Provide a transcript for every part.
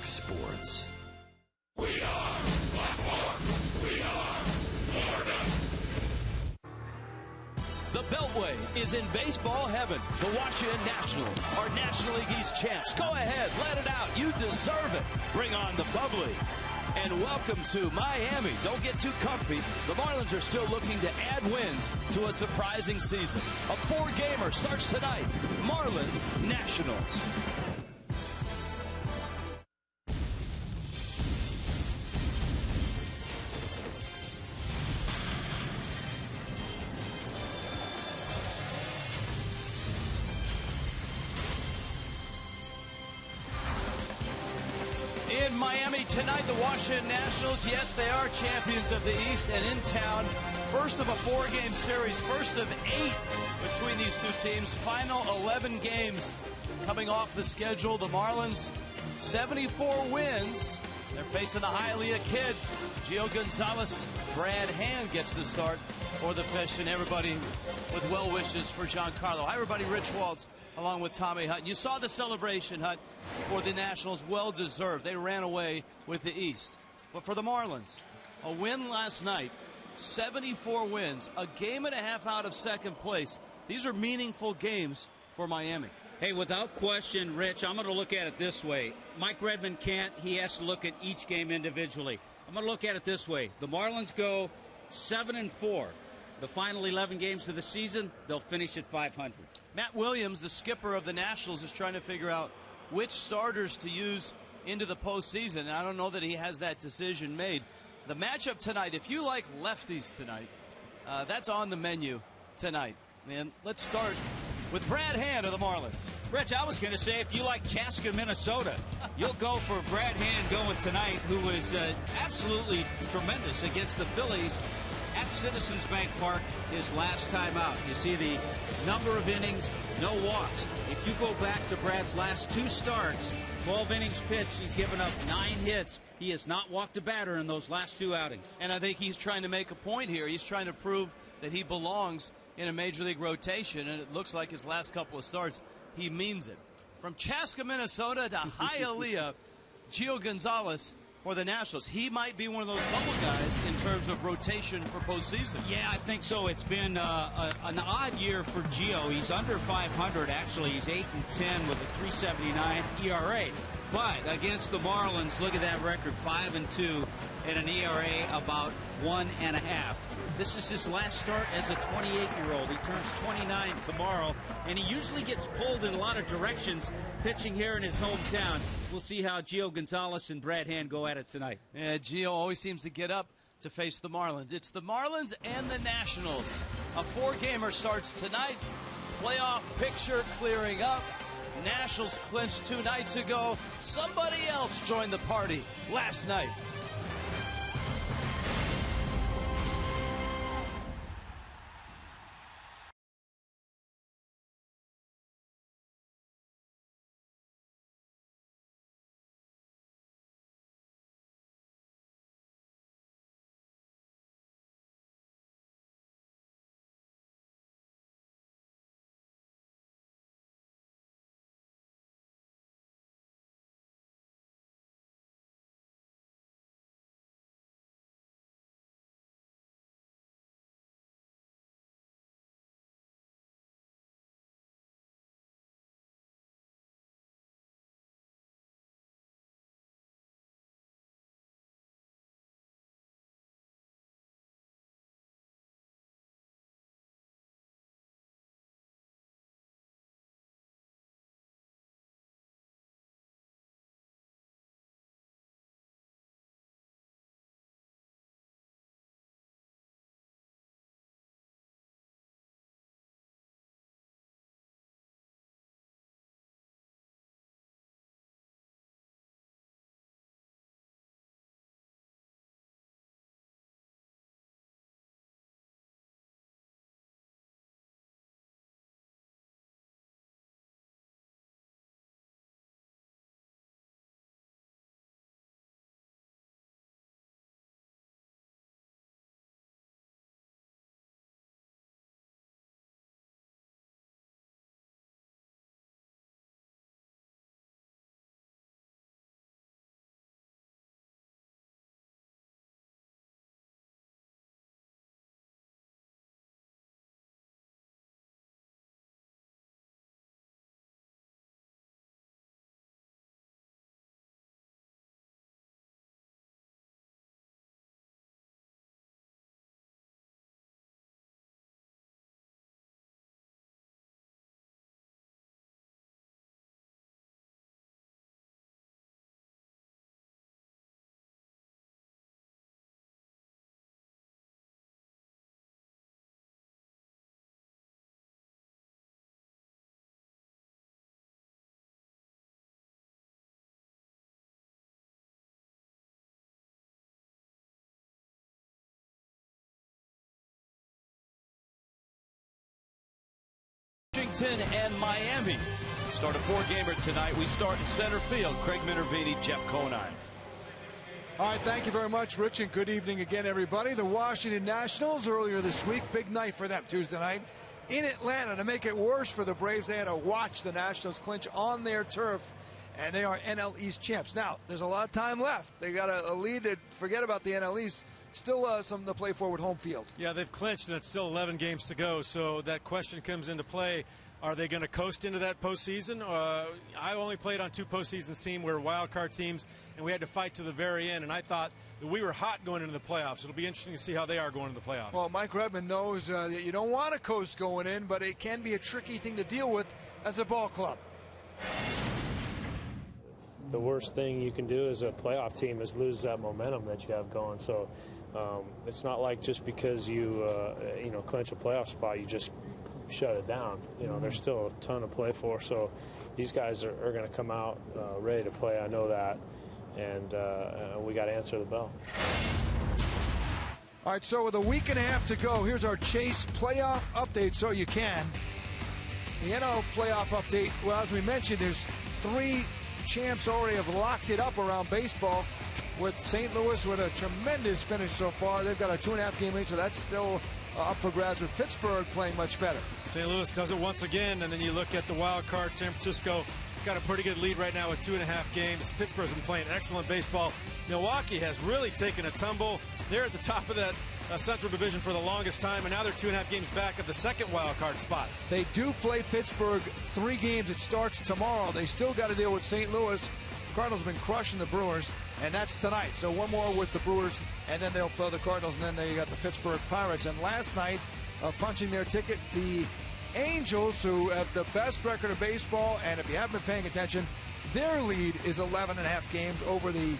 Fox Sports. We are Fox. We are Florida. The Beltway is in baseball heaven. The Washington Nationals are National League East champs. Go ahead, let it out. You deserve it. Bring on the bubbly. And welcome to Miami. Don't get too comfy. The Marlins are still looking to add wins to a surprising season. A four-gamer starts tonight. Marlins Nationals. In Miami tonight, the Washington Nationals, yes, they are champions of the East and in town. First of a four-game series, first of 8 between these two teams. Final 11 games coming off the schedule. The Marlins, 74 wins. They're facing the Hialeah kid. Gio Gonzalez, Brad Hand gets the start for the fish, and everybody with well wishes for Giancarlo. Hi, everybody. Rich Waltz along with Tommy Hutton. You saw the celebration, Hut, for the Nationals. Well deserved. They ran away with the East. But for the Marlins, a win last night, 74 wins, a game and a half out of second place. These are meaningful games for Miami. Hey, without question, Rich, I'm going to look at it this way. Mike Redmond can't. He has to look at each game individually. I'm going to look at it this way. The Marlins go 7-4. The final 11 games of the season, they'll finish at 500. Matt Williams, the skipper of the Nationals, is trying to figure out which starters to use into the postseason. I don't know that he has that decision made. The matchup tonight, if you like lefties tonight, that's on the menu tonight. And let's start with Brad Hand of the Marlins. Rich, I was going to say, if you like Chaska, Minnesota, you'll go for Brad Hand going tonight, who was absolutely tremendous against the Phillies at Citizens Bank Park his last time out. You see the number of innings, no walks. If you go back to Brad's last 2 starts, 12 innings pitched, he's given up 9 hits. He has not walked a batter in those last 2 outings. And I think he's trying to make a point here. He's trying to prove that he belongs in a major league rotation, and it looks like his last couple of starts, he means it. From Chaska, Minnesota to Hialeah, Gio Gonzalez for the Nationals. He might be one of those bubble guys in terms of rotation for postseason. Yeah, I think so. It's been an odd year for Gio. He's under 500, actually. He's 8-10 with a 3.79 ERA. But against the Marlins, look at that record, 5-2 and an ERA about 1.5. This is his last start as a 28-year-old. He turns 29 tomorrow, and he usually gets pulled in a lot of directions pitching here in his hometown. We'll see how Gio Gonzalez and Brad Hand go at it tonight. Yeah, Gio always seems to get up to face the Marlins. It's the Marlins and the Nationals. A 4-gamer starts tonight. Playoff picture clearing up. Nationals clinched 2 nights ago. Somebody else joined the party last night. Washington and Miami. Start a 4-gamer tonight. We start in center field. Craig Minervini, Jeff Conine. All right, thank you very much, Rich, and good evening again, everybody. The Washington Nationals earlier this week, big night for them Tuesday night in Atlanta. To make it worse for the Braves, they had to watch the Nationals clinch on their turf, and they are NL East champs. Now, there's a lot of time left. They got a lead that, forget about the NL East, still something to play for with home field. Yeah, they've clinched, and it's still 11 games to go, so that question comes into play. Are they going to coast into that postseason? I only played on 2 postseasons teams. We're wild card teams, and we had to fight to the very end. And I thought that we were hot going into the playoffs. It'll be interesting to see how they are going into the playoffs. Well, Mike Redmond knows that you don't want to coast going in, but it can be a tricky thing to deal with as a ball club. The worst thing you can do as a playoff team is lose that momentum that you have going. So it's not like just because you clinch a playoff spot, you just shut it down. There's still a ton to play for, so these guys are going to come out ready to play. I know that, and we got to answer the bell. All right, so with a week and a half to go, here's our Chase playoff update, so you can. The NL playoff update, well, as we mentioned, there's 3 champs already have locked it up around baseball, with St. Louis with a tremendous finish so far. They've got a 2.5-game lead, so that's still up for grabs, with Pittsburgh playing much better. St. Louis does it once again, and then you look at the wild card. San Francisco got a pretty good lead right now with 2.5 games. Pittsburgh's been playing excellent baseball. Milwaukee has really taken a tumble. They're at the top of that Central Division for the longest time, and now they're 2.5 games back of the second wild card spot. They do play Pittsburgh 3 games. It starts tomorrow. They still got to deal with St. Louis. The Cardinals have been crushing the Brewers, and that's tonight. So one more with the Brewers, and then they'll play the Cardinals, and then they got the Pittsburgh Pirates. And last night, punching their ticket, the Angels, who have the best record of baseball, and if you haven't been paying attention, their lead is 11.5 games over the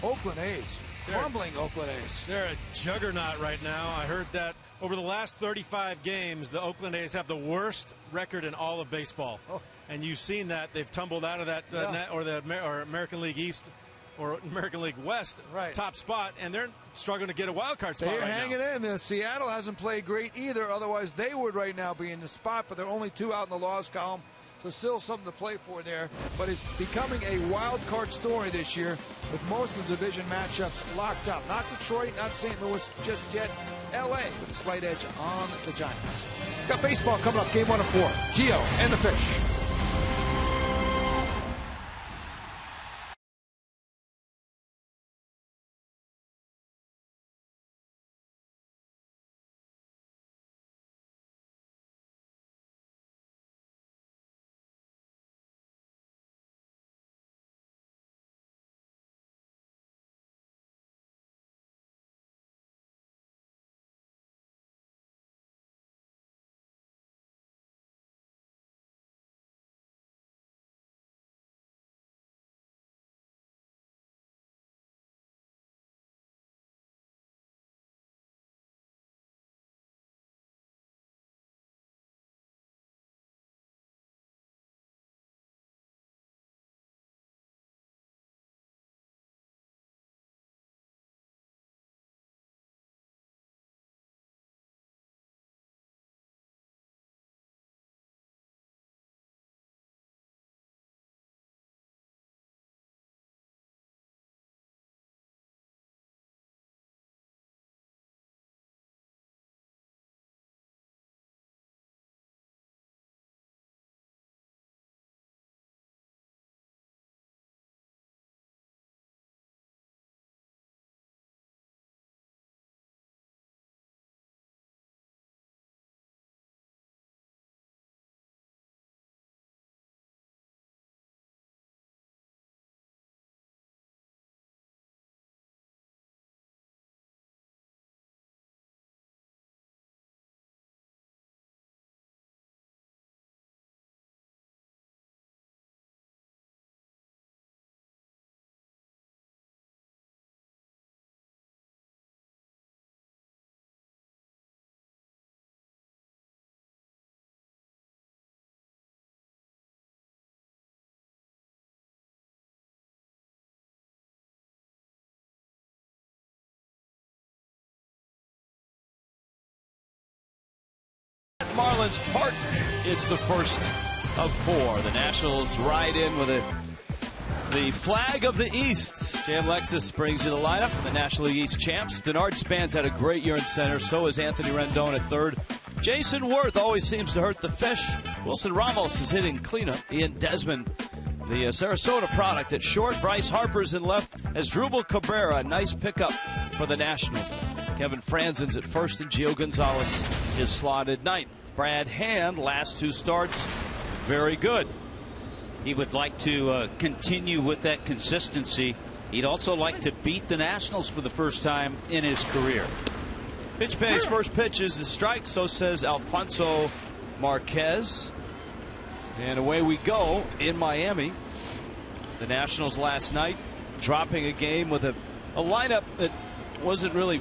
Oakland A's. Crumbling Oakland A's. They're a juggernaut right now. I heard that over the last 35 games, the Oakland A's have the worst record in all of baseball. Oh. And you've seen that. They've tumbled out of that or American League East or American League West top spot, and they're struggling to get a wild card spot. They're right hanging now. in. Seattle hasn't played great either. Otherwise, they would right now be in the spot, but they're only 2 out in the loss column. So still something to play for there. But it's becoming a wild card story this year, with most of the division matchups locked up. Not Detroit, not St. Louis just yet. L.A. with a slight edge on the Giants. Got baseball coming up, game 1 of 4. Gio and the Fish. Marlins part It's the first of 4. The Nationals ride in with the flag of the East. Jam Lexus brings you the lineup. The National League East champs. Denard Span's had a great year in center. So is Anthony Rendon at third. Jason Worth always seems to hurt the fish. Wilson Ramos is hitting cleanup. Ian Desmond, the Sarasota product, at short. Bryce Harper's in left. Asdrubal Cabrera, a nice pickup for the Nationals. Kevin Franzen's at first, and Gio Gonzalez is slotted ninth. Brad Hand, last 2 starts, very good. He would like to continue with that consistency. He'd also like to beat the Nationals for the first time in his career. Pitch Bay's first pitch is a strike, so says Alfonso Marquez. And away we go in Miami. The Nationals last night dropping a game with a lineup that wasn't really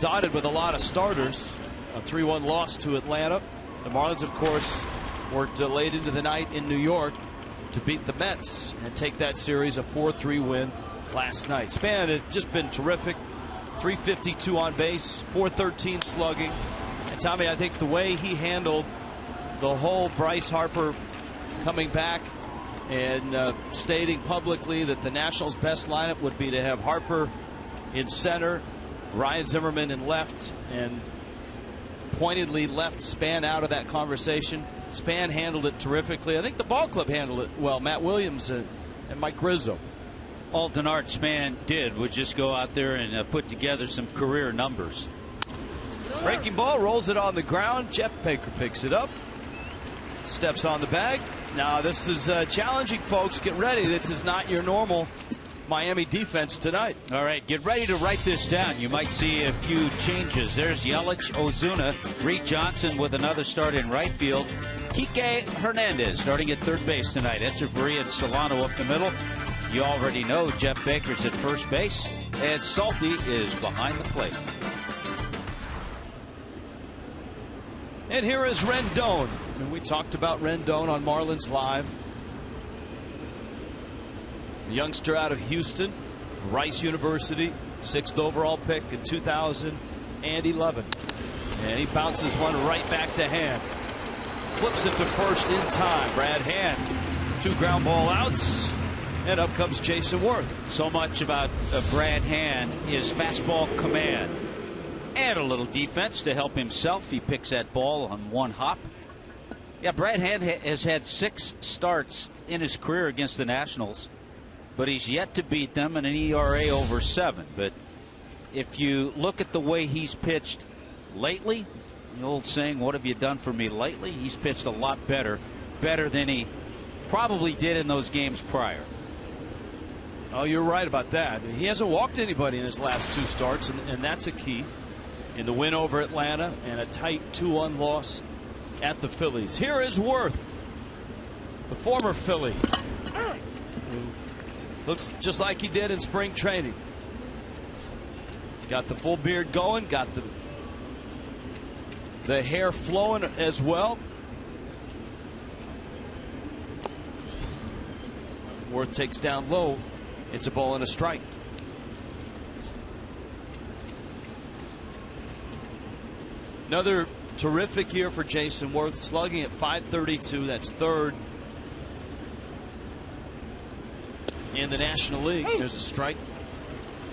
dotted with a lot of starters. A 3-1 loss to Atlanta. The Marlins, of course, worked late into the night in New York to beat the Mets and take that series a 4-3 win last night. Span had just been terrific. 352 on base, 413 slugging. And Tommy, I think the way he handled the whole Bryce Harper coming back and stating publicly that the Nationals' best lineup would be to have Harper in center, Ryan Zimmerman in left, and pointedly left Span out of that conversation. Span handled it terrifically. I think the ball club handled it well. Matt Williams and Mike Rizzo. All Denard Span did was just go out there and put together some career numbers. Breaking ball, rolls it on the ground. Jeff Baker picks it up. Steps on the bag. Now this is challenging, folks. Get ready. This is not your normal Miami defense tonight. All right, get ready to write this down. You might see a few changes. There's Yelich, Ozuna, Reed Johnson with another start in right field. Kike Hernandez starting at third base tonight. Echeverria and Solano up the middle. You already know Jeff Baker's at first base, and Salty is behind the plate. And here is Rendon. And we talked about Rendon on Marlins Live. The youngster out of Houston, Rice University, 6th overall pick in 2011. And he bounces one right back to Hand. Flips it to first in time. Brad Hand, 2 ground ball outs. And up comes Jason Worth. So much about Brad Hand is fastball command and a little defense to help himself. He picks that ball on one hop. Yeah, Brad Hand has had 6 starts in his career against the Nationals, but he's yet to beat them in an ERA over 7. But if you look at the way he's pitched lately, the old saying, what have you done for me lately? He's pitched a lot better than he probably did in those games prior. Oh, you're right about that. He hasn't walked anybody in his last 2 starts, and that's a key. In the win over Atlanta and a tight 2-1 loss at the Phillies. Here is Worth, the former Philly. Looks just like he did in spring training. Got the full beard going, got the hair flowing as well. Worth takes down low. It's a ball and a strike. Another terrific year for Jason Worth, slugging at .532. That's 3rd in the National League. There's a strike.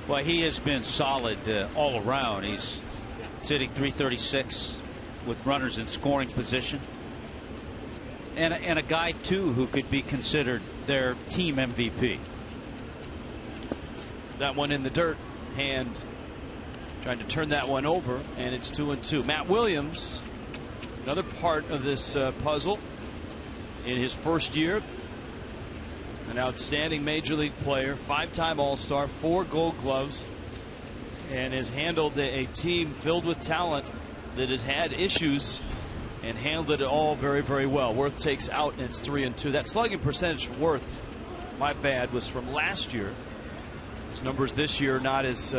Well, he has been solid all around. He's hitting .336 with runners in scoring position. And a guy, too, who could be considered their team MVP. That one in the dirt. Hand trying to turn that one over, and it's 2-2. Matt Williams, another part of this puzzle in his first year. An outstanding major league player, 5-time All-Star, 4 Gold Gloves, and has handled a team filled with talent that has had issues and handled it all very, very well. Worth takes out, and it's 3-2. That slugging percentage for Worth, my bad, was from last year. His numbers this year not as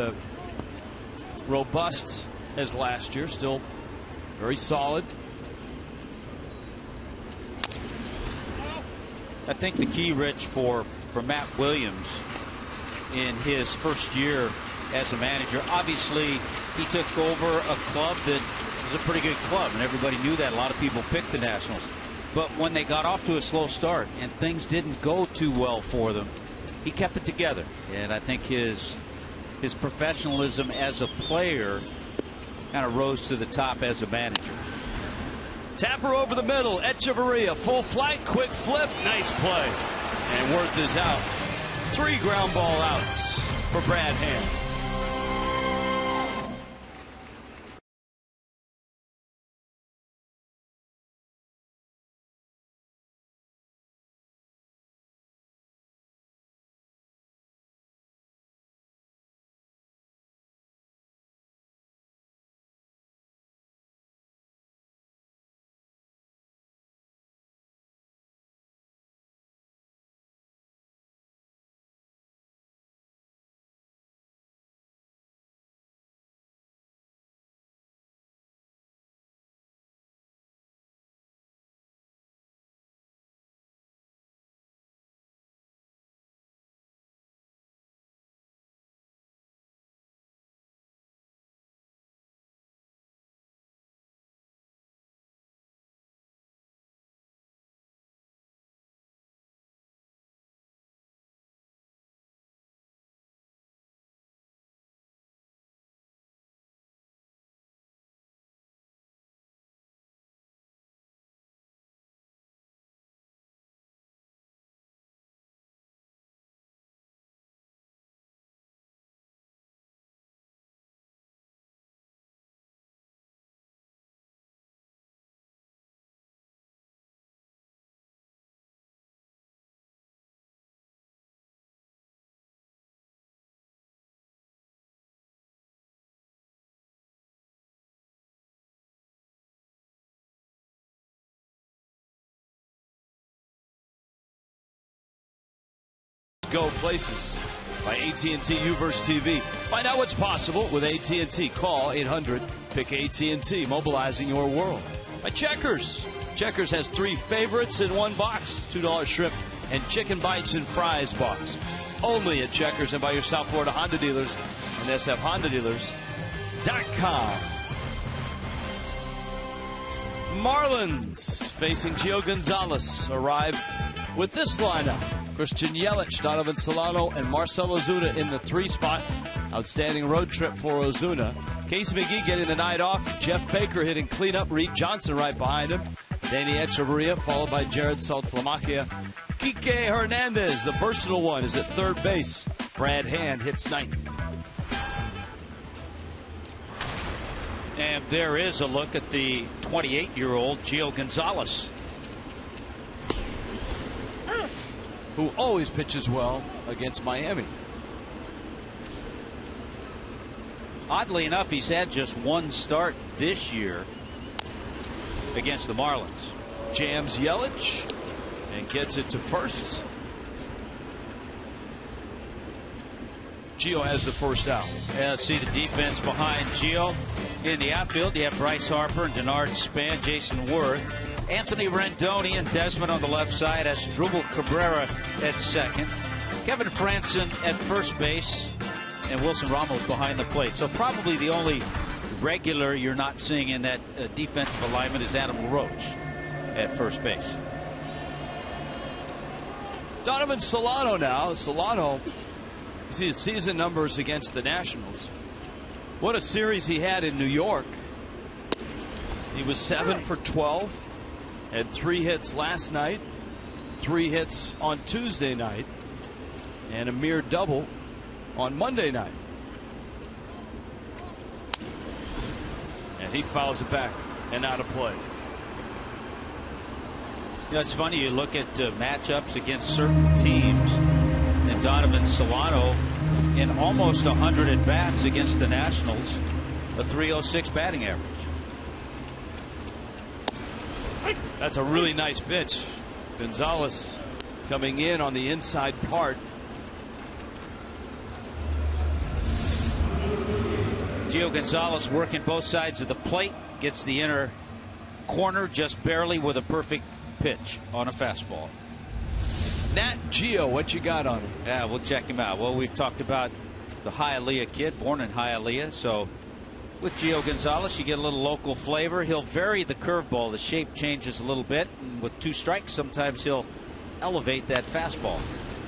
robust as last year. Still very solid. I think the key, Rich, for Matt Williams in his first year as a manager, obviously he took over a club that is a pretty good club, and everybody knew that. A lot of people picked the Nationals. But when they got off to a slow start and things didn't go too well for them, he kept it together. And I think his professionalism as a player kind of rose to the top as a manager. Tapper over the middle. Echeverria, full flight, quick flip. Nice play. And Worth is out. 3 ground ball outs for Brad Hand. Go places by AT&T U-verse TV. Find out what's possible with AT&T. Call 800-PICK-AT&T, mobilizing your world. By Checkers. Checkers has 3 favorites in one box. $2 shrimp and chicken bites and fries box. Only at Checkers and by your South Florida Honda dealers and sfhondadealers.com. Marlins facing Gio Gonzalez arrived with this lineup. Christian Yelich, Donovan Solano, and Marcell Ozuna in the 3 spot. Outstanding road trip for Ozuna. Casey McGee getting the night off. Jeff Baker hitting cleanup. Reed Johnson right behind him. Danny Echeverria followed by Jared Saltalamacchia. Kike Hernandez, the versatile one, is at third base. Brad Hand hits 9th. And there is a look at the 28-year-old Gio Gonzalez, who always pitches well against Miami. Oddly enough, he's had just 1 start this year against the Marlins. Jams Yelich and gets it to first. Gio has the first out. Yeah, see the defense behind Gio. In the outfield, you have Bryce Harper and Denard Span, Jason Worth, Anthony Rendon and Desmond on the left side. Asdrubal Cabrera at second. Kevin Franson at first base. And Wilson Ramos behind the plate. So probably the only regular you're not seeing in that defensive alignment is Adam Roach at first base. Donovan Solano now. Solano, you see his season numbers against the Nationals. What a series he had in New York. He was 7 for 12. Had 3 hits last night, 3 hits on Tuesday night, and a mere double on Monday night. And he fouls it back and out of play. You know, it's funny, you look at matchups against certain teams, and Donovan Solano in almost 100 at bats against the Nationals, a .306 batting average. That's a really nice pitch. Gonzalez coming in on the inside part. Gio Gonzalez working both sides of the plate, gets the inner corner just barely with a perfect pitch on a fastball. Nat Gio, what you got on him? Yeah, we'll check him out. Well, we've talked about the Hialeah kid, born in Hialeah, so With Gio Gonzalez, you get a little local flavor. He'll vary the curveball. The shape changes a little bit. And with 2 strikes, sometimes he'll elevate that fastball.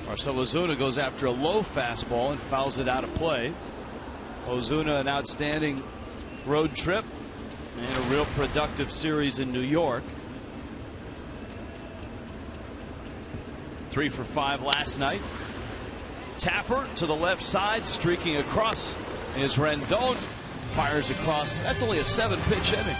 Marcell Ozuna goes after a low fastball and fouls it out of play. Ozuna, an outstanding road trip and a real productive series in New York. 3 for 5 last night. Tapper to the left side, streaking across is Rendon. Fires across. That's only a 7-pitch inning.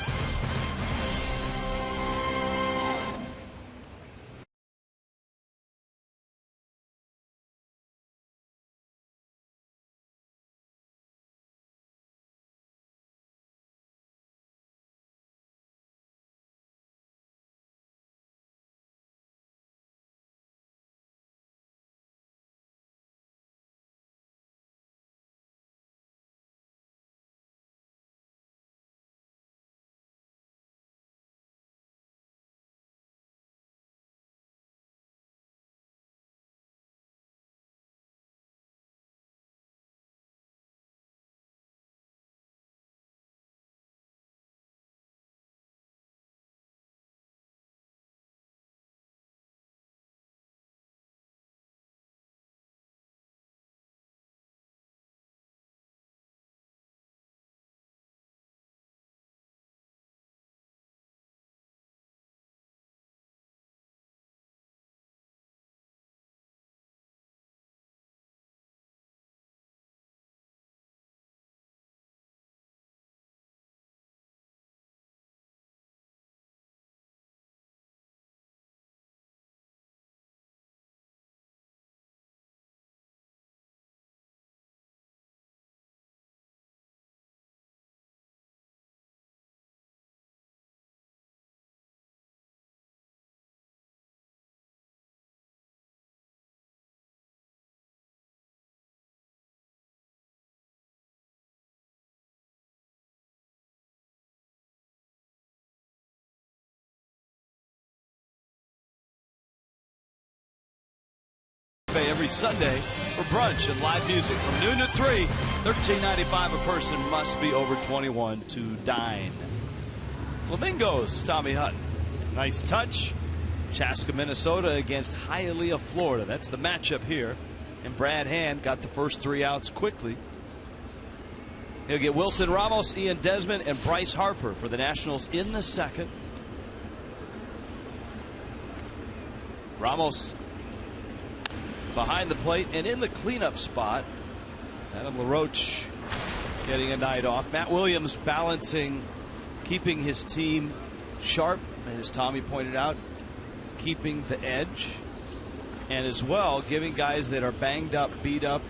Every Sunday for brunch and live music from noon to 3. $13.95 a person. Must be over 21 to dine. Flamingos, Tommy Hutton. Nice touch. Chaska, Minnesota against Hialeah, Florida. That's the matchup here. And Brad Hand got the first 3 outs quickly. He'll get Wilson Ramos, Ian Desmond, and Bryce Harper for the Nationals in the second. Ramos behind the plate and in the cleanup spot. Adam LaRoche getting a night off. Matt Williams balancing, keeping his team sharp, and as Tommy pointed out, keeping the edge, and as well giving guys that are banged up, beat up,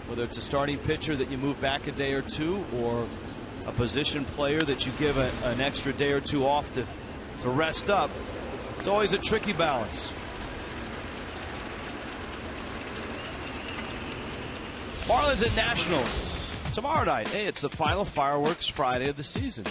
whether it's a starting pitcher that you move back a day or 2 or a position player that you give an extra day or 2 off to rest up. It's always a tricky balance. Marlins at Nationals tomorrow night. Hey, it's the final fireworks Friday of the season.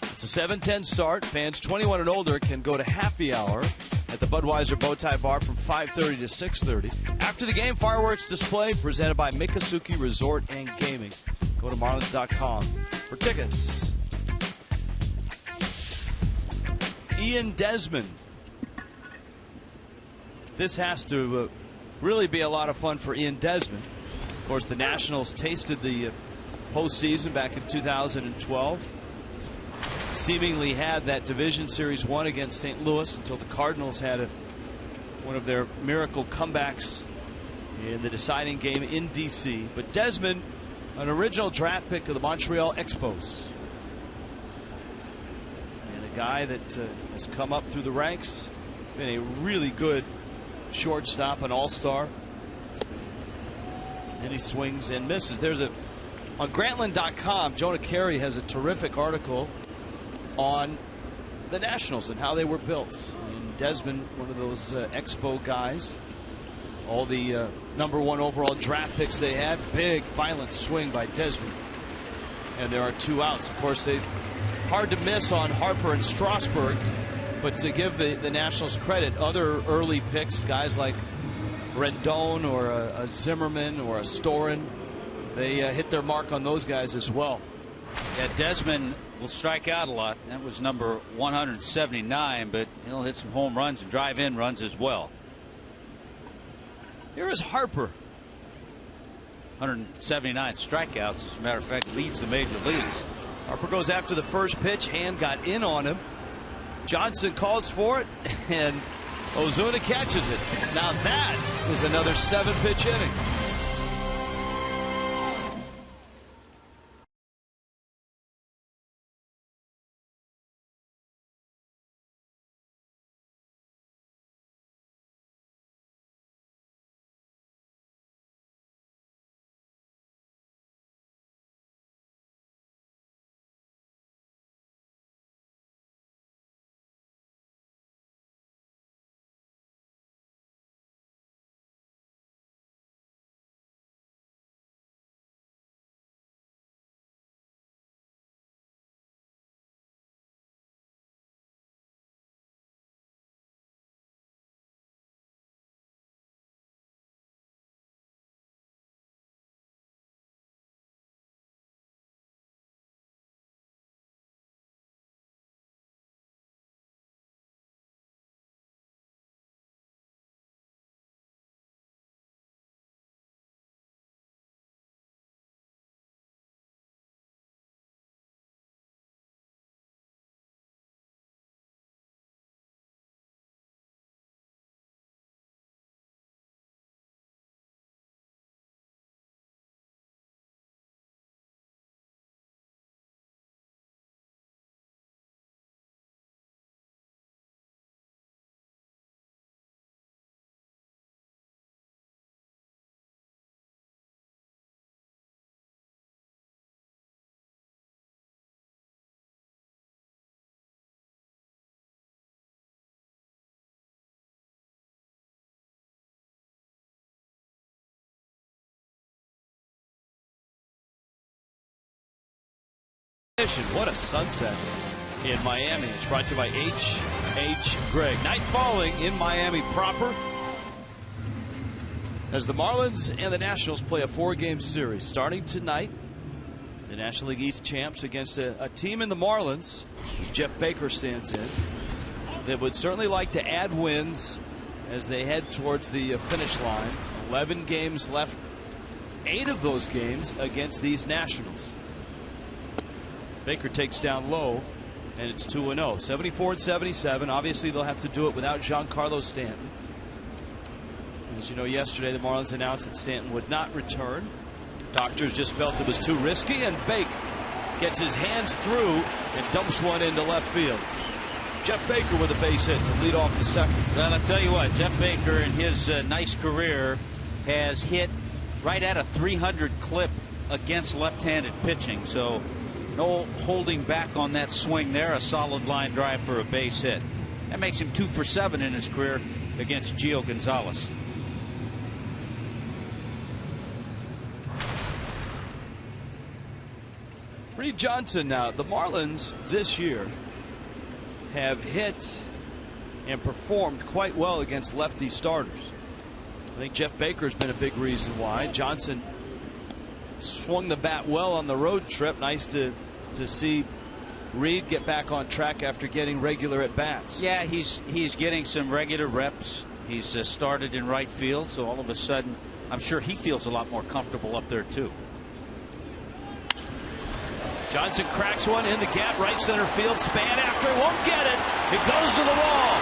It's a 7:10 start. Fans 21 and older can go to happy hour at the Budweiser Bowtie Bar from 5:30 to 6:30. After the game, fireworks display presented by Miccosukee Resort and Gaming. Go to Marlins.com for tickets. Ian Desmond. This has to really be a lot of fun for Ian Desmond. Of course, the Nationals tasted the postseason back in 2012. Seemingly had that division series won against St. Louis until the Cardinals had one of their miracle comebacks in the deciding game in D.C. But Desmond, an original draft pick of the Montreal Expos. And a guy that has come up through the ranks, been a really good shortstop, an all-star. And he swings and misses. There's on Grantland.com, Jonah Carey has a terrific article on the Nationals and how they were built. And Desmond, one of those Expo guys. All the #1 overall draft picks they had. Big, violent swing by Desmond. And there are 2 outs. Of course, they hard to miss on Harper and Strasburg. But to give the Nationals credit, other early picks, guys like Rendon or a Zimmerman or a Storin, they hit their mark on those guys as well. Yeah, Desmond will strike out a lot. That was number 179, but he'll hit some home runs and drive in runs as well. Here is Harper. 179 strikeouts, as a matter of fact, leads the major leagues. Harper goes after the first pitch. Hand got in on him. Johnson calls for it, and Ozuna catches it. Now that is another 7-pitch inning. What a sunset in Miami. It's brought to you by H.H. Gregg. Night falling in Miami proper as the Marlins and the Nationals play a 4-game series starting tonight. The National League East champs against a team in the Marlins, Jeff Baker stands in, that would certainly like to add wins as they head towards the finish line. 11 games left, 8 of those games against these Nationals. Baker takes down low, and it's 2-0. 74-77. Obviously, they'll have to do it without Giancarlo Stanton. As you know, yesterday the Marlins announced that Stanton would not return. Doctors just felt it was too risky, and Baker gets his hands through and dumps one into left field. Jeff Baker with a base hit to lead off the second. Well, I'll tell you what, Jeff Baker in his nice career has hit right at a 300 clip against left-handed pitching. So no holding back on that swing there. A solid line drive for a base hit. That makes him 2 for 7 in his career against Gio Gonzalez. Reed Johnson now. The Marlins this year have hit and performed quite well against lefty starters. I think Jeff Baker's been a big reason why. Johnson swung the bat well on the road trip. Nice to see Reed get back on track after getting regular at bats. Yeah, he's getting some regular reps. He's started in right field, so all of a sudden I'm sure he feels a lot more comfortable up there too. Johnson cracks one in the gap, right center field. Span after, won't get it. It goes to the wall.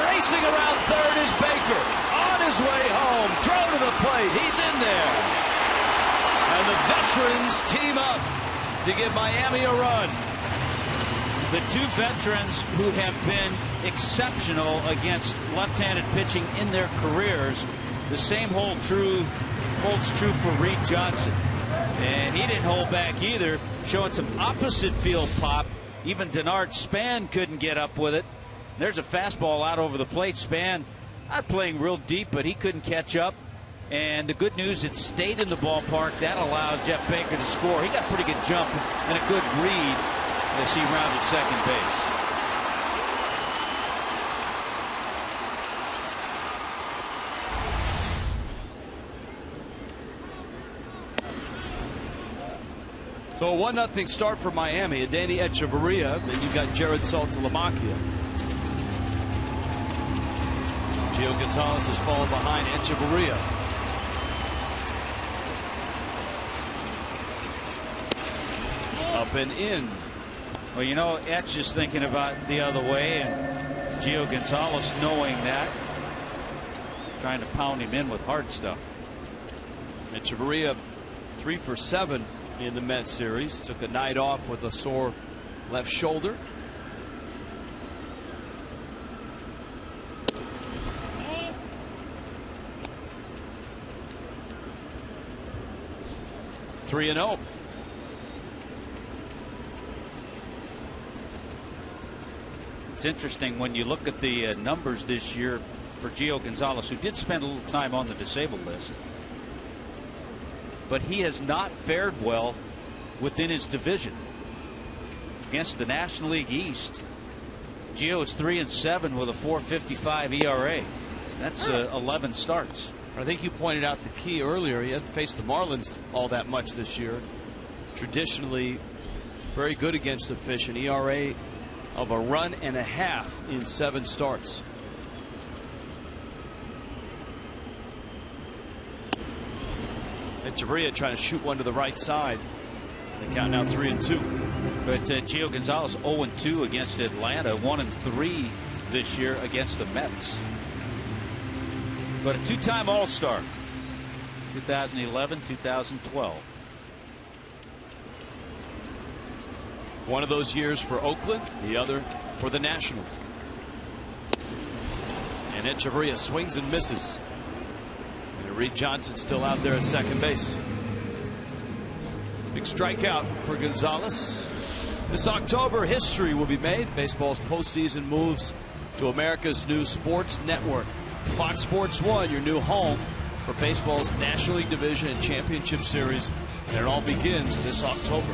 Racing around third is Baker. On his way home. Throw to the plate. He's in there. And the veterans team up to give Miami a run. The two veterans who have been exceptional against left-handed pitching in their careers. The same holds true for Reed Johnson. And he didn't hold back either, showing some opposite field pop. Even Denard Span couldn't get up with it. There's a fastball out over the plate. Span not playing real deep, but he couldn't catch up. And the good news, it stayed in the ballpark. That allowed Jeff Baker to score. He got a pretty good jump and a good read as he rounded second base. So a 1-0 start for Miami. A Danny Echeverria. Then you've got Jared Saltalamacchia. Gio Gonzalez has fallen behind Echeverria. Up and in. Well, you know, Etch is thinking about the other way, and Gio Gonzalez knowing that, trying to pound him in with hard stuff. Echeverria 3 for 7 in the Mets series. Took a night off with a sore left shoulder. Three and 0. It's interesting when you look at the numbers this year for Gio Gonzalez, who did spend a little time on the disabled list, but he has not fared well within his division. Against the National League East, Gio is 3-7 with a 4.55 ERA. That's 11 starts. I think you pointed out the key earlier. He hadn't faced the Marlins all that much this year. Traditionally very good against the Fish. An ERA of a run and a half in 7 starts. Echeverria trying to shoot one to the right side. They count now 3-2. But Gio Gonzalez 0-2 against Atlanta, 1-3 this year against the Mets. But a 2-time All-Star, 2011, 2012. One of those years for Oakland, the other for the Nationals. And Echeverria swings and misses. And Reed Johnson still out there at second base. Big strikeout for Gonzalez. This October, history will be made. Baseball's postseason moves to America's new sports network. Fox Sports 1, your new home for baseball's National League Division and Championship Series. And it all begins this October.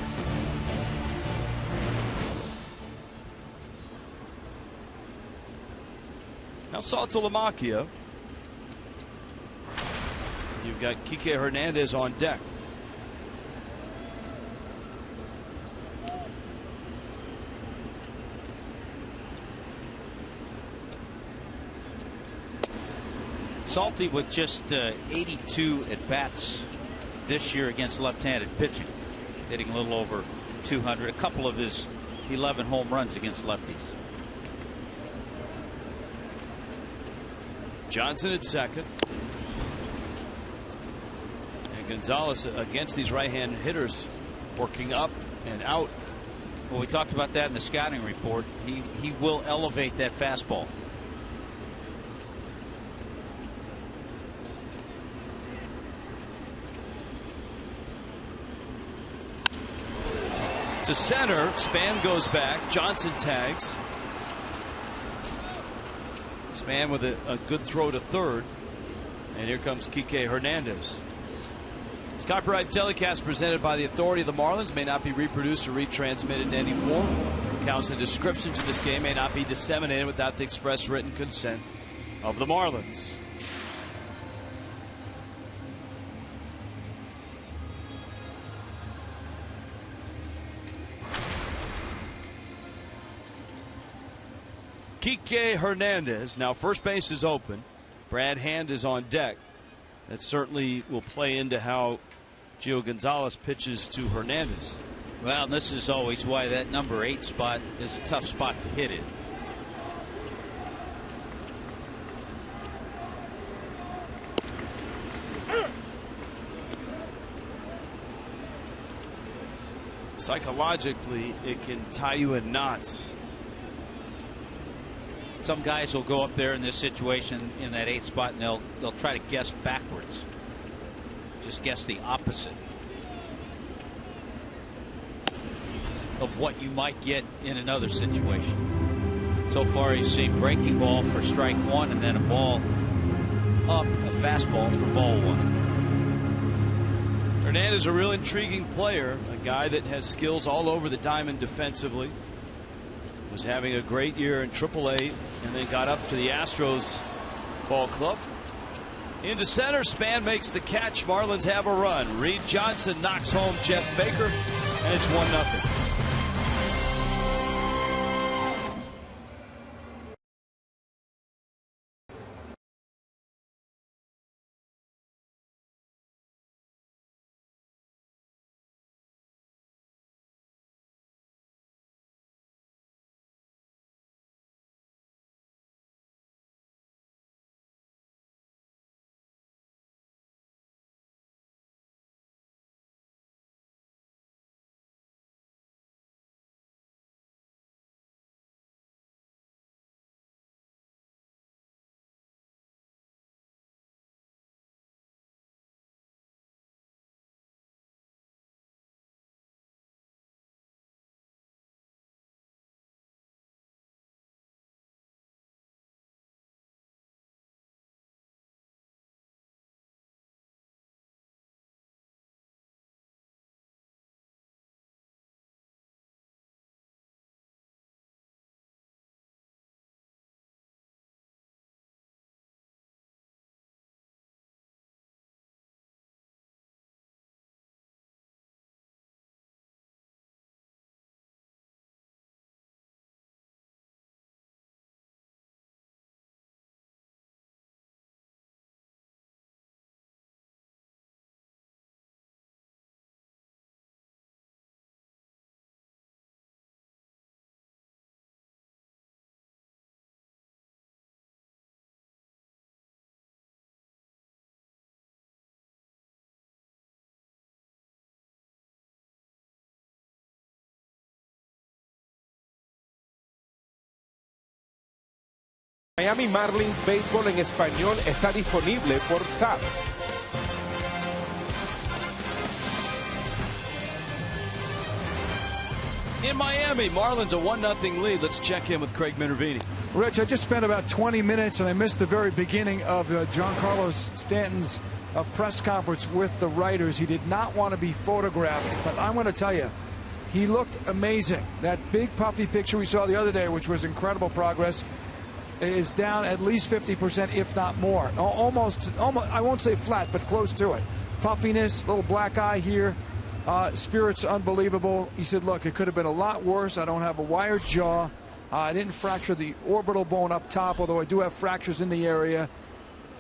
Now Saltalamacchia. You've got Kike Hernandez on deck. Salty with just 82 at bats this year against left-handed pitching, hitting a little over 200. A couple of his 11 home runs against lefties. Johnson at second. And Gonzalez against these right-hand hitters, working up and out. Well, we talked about that in the scouting report. He will elevate that fastball. To center, Span goes back. Johnson tags. Span with a good throw to third. And here comes Kike Hernandez. This copyright telecast presented by the authority of the Marlins may not be reproduced or retransmitted in any form. Accounts and descriptions of this game may not be disseminated without the express written consent of the Marlins. Kike Hernandez. Now first base is open. Brad Hand is on deck. That certainly will play into how Gio Gonzalez pitches to Hernandez. Well, this is always why that number 8 spot is a tough spot to hit it. Psychologically, it can tie you in knots. Some guys will go up there in this situation in that 8 spot and they'll try to guess backwards. Just guess the opposite of what you might get in another situation. So far he's seen breaking ball for strike 1 and then a ball up, a fastball for ball 1. Hernandez, a real intriguing player, a guy that has skills all over the diamond defensively. Was having a great year in AAA and then got up to the Astros ball club. Into center, Span makes the catch. Marlins have a run. Reed Johnson knocks home Jeff Baker. And it's 1-0. Miami Marlins Béisbol en español está disponible por SAP. In Miami, Marlins a 1-0 lead. Let's check in with Craig Minervini. Rich, I just spent about 20 minutes and I missed the very beginning of Giancarlo Stanton's press conference with the writers. He did not want to be photographed, but I'm going to tell you, he looked amazing. That big puffy picture we saw the other day, which was incredible progress, is down at least 50%, if not more. Almost, I won't say flat, but close to it. Puffiness, little black eye here. Spirit's unbelievable. He said, look, it could have been a lot worse. I don't have a wired jaw. I didn't fracture the orbital bone up top, although I do have fractures in the area.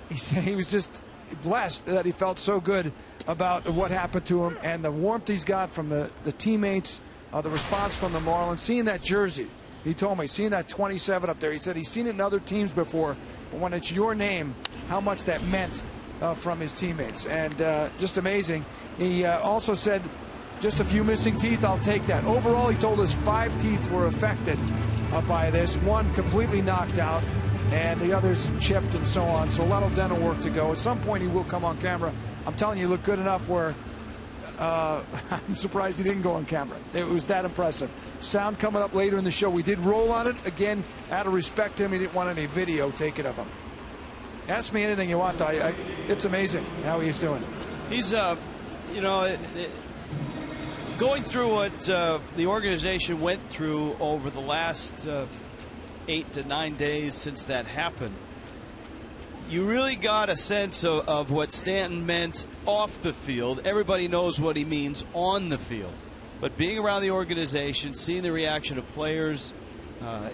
He said he was just blessed that he felt so good about what happened to him and the warmth he's got from the teammates, the response from the Marlins, seeing that jersey. He told me, seeing that 27 up there, he said he's seen it in other teams before, but when it's your name, how much that meant from his teammates. And just amazing. He also said, just a few missing teeth, I'll take that. Overall, he told us 5 teeth were affected by this. 1 completely knocked out, and the others chipped and so on. So a lot of dental work to go. At some point, he will come on camera. I'm telling you, he looked good enough where I'm surprised he didn't go on camera. It was that impressive. Sound coming up later in the show. We did roll on it. Again, out of respect to him, he didn't want any video taken of him. Ask me anything you want. It's amazing how he's doing. He's, going through what the organization went through over the last 8 to 9 days since that happened. You really got a sense of what Stanton meant off the field. Everybody knows what he means on the field. But being around the organization, seeing the reaction of players,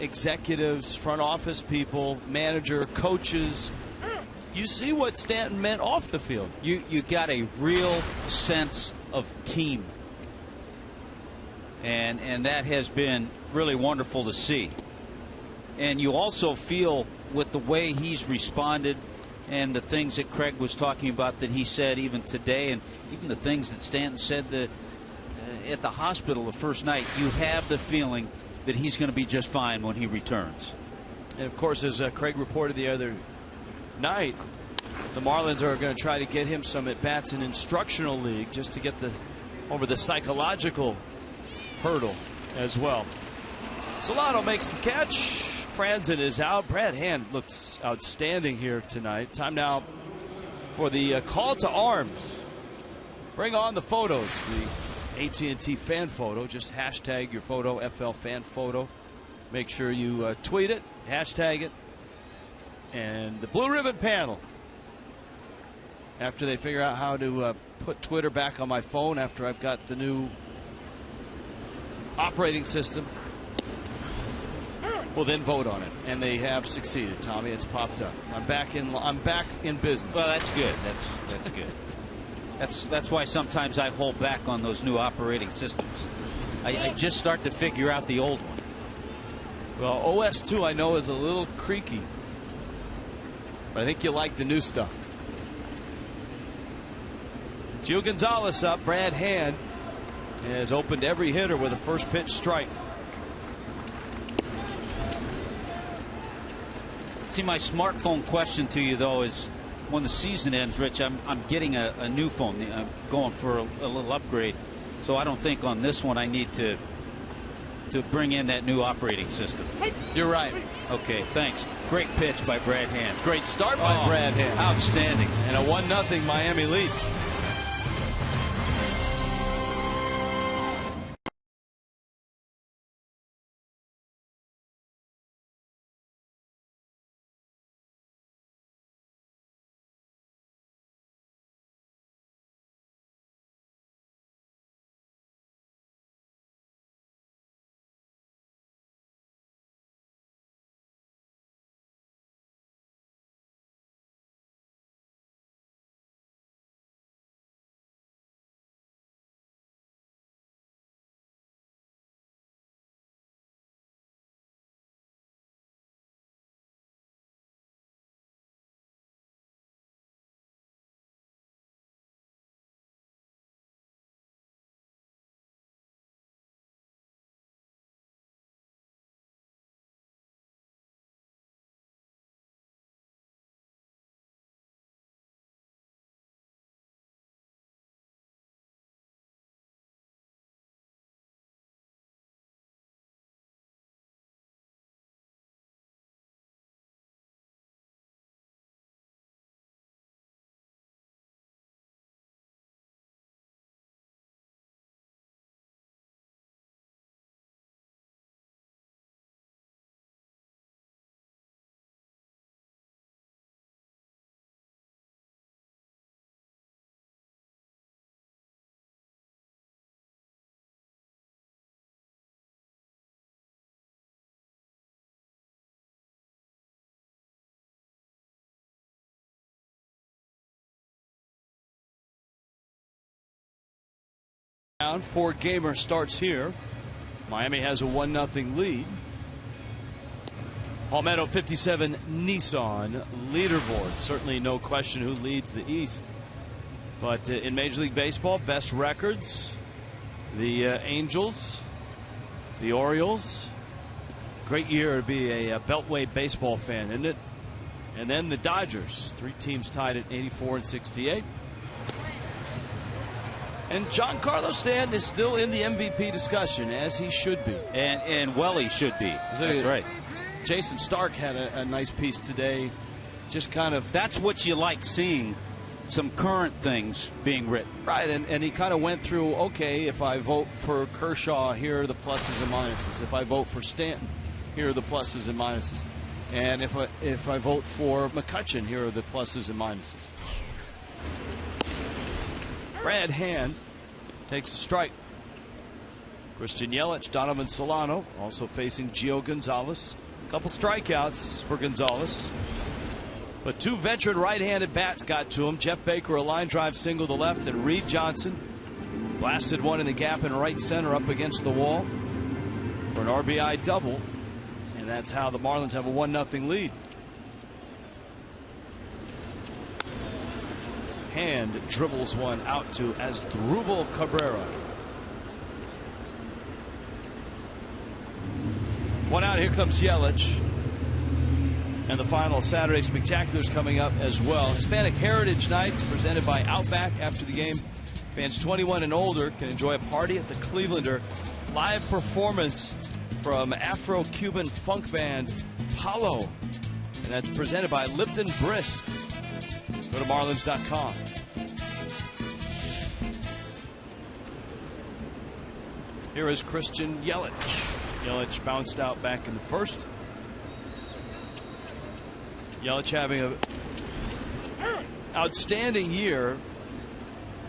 executives, front office people, manager, coaches, you see what Stanton meant off the field. You got a real sense of team. And that has been really wonderful to see. And you also feel with the way he's responded and the things that Craig was talking about that he said even today, and even the things that Stanton said at the hospital the first night, you have the feeling that he's going to be just fine when he returns. And of course, as Craig reported the other night, the Marlins are going to try to get him some at-bats in instructional league just to get over the psychological hurdle as well. Solano makes the catch. Franzen is out. Brad Hand looks outstanding here tonight. Time now for the call to arms. Bring on the photos. The AT&T fan photo. Just hashtag your photo, FL fan photo. Make sure you tweet it, hashtag it. And the blue ribbon panel. After they figure out how to put Twitter back on my phone after I've got the new operating system will then vote on it, and they have succeeded. Tommy, it's popped up. I'm back in business. Well, that's good. That's good. That's why sometimes I hold back on those new operating systems. I just start to figure out the old one. Well, OS2 I know is a little creaky, but I think you like the new stuff. Gio Gonzalez up. Brad Hand has opened every hitter with a first pitch strike. See, my smartphone question to you though is, when the season ends, Rich, I'm getting a new phone. I'm going for a little upgrade, so I don't think on this one I need to bring in that new operating system. You're right. Okay, thanks. Great pitch by Brad Hand. Great start by Brad Hand. Outstanding. And a 1-0 Miami lead. Four-gamer starts here. Miami has a 1-0 lead. Palmetto 57 Nissan leaderboard. Certainly no question who leads the East. But in Major League Baseball, best records: the Angels, the Orioles. Great year to be a Beltway baseball fan, isn't it? And then the Dodgers. 3 teams tied at 84 and 68. And Giancarlo Stanton is still in the MVP discussion, as he should be. And well, he should be. That's right. Jason Stark had a nice piece today. Just kind of. That's what you like seeing, some current things being written. Right, and he kind of went through, okay, if I vote for Kershaw, here are the pluses and minuses. If I vote for Stanton, here are the pluses and minuses. And if I vote for McCutchen, here are the pluses and minuses. Brad Hand takes a strike. Christian Yelich, Donovan Solano also facing Gio Gonzalez. A couple strikeouts for Gonzalez, but 2 veteran right-handed bats got to him. Jeff Baker, a line drive single to left, and Reed Johnson blasted one in the gap in right center up against the wall for an RBI double, and that's how the Marlins have a 1-0 lead. Hand dribbles one out to Asdrubal Cabrera. One out. Here comes Yelich. And the final Saturday Spectacular is coming up as well. Hispanic Heritage Nights presented by Outback. After the game, fans 21 and older can enjoy a party at the Clevelander. Live performance from Afro-Cuban funk band Palo. And that's presented by Lipton Brisk. Go to Marlins.com. Here is Christian Yelich. Yelich bounced out back in the first. Yelich having an outstanding year,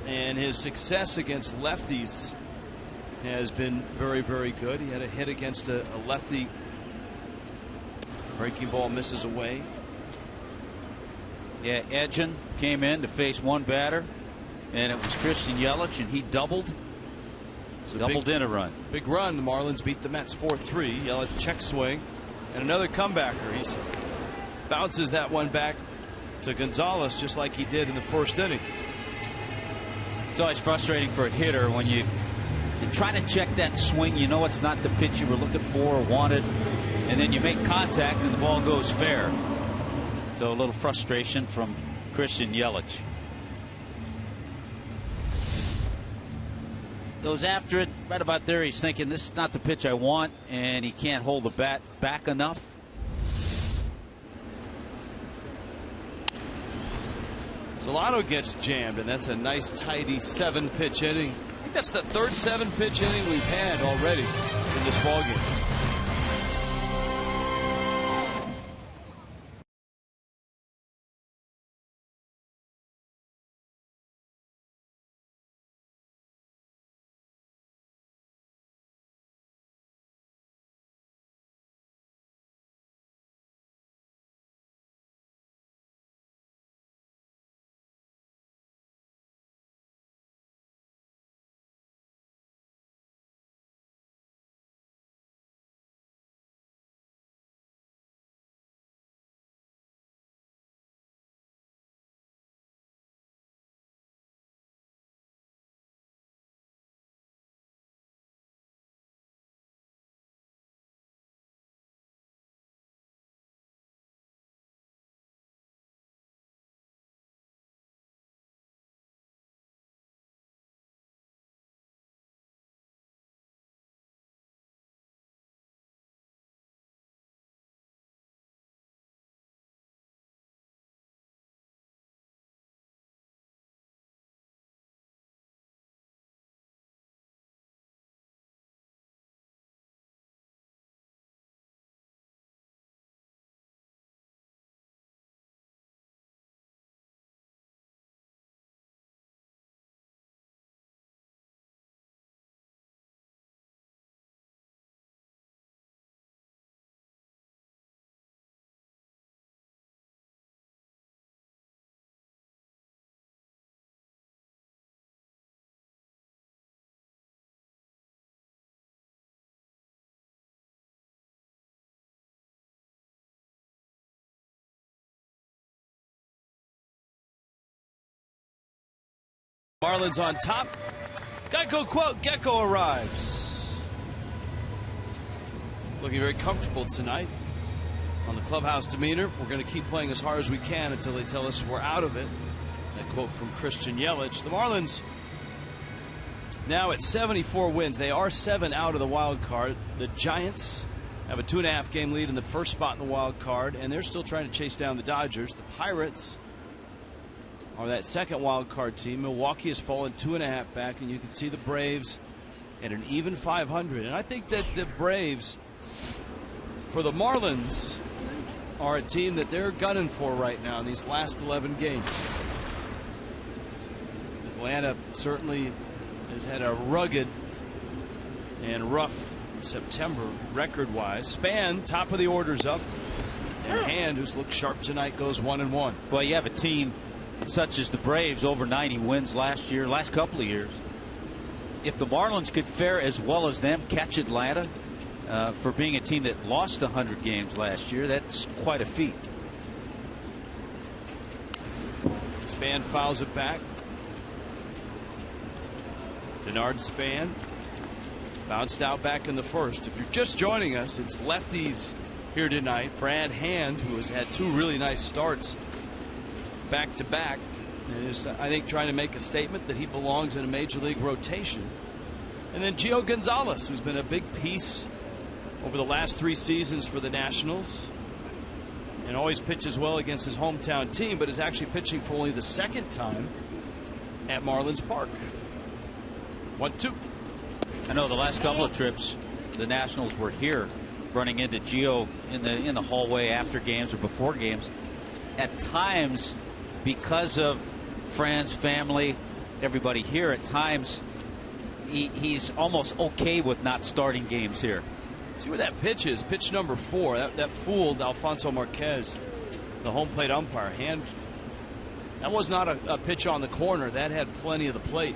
and his success against lefties has been very, very good. He had a hit against a lefty. Breaking ball misses away. Yeah, Edgin came in to face one batter, and it was Christian Yelich, and he doubled. Doubled in a run. Big run. The Marlins beat the Mets 4-3. Yelich check swing, and another comebacker. He bounces that one back to Gonzalez just like he did in the first inning. It's always frustrating for a hitter when you try to check that swing. You know it's not the pitch you were looking for or wanted, and then you make contact and the ball goes fair. So a little frustration from Christian Yelich. Goes after it right about there. He's thinking this is not the pitch I want, and he can't hold the bat back enough. Solano gets jammed, and that's a nice tidy 7-pitch inning. I think that's the third 7-pitch inning we've had already in this ballgame. Marlins on top. Geico quote, Gecko arrives. Looking very comfortable tonight on the clubhouse demeanor. We're going to keep playing as hard as we can until they tell us we're out of it. That quote from Christian Yelich. The Marlins now at 74 wins. They are 7 out of the wild card. The Giants have a 2.5 game lead in the first spot in the wild card, and they're still trying to chase down the Dodgers. The Pirates are that second wild card team. Milwaukee has fallen 2.5 back, and you can see the Braves at an even 500. And I think that the Braves, for the Marlins, are a team that they're gunning for right now in these last 11 games. Atlanta certainly has had a rugged and rough September record-wise. Span, top of the order's up. And Hand, who's looked sharp tonight, goes 1-1. Well, you have a team such as the Braves, over 90 wins last couple of years. If the Marlins could fare as well as them, catch Atlanta for being a team that lost 100 games last year, that's quite a feat. Span fouls it back. Denard Span bounced out back in the first. If you're just joining us, it's lefties here tonight. Brad Hand, who has had 2 really nice starts back to back, is I think trying to make a statement that he belongs in a major league rotation. And then Gio Gonzalez, who's been a big piece over the last 3 seasons for the Nationals and always pitches well against his hometown team, but is actually pitching for only the 2nd time at Marlins Park. 1-2. I know the last couple of trips the Nationals were here, running into Gio in the hallway after games or before games. At times, because of friends, family, everybody here, at times he's almost okay with not starting games here. See where that pitch is. Pitch number 4. That fooled Alfonso Marquez, the home plate umpire. That was not a pitch on the corner. That had plenty of the plate.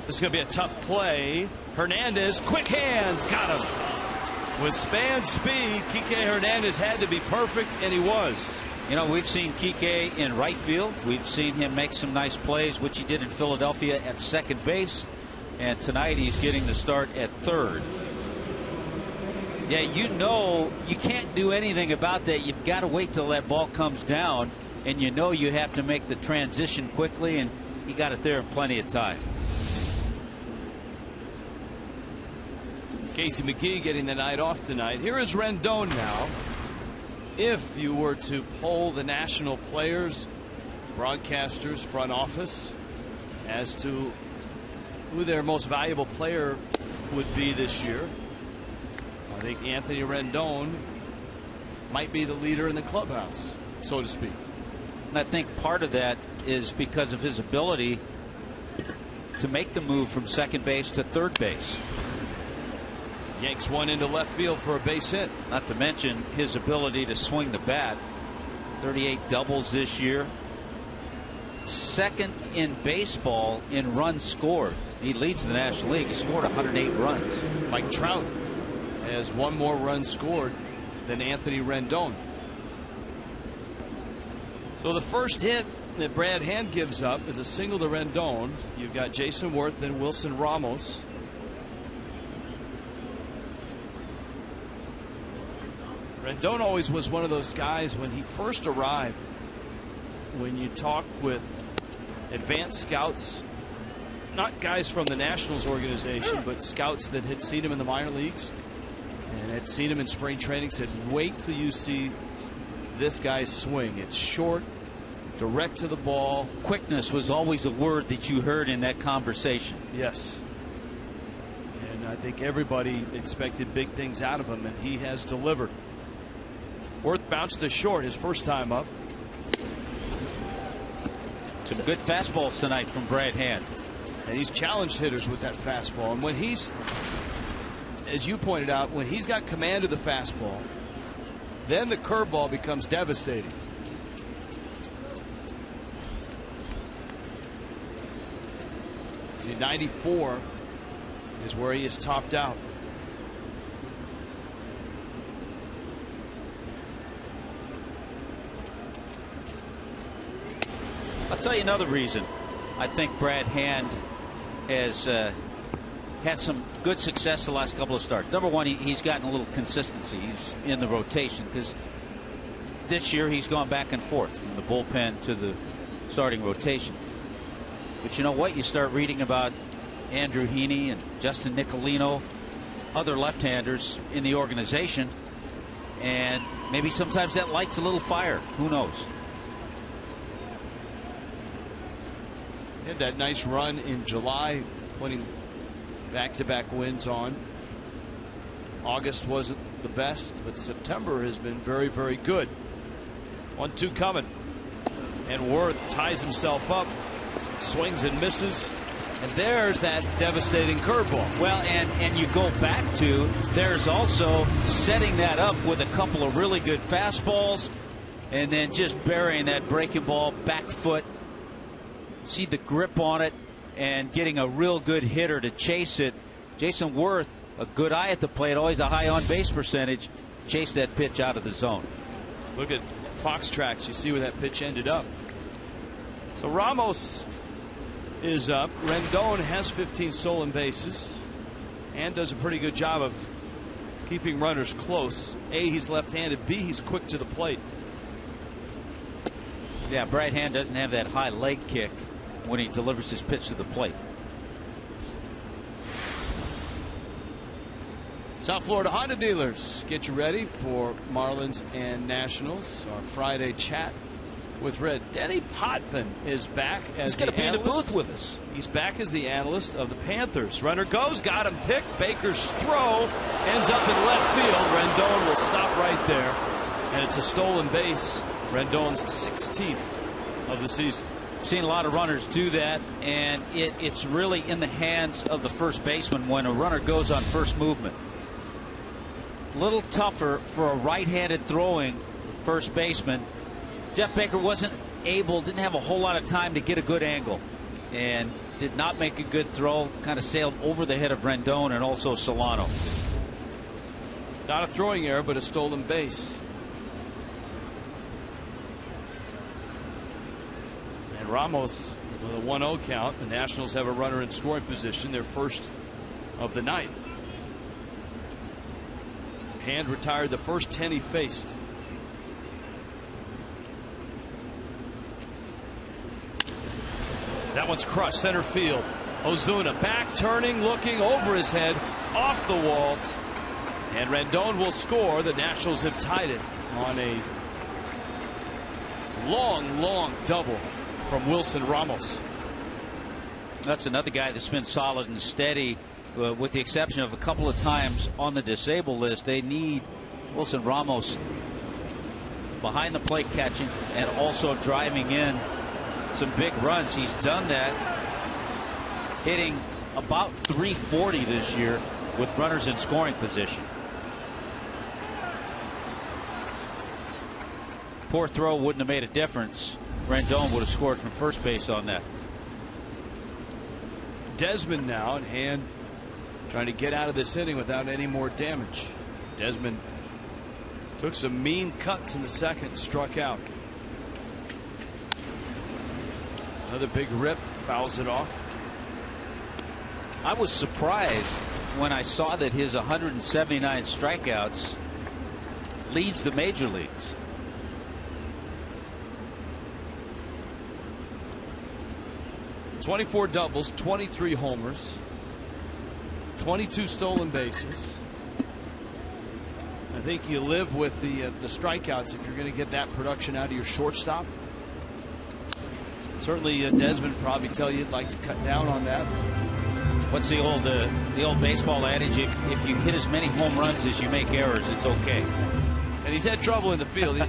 This is going to be a tough play. Hernandez, quick hands, got him. With span speed, Kike Hernandez had to be perfect, and he was. You know, we've seen Kike in right field. We've seen him make some nice plays, which he did in Philadelphia at second base. And tonight he's getting the start at third. Yeah, you know you can't do anything about that. You've got to wait till that ball comes down, and you know you have to make the transition quickly, and he got it there in plenty of time. Casey McGee getting the night off tonight. Here is Rendon now. If you were to poll the national players, broadcasters, front office as to who their most valuable player would be this year, I think Anthony Rendon might be the leader in the clubhouse, so to speak. And I think part of that is because of his ability to make the move from second base to third base. Yanks one into left field for a base hit. Not to mention his ability to swing the bat. 38 doubles this year. Second in baseball in runs scored. He leads the National League. He scored 108 runs. Mike Trout has one more run scored than Anthony Rendon. So the first hit that Brad Hand gives up is a single to Rendon. You've got Jason Worth, then Wilson Ramos. Rendon always was one of those guys when he first arrived. When you talk with advanced scouts, not guys from the Nationals organization, but scouts that had seen him in the minor leagues and had seen him in spring training, said, wait till you see this guy's swing. It's short, direct to the ball. Quickness was always a word that you heard in that conversation. Yes. And I think everybody expected big things out of him, and he has delivered. Worth bounced to short his first time up. Some good fastballs tonight from Brad Hand. And he's challenged hitters with that fastball. And when he's, as you pointed out, when he's got command of the fastball, then the curveball becomes devastating. See, 94 is where he is topped out. I'll tell you another reason I think Brad Hand has had some good success the last couple of starts. Number one, he's gotten a little consistency. He's in the rotation because this year he's gone back and forth from the bullpen to the starting rotation. But you know what? You start reading about Andrew Heaney and Justin Nicolino, other left-handers in the organization, and maybe sometimes that lights a little fire. Who knows? He had that nice run in July, putting back-to-back wins on. August wasn't the best, but September has been very, very good. 1-2 coming. And Worth ties himself up, swings and misses. And there's that devastating curveball. Well, and you go back to, there's also setting that up with a couple of really good fastballs and then just burying that breaking ball back foot. See the grip on it and getting a real good hitter to chase it. Jason Worth, a good eye at the plate, always a high on base percentage, chased that pitch out of the zone. Look at Fox Tracks. You see where that pitch ended up. So Ramos is up. Rendon has 15 stolen bases and does a pretty good job of keeping runners close. A, he's left-handed. B, he's quick to the plate. Yeah, Brad Hand doesn't have that high leg kick when he delivers his pitch to the plate. South Florida Honda dealers, get you ready for Marlins and Nationals. Our Friday chat with Red. Denny Potvin is back as the analyst. He's going to be in the booth with us. He's back as the analyst of the Panthers. Runner goes, got him picked. Baker's throw ends up in left field. Rendon will stop right there. And it's a stolen base. Rendon's 16th of the season. Seen a lot of runners do that, and it's really in the hands of the first baseman when a runner goes on first movement. A little tougher for a right-handed throwing first baseman. Jeff Baker didn't have a whole lot of time to get a good angle, and did not make a good throw. Kind of sailed over the head of Rendon and also Solano. Not a throwing error, but a stolen base. And Ramos with a 1-0 count. The Nationals have a runner in scoring position, their first of the night. Hand retired the first 10 he faced. That one's crushed center field. Ozuna back turning, looking over his head, off the wall. And Rendon will score. The Nationals have tied it on a long double from Wilson Ramos. That's another guy that's been solid and steady, with the exception of a couple of times on the disabled list. They need Wilson Ramos behind the plate catching and also driving in some big runs. He's done that, hitting about .340 this year with runners in scoring position. Poor throw wouldn't have made a difference. Rendon would have scored from first base on that. Desmond now, and Hand trying to get out of this inning without any more damage. Desmond took some mean cuts in the second, struck out. Another big rip, fouls it off. I was surprised when I saw that his 179 strikeouts leads the major leagues. .24 doubles, 23 homers, 22 stolen bases. I think you live with the strikeouts if you're going to get that production out of your shortstop. Certainly Desmond probably tell you he'd like to cut down on that. What's the old baseball adage? If you hit as many home runs as you make errors, it's okay. And he's had trouble in the field.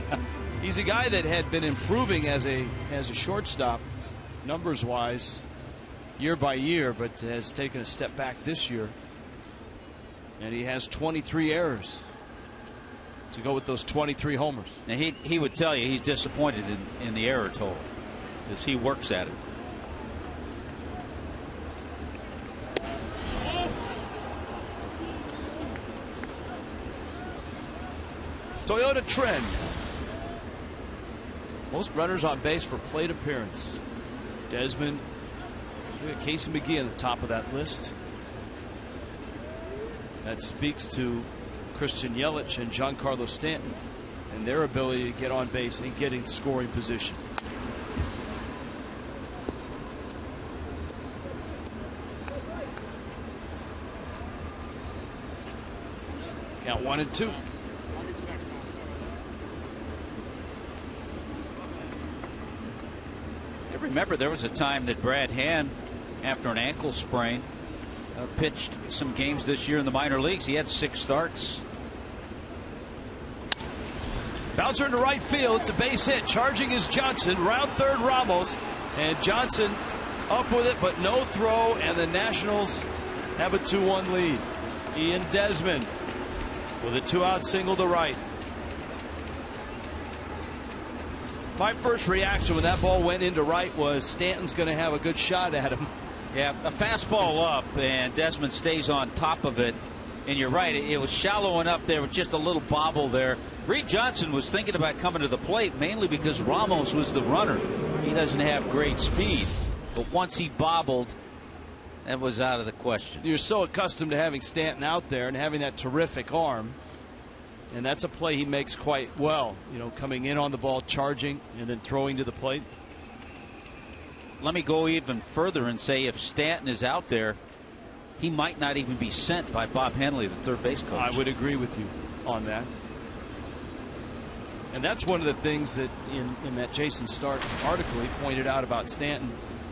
He's a guy that had been improving as a shortstop, numbers wise, year by year, but has taken a step back this year. And he has 23 errors to go with those 23 homers. Now he would tell you he's disappointed in the error total, as he works at it. Toyota trend. Most runners on base for plate appearance. Desmond, Casey McGee on the top of that list. That speaks to Christian Yelich and Giancarlo Stanton and their ability to get on base and get in scoring position. Count 1-2. Remember, there was a time that Brad Hand, after an ankle sprain, pitched some games this year in the minor leagues. He had 6 starts. Bouncer into right field. It's a base hit. Charging is Johnson. Round third, Ramos. And Johnson up with it, but no throw. And the Nationals have a 2-1 lead. Ian Desmond with a 2-out single to right. My first reaction when that ball went into right was Stanton's going to have a good shot at him. Yeah, a fastball up, and Desmond stays on top of it. And you're right, it was shallow enough there with just a little bobble there. Reed Johnson was thinking about coming to the plate mainly because Ramos was the runner. He doesn't have great speed, but once he bobbled, that was out of the question. You're so accustomed to having Stanton out there and having that terrific arm. And that's a play he makes quite well, you know, coming in on the ball, charging, and then throwing to the plate. Let me go even further and say if Stanton is out there, he might not even be sent by Bob Henley, the third base coach. I would agree with you on that. And that's one of the things that in that Jason Stark article he pointed out about Stanton.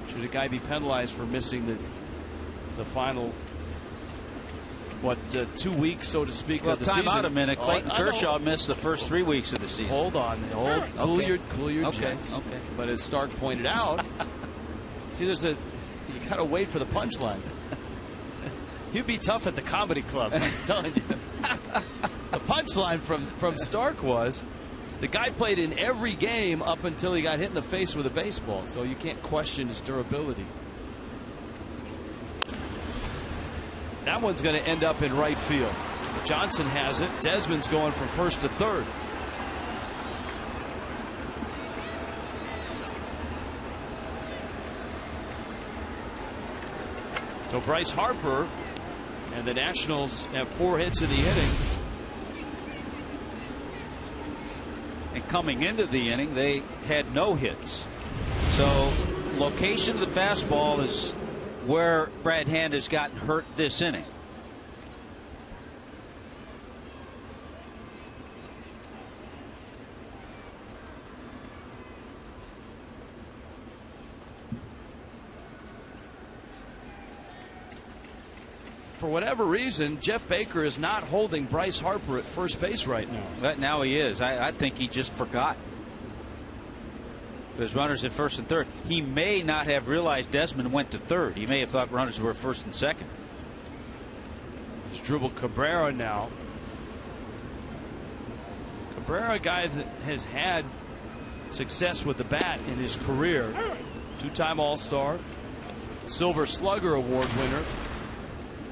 Should a guy be penalized for missing the final 2 weeks, so to speak, well, of the time season. out a minute. Clayton Kershaw missed the first 3 weeks of the season. Hold on. Cool your jets. Okay. But as Stark pointed out, see, you got to wait for the punchline. You'd be tough at the comedy club, I'm telling you. The punchline from Stark was the guy played in every game up until he got hit in the face with a baseball, so you can't question his durability. That one's going to end up in right field. Johnson has it. Desmond's going from first to third. So Bryce Harper and the Nationals have 4 hits in the inning. And coming into the inning, they had no hits. So location of the fastball is where Brad Hand has gotten hurt this inning. For whatever reason, Jeff Baker is not holding Bryce Harper at first base right now. But now he is. I think he just forgot. There's runners at first and third. He may not have realized Desmond went to third. He may have thought runners were at first and second. It's Dribble Cabrera now. Cabrera, a guy that has had success with the bat in his career. 2-time All-Star, Silver Slugger Award winner.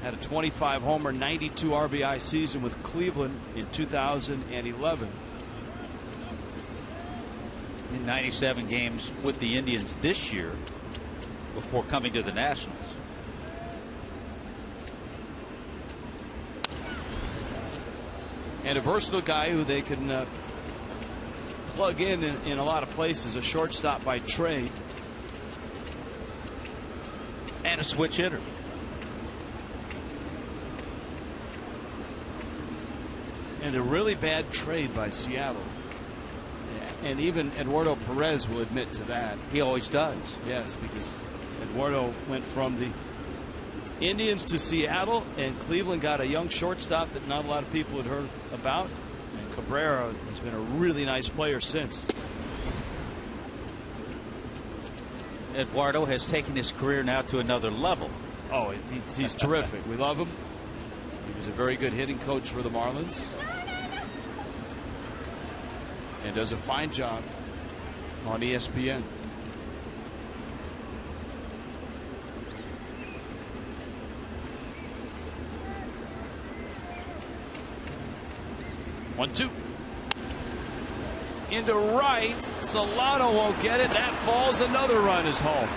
Had a 25 homer, 92 RBI season with Cleveland in 2011. In 97 games with the Indians this year before coming to the Nationals. And a versatile guy who they can plug in a lot of places. A shortstop by trade. And a switch hitter. And a really bad trade by Seattle. And even Eduardo Perez will admit to that. He always does. Yes, because Eduardo went from the Indians to Seattle, and Cleveland got a young shortstop that not a lot of people had heard about. And Cabrera has been a really nice player since. Eduardo has taken his career now to another level. Oh, he's terrific. We love him. He was a very good hitting coach for the Marlins. And does a fine job on ESPN. One, two. Into right. Solano won't get it. That falls. Another run is home.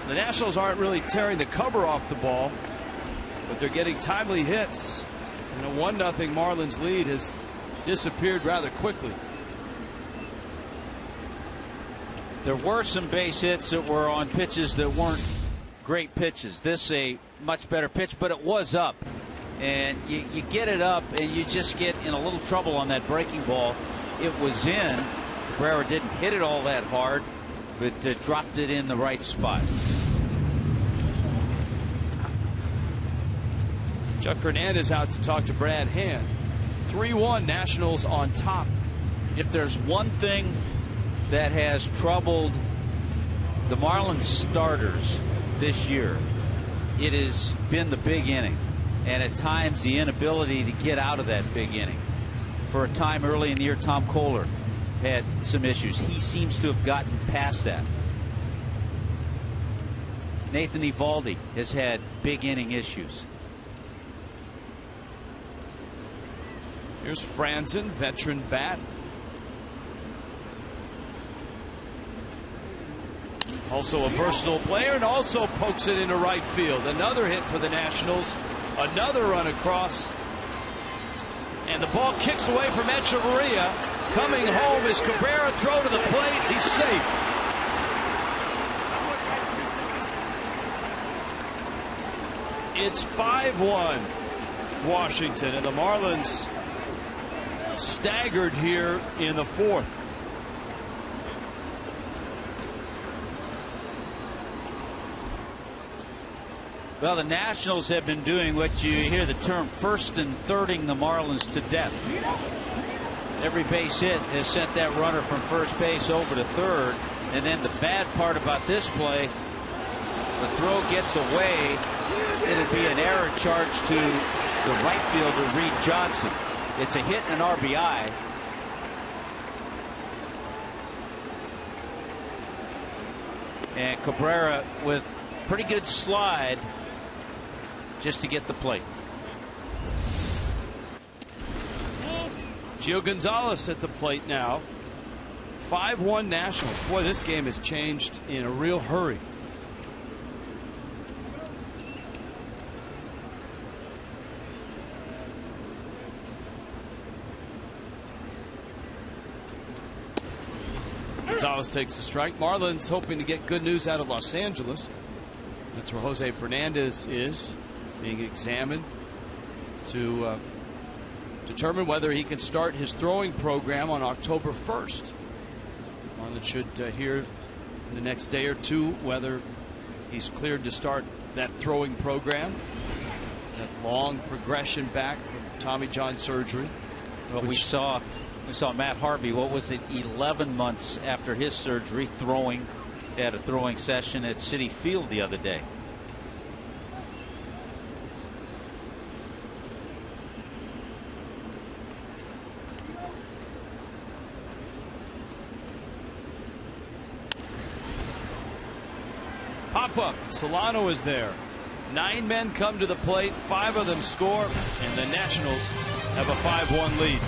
The Nationals aren't really tearing the cover off the ball, but they're getting timely hits. And a 1-0 Marlins lead has disappeared rather quickly. There were some base hits that were on pitches that weren't great pitches. This a much better pitch, but it was up. And you get it up and you just get in a little trouble on that breaking ball. It was in. Cabrera didn't hit it all that hard, but dropped it in the right spot. Chuck Hernandez out to talk to Brad Hand. 3-1 Nationals on top. If there's one thing that has troubled the Marlins starters this year, it has been the big inning, and at times the inability to get out of that big inning. For a time early in the year, Tom Kohler had some issues. He seems to have gotten past that. Nathan Eovaldi has had big inning issues. Here's Franzen, veteran bat. Also a versatile player, and also pokes it into right field. Another hit for the Nationals. Another run across. And the ball kicks away from Echeverria. Coming home is Cabrera. Throw to the plate. He's safe. It's 5-1 Washington, and the Marlins staggered here in the fourth. Well, the Nationals have been doing what you hear the term first and thirding the Marlins to death. Every base hit has sent that runner from first base over to third. And then the bad part about this play, the throw gets away. It'll be an error charge to the right fielder, Reed Johnson. It's a hit and an RBI. And Cabrera with pretty good slide just to get the plate. Gio Gonzalez at the plate now. 5-1 Nationals. Boy, this game has changed in a real hurry. Gonzalez takes a strike. Marlins hoping to get good news out of Los Angeles. That's where Jose Fernandez is being examined to determine whether he can start his throwing program on October 1st. Marlins should hear in the next day or two whether he's cleared to start that throwing program. That long progression back from Tommy John surgery. Well, we saw Matt Harvey, what was it, 11 months after his surgery, throwing at a throwing session at Citi Field the other day. Pop-up. Solano is there. 9 men come to the plate. 5 of them score, and the Nationals have a 5-1 lead.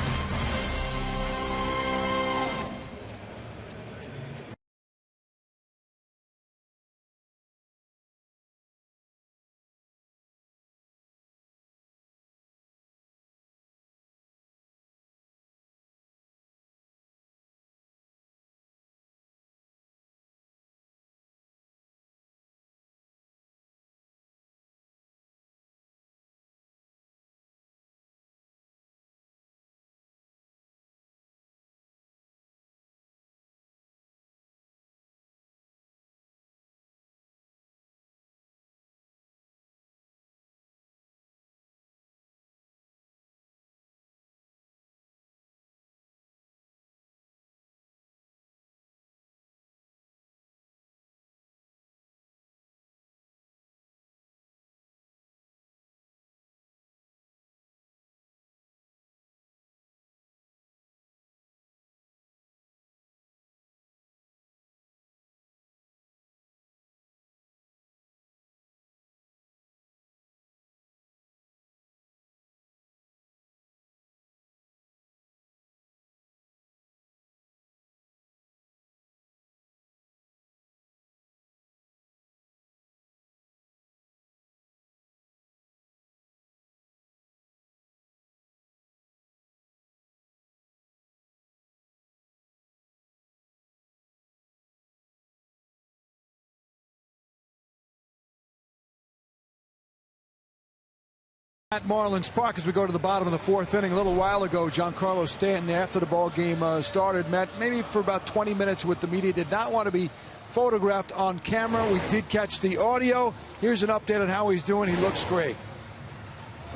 At Marlins Park, as we go to the bottom of the 4th inning, a little while ago, Giancarlo Stanton, after the ball game started, met maybe for about 20 minutes with the media. Did not want to be photographed on camera. We did catch the audio. Here's an update on how he's doing. He looks great.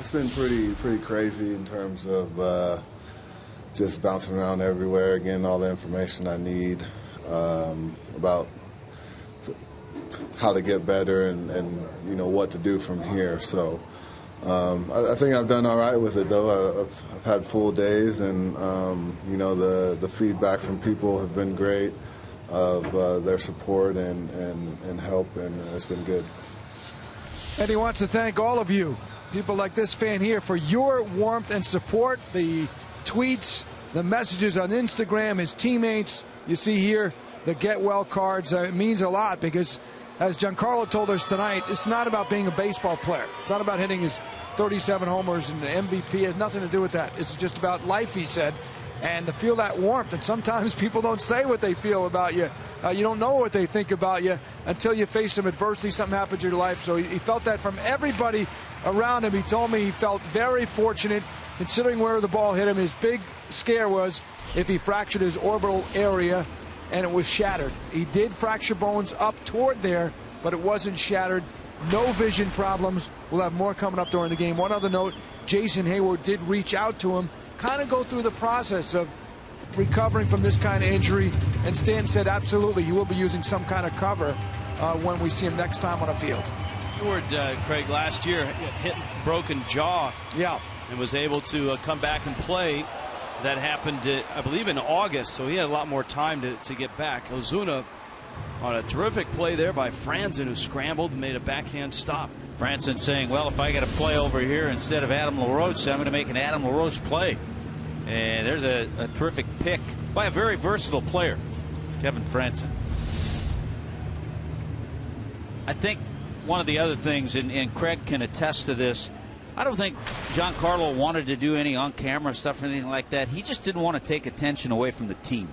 It's been pretty crazy in terms of just bouncing around everywhere, getting all the information I need about how to get better and you know what to do from here. So. I think I've done all right with it, though. I've had full days, and you know the feedback from people have been great, of their support and help, and it's been good. And he wants to thank all of you, people like this fan here, for your warmth and support. The tweets, the messages on Instagram, his teammates. You see here the get well cards. It means a lot because, as Giancarlo told us tonight, it's not about being a baseball player. It's not about hitting his 37 homers and the MVP. It has nothing to do with that. It's just about life, he said, and to feel that warmth. And sometimes people don't say what they feel about you. You don't know what they think about you until you face some adversity, something happens in your life. So he felt that from everybody around him. He told me he felt very fortunate considering where the ball hit him. His big scare was if he fractured his orbital area and it was shattered. He did fracture bones up toward there, but it wasn't shattered. no vision problems. We'll have more coming up during the game. One other note, Jason Hayward did reach out to him, kind of go through the process of recovering from this kind of injury, and Stanton said absolutely he will be using some kind of cover when we see him next time on the field. Hayward, Craig, last year hit broken jaw. Yeah. And was able to come back and play. That happened, I believe, in August, so he had a lot more time to get back. Ozuna on a terrific play there by Franzen, who scrambled and made a backhand stop. Franzen saying, well, if I got to play over here instead of Adam LaRoche, I'm going to make an Adam LaRoche play. And there's a terrific pick by a very versatile player, Kevin Franzen. I think one of the other things, and Craig can attest to this, I don't think Giancarlo wanted to do any on-camera stuff or anything like that. He just didn't want to take attention away from the team.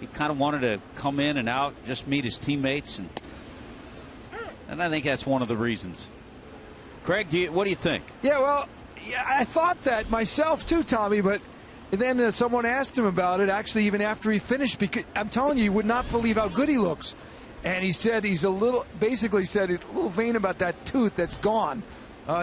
He kind of wanted to come in and out, just meet his teammates, and I think that's one of the reasons. Craig, what do you think? Yeah, well, yeah, I thought that myself too, Tommy, but then someone asked him about it, actually, even after he finished, because I'm telling you, you would not believe how good he looks. And he said basically said he's a little vain about that tooth that's gone.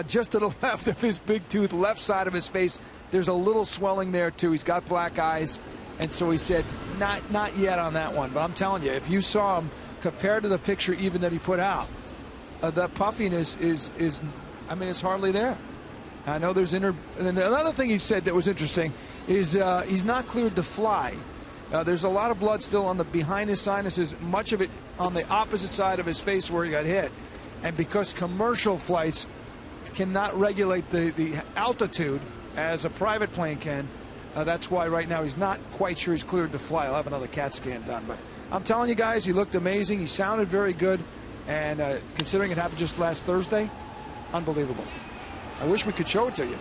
Just to the left of his big tooth, left side of his face, there's a little swelling there too. He's got black eyes, and so he said not yet on that one. But I'm telling you, if you saw him compared to the picture even that he put out, that puffiness is I mean, it's hardly there. I know there's and another thing he said that was interesting is he's not cleared to fly. There's a lot of blood still on the behind his sinuses, much of it on the opposite side of his face where he got hit, and because commercial flights cannot regulate the altitude as a private plane can. That's why right now he's not quite sure he's cleared to fly. I'll have another CAT scan done. But I'm telling you guys, he looked amazing. He sounded very good. And considering it happened just last Thursday, unbelievable. I wish we could show it to you.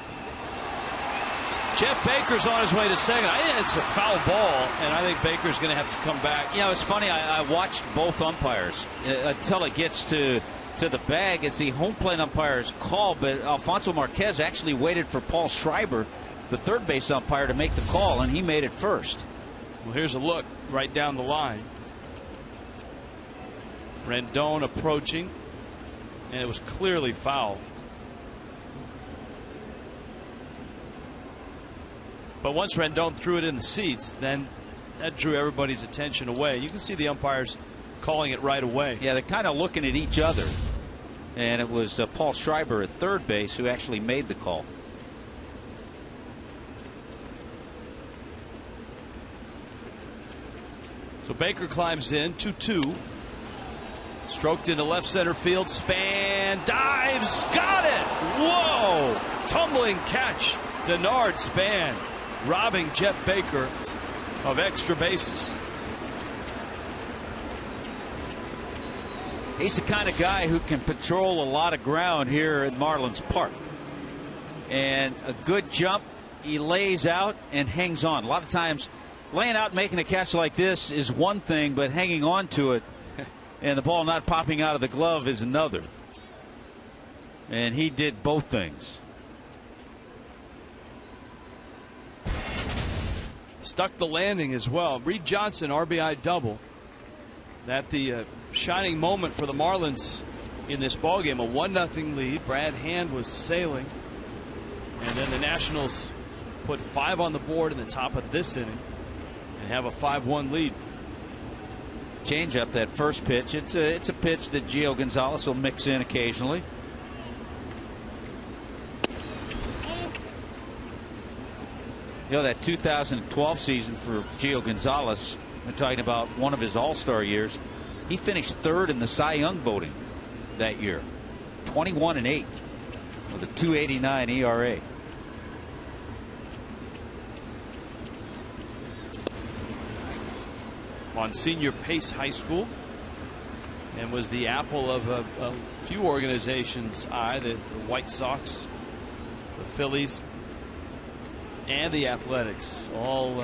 Jeff Baker's on his way to second. I think it's a foul ball, and I think Baker's going to have to come back. You know, it's funny. I watched both umpires until it gets to the bag. It's the home plate umpire's call, but Alfonso Marquez actually waited for Paul Schreiber, the third base umpire, to make the call, and he made it first. Well, here's a look right down the line. Rendon approaching, and it was clearly foul. But once Rendon threw it in the seats, then that drew everybody's attention away. You can see the umpires calling it right away. Yeah, they're kind of looking at each other. And it was Paul Schreiber at third base who actually made the call. So Baker climbs in, 2-2. Stroked into left center field. Span dives. Got it. Whoa. Tumbling catch. Denard Span robbing Jeff Baker of extra bases. He's the kind of guy who can patrol a lot of ground here at Marlins Park. And a good jump, he lays out and hangs on. A lot of times, laying out and making a catch like this is one thing, but hanging on to it and the ball not popping out of the glove is another. And he did both things. Stuck the landing as well. Reed Johnson, RBI double. That the shining moment for the Marlins in this ballgame. A 1-0 lead. Brad Hand was sailing. And then the Nationals put 5 on the board in the top of this inning and have a 5-1 lead. Change up that first pitch. It's a pitch that Gio Gonzalez will mix in occasionally. You know, that 2012 season for Gio Gonzalez, we're talking about one of his all-star years. He finished third in the Cy Young voting that year. 21-8 with a 2.89 ERA. Monsignor Pace High School, and was the apple of a few organizations' eye. The White Sox, the Phillies, and the Athletics, all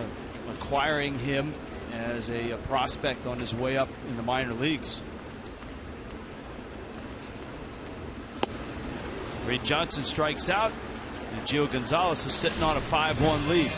acquiring him as a prospect on his way up in the minor leagues. Reed Johnson strikes out, and Gio Gonzalez is sitting on a 5-1 lead.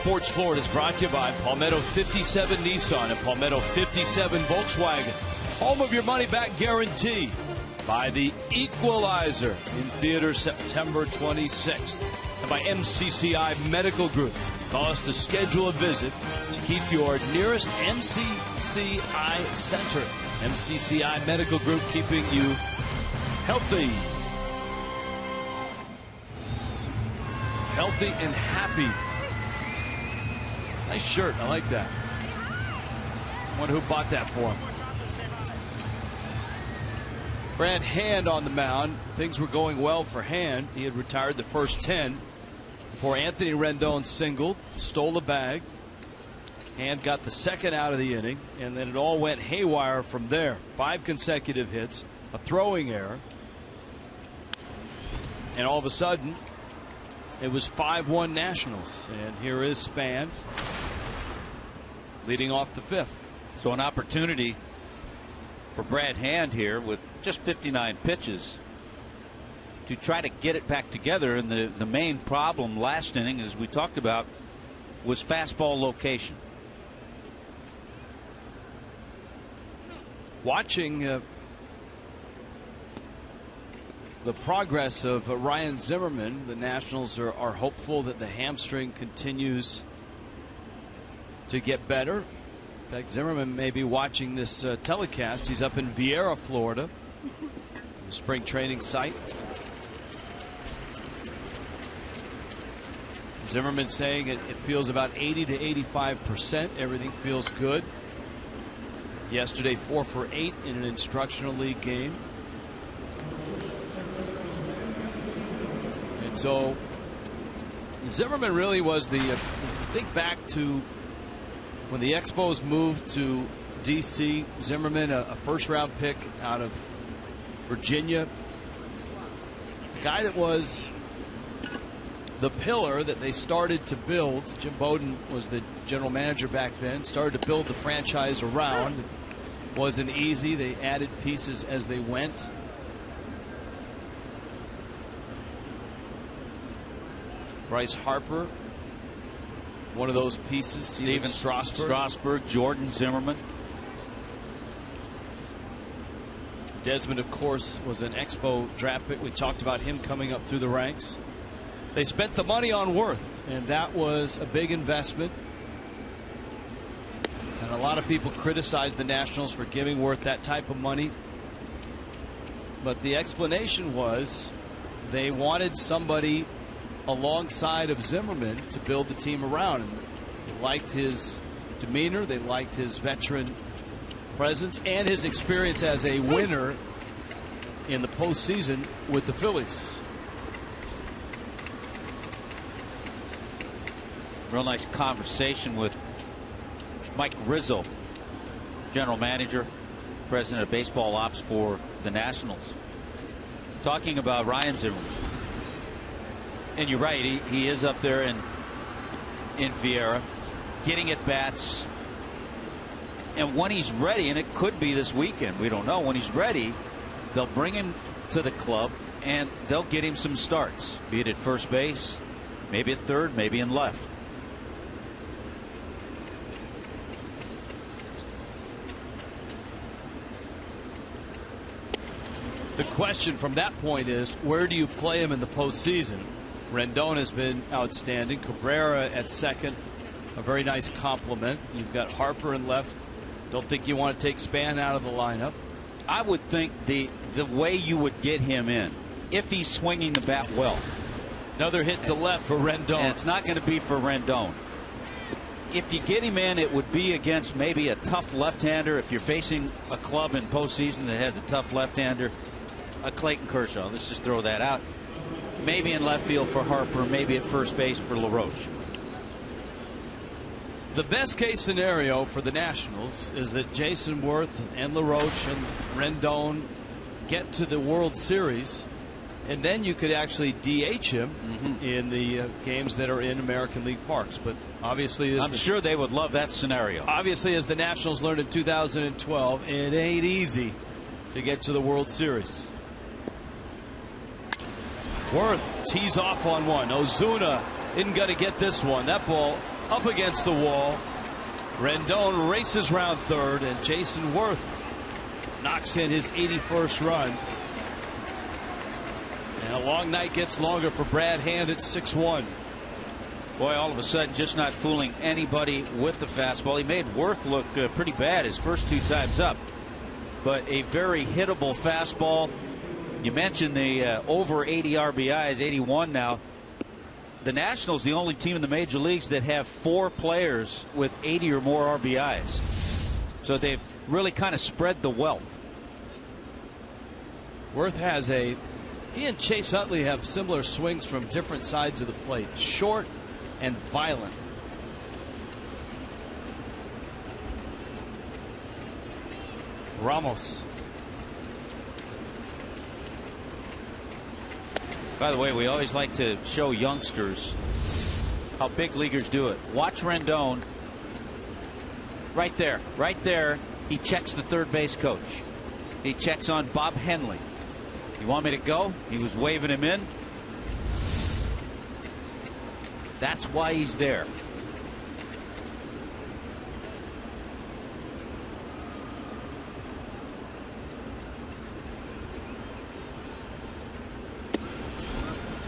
Sports Florida is brought to you by Palmetto 57 Nissan and Palmetto 57 Volkswagen. Home of your money back guarantee. By The Equalizer in theaters September 26th. And by MCCI Medical Group. Call us to schedule a visit to keep your nearest MCCI center. MCCI Medical Group, keeping you healthy. Healthy and happy. Nice shirt. I like that. Wonder who bought that for him. Brad Hand on the mound. Things were going well for Hand. He had retired the first 10 before Anthony Rendon singled, stole the bag. Hand got the second out of the inning, and then it all went haywire from there. 5 consecutive hits, a throwing error, and all of a sudden it was 5-1 Nationals. And here is Span leading off the 5th. So an opportunity for Brad Hand here with just 59 pitches to try to get it back together. And the main problem last inning, as we talked about, was fastball location. Watching the progress of Ryan Zimmerman, the Nationals are hopeful that the hamstring continues to get better. In fact, Zimmerman may be watching this telecast. He's up in Vieira, Florida, the spring training site. Zimmerman saying it feels about 80 to 85%. Everything feels good. Yesterday, 4 for 8 in an instructional league game. And so Zimmerman really was the think back to when the Expos moved to D.C. Zimmerman, a first-round pick out of Virginia, a guy that was the pillar that they started to build. Jim Bowden was the general manager back then. Started to build the franchise around. It wasn't easy. They added pieces as they went. Bryce Harper, one of those pieces. Steven Strasburg, Jordan Zimmerman. Desmond, of course, was an Expo draft pick. We talked about him coming up through the ranks. They spent the money on Worth, and that was a big investment. And a lot of people criticized the Nationals for giving Worth that type of money. But the explanation was they wanted somebody alongside of Zimmerman to build the team around. And they liked his demeanor. They liked his veteran presence and his experience as a winner in the postseason with the Phillies. Real nice conversation with Mike Rizzo, general manager, president of baseball ops for the Nationals, talking about Ryan Zimmerman. And you're right, he is up there in Vieira, getting at bats. And when he's ready, and it could be this weekend, we don't know, when he's ready, they'll bring him to the club and they'll get him some starts, be it at first base, maybe at third, maybe in left. The question from that point is, where do you play him in the postseason? Rendon has been outstanding. Cabrera at second, a very nice compliment. You've got Harper in left. Don't think you want to take Span out of the lineup. I would think the way you would get him in, if he's swinging the bat well. Another hit to left for Rendon. And it's not going to be for Rendon. If you get him in, it would be against maybe a tough left-hander. If you're facing a club in postseason that has a tough left-hander, a Clayton Kershaw, let's just throw that out. Maybe in left field for Harper, maybe at first base for LaRoche. The best case scenario for the Nationals is that Jason Worth and LaRoche and Rendon get to the World Series, and then you could actually DH him in the games that are in American League parks. But obviously, I'm sure they would love that scenario. Obviously, as the Nationals learned in 2012, it ain't easy to get to the World Series. Worth tees off on one. Ozuna isn't going to get this one. That ball up against the wall. Rendon races round third, and Jason Worth knocks in his 81st run. And a long night gets longer for Brad Hand at 6-1. Boy, all of a sudden, just not fooling anybody with the fastball. He made Worth look pretty bad his first 2 times up, but a very hittable fastball. You mentioned the over 80 RBIs, 81 now. The Nationals, the only team in the major leagues that have 4 players with 80 or more RBIs. So they've really kind of spread the wealth. Worth has he and Chase Utley have similar swings from different sides of the plate. Short and violent. Ramos. By the way, we always like to show youngsters how big leaguers do it. Watch Rendon. Right there. Right there. He checks the third base coach. He checks on Bob Henley. You want me to go? He was waving him in. That's why he's there.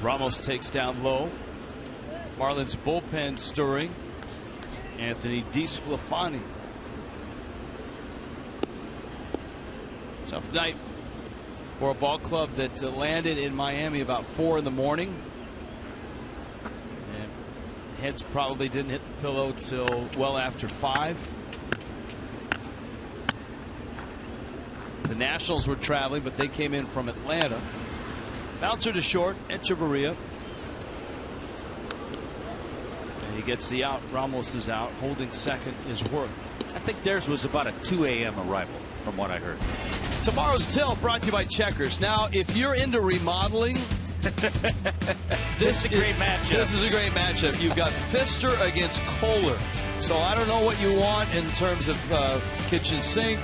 Ramos takes down low. Marlins bullpen stirring. Anthony DeSclafani. Tough night for a ball club that landed in Miami about 4 in the morning. And heads probably didn't hit the pillow till well after 5. The Nationals were traveling, but they came in from Atlanta. Bouncer to short, Echeverria. And he gets the out. Ramos is out. Holding second is Worth. I think theirs was about a 2 a.m. arrival, from what I heard. Tomorrow's Tilt brought to you by Checkers. Now, if you're into remodeling, this is a great matchup. This is a great matchup. You've got Pfister against Kohler. So I don't know what you want in terms of kitchen sink,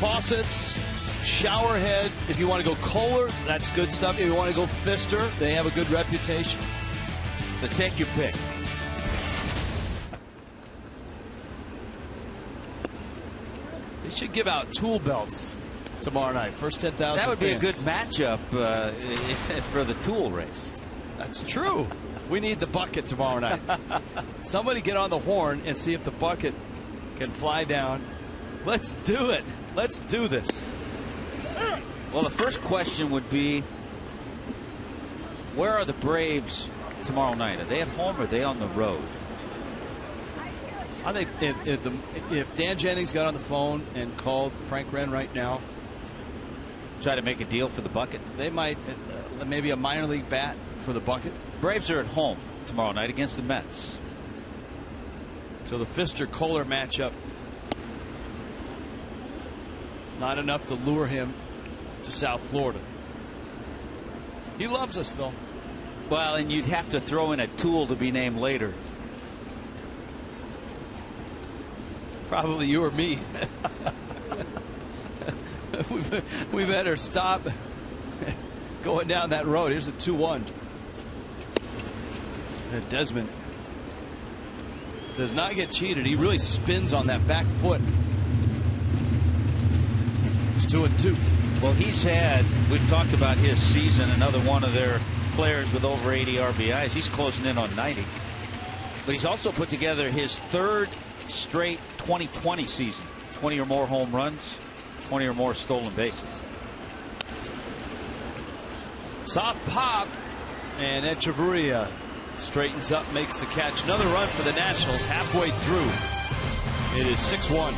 faucets, shower head. If you want to go Kohler, that's good stuff. If you want to go Pfister, they have a good reputation. So take your pick. They should give out tool belts tomorrow night. First 10,000 That would be a fans. good matchup for the tool race. That's true. We need the bucket tomorrow night. Somebody get on the horn and see if the bucket can fly down. Let's do it. Let's do this. Well, the first question would be, where are the Braves tomorrow night? Are they at home or are they on the road? I think if Dan Jennings got on the phone and called Frank Wren right now, try to make a deal for the bucket. They might maybe a minor league bat for the bucket. Braves are at home tomorrow night against the Mets. So the Pfister-Kohler matchup, not enough to lure him to South Florida. He loves us, though. Well, and you'd have to throw in a tool to be named later. Probably you or me. We better stop going down that road. Here's a 2-1. And Desmond does not get cheated. He really spins on that back foot. It's 2-2. Well, we've talked about his season, another one of their players with over 80 RBIs. He's closing in on 90. But he's also put together his 3rd straight 2020 season. 20 or more home runs, 20 or more stolen bases. Soft pop, and Echeverria straightens up, makes the catch. Another run for the Nationals halfway through. It is 6-1.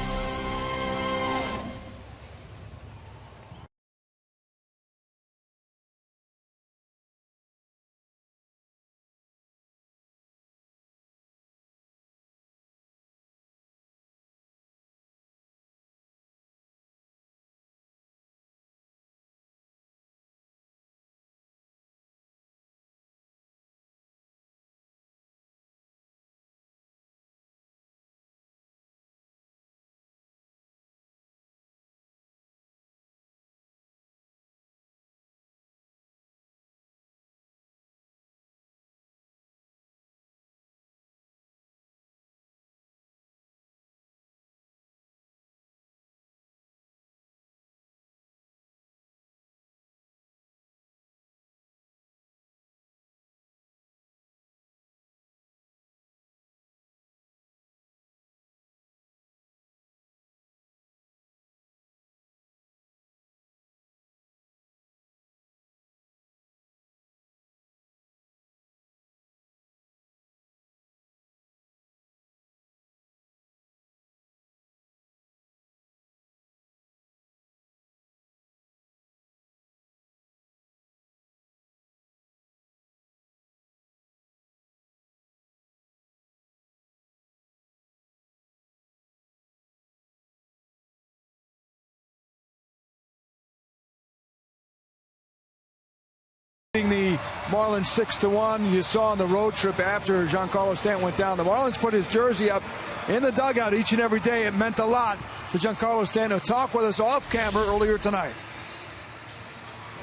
The Marlins 6-1. You saw on the road trip after Giancarlo Stanton went down, the Marlins put his jersey up in the dugout each and every day. It meant a lot to Giancarlo Stanton, who talked with us off camera earlier tonight.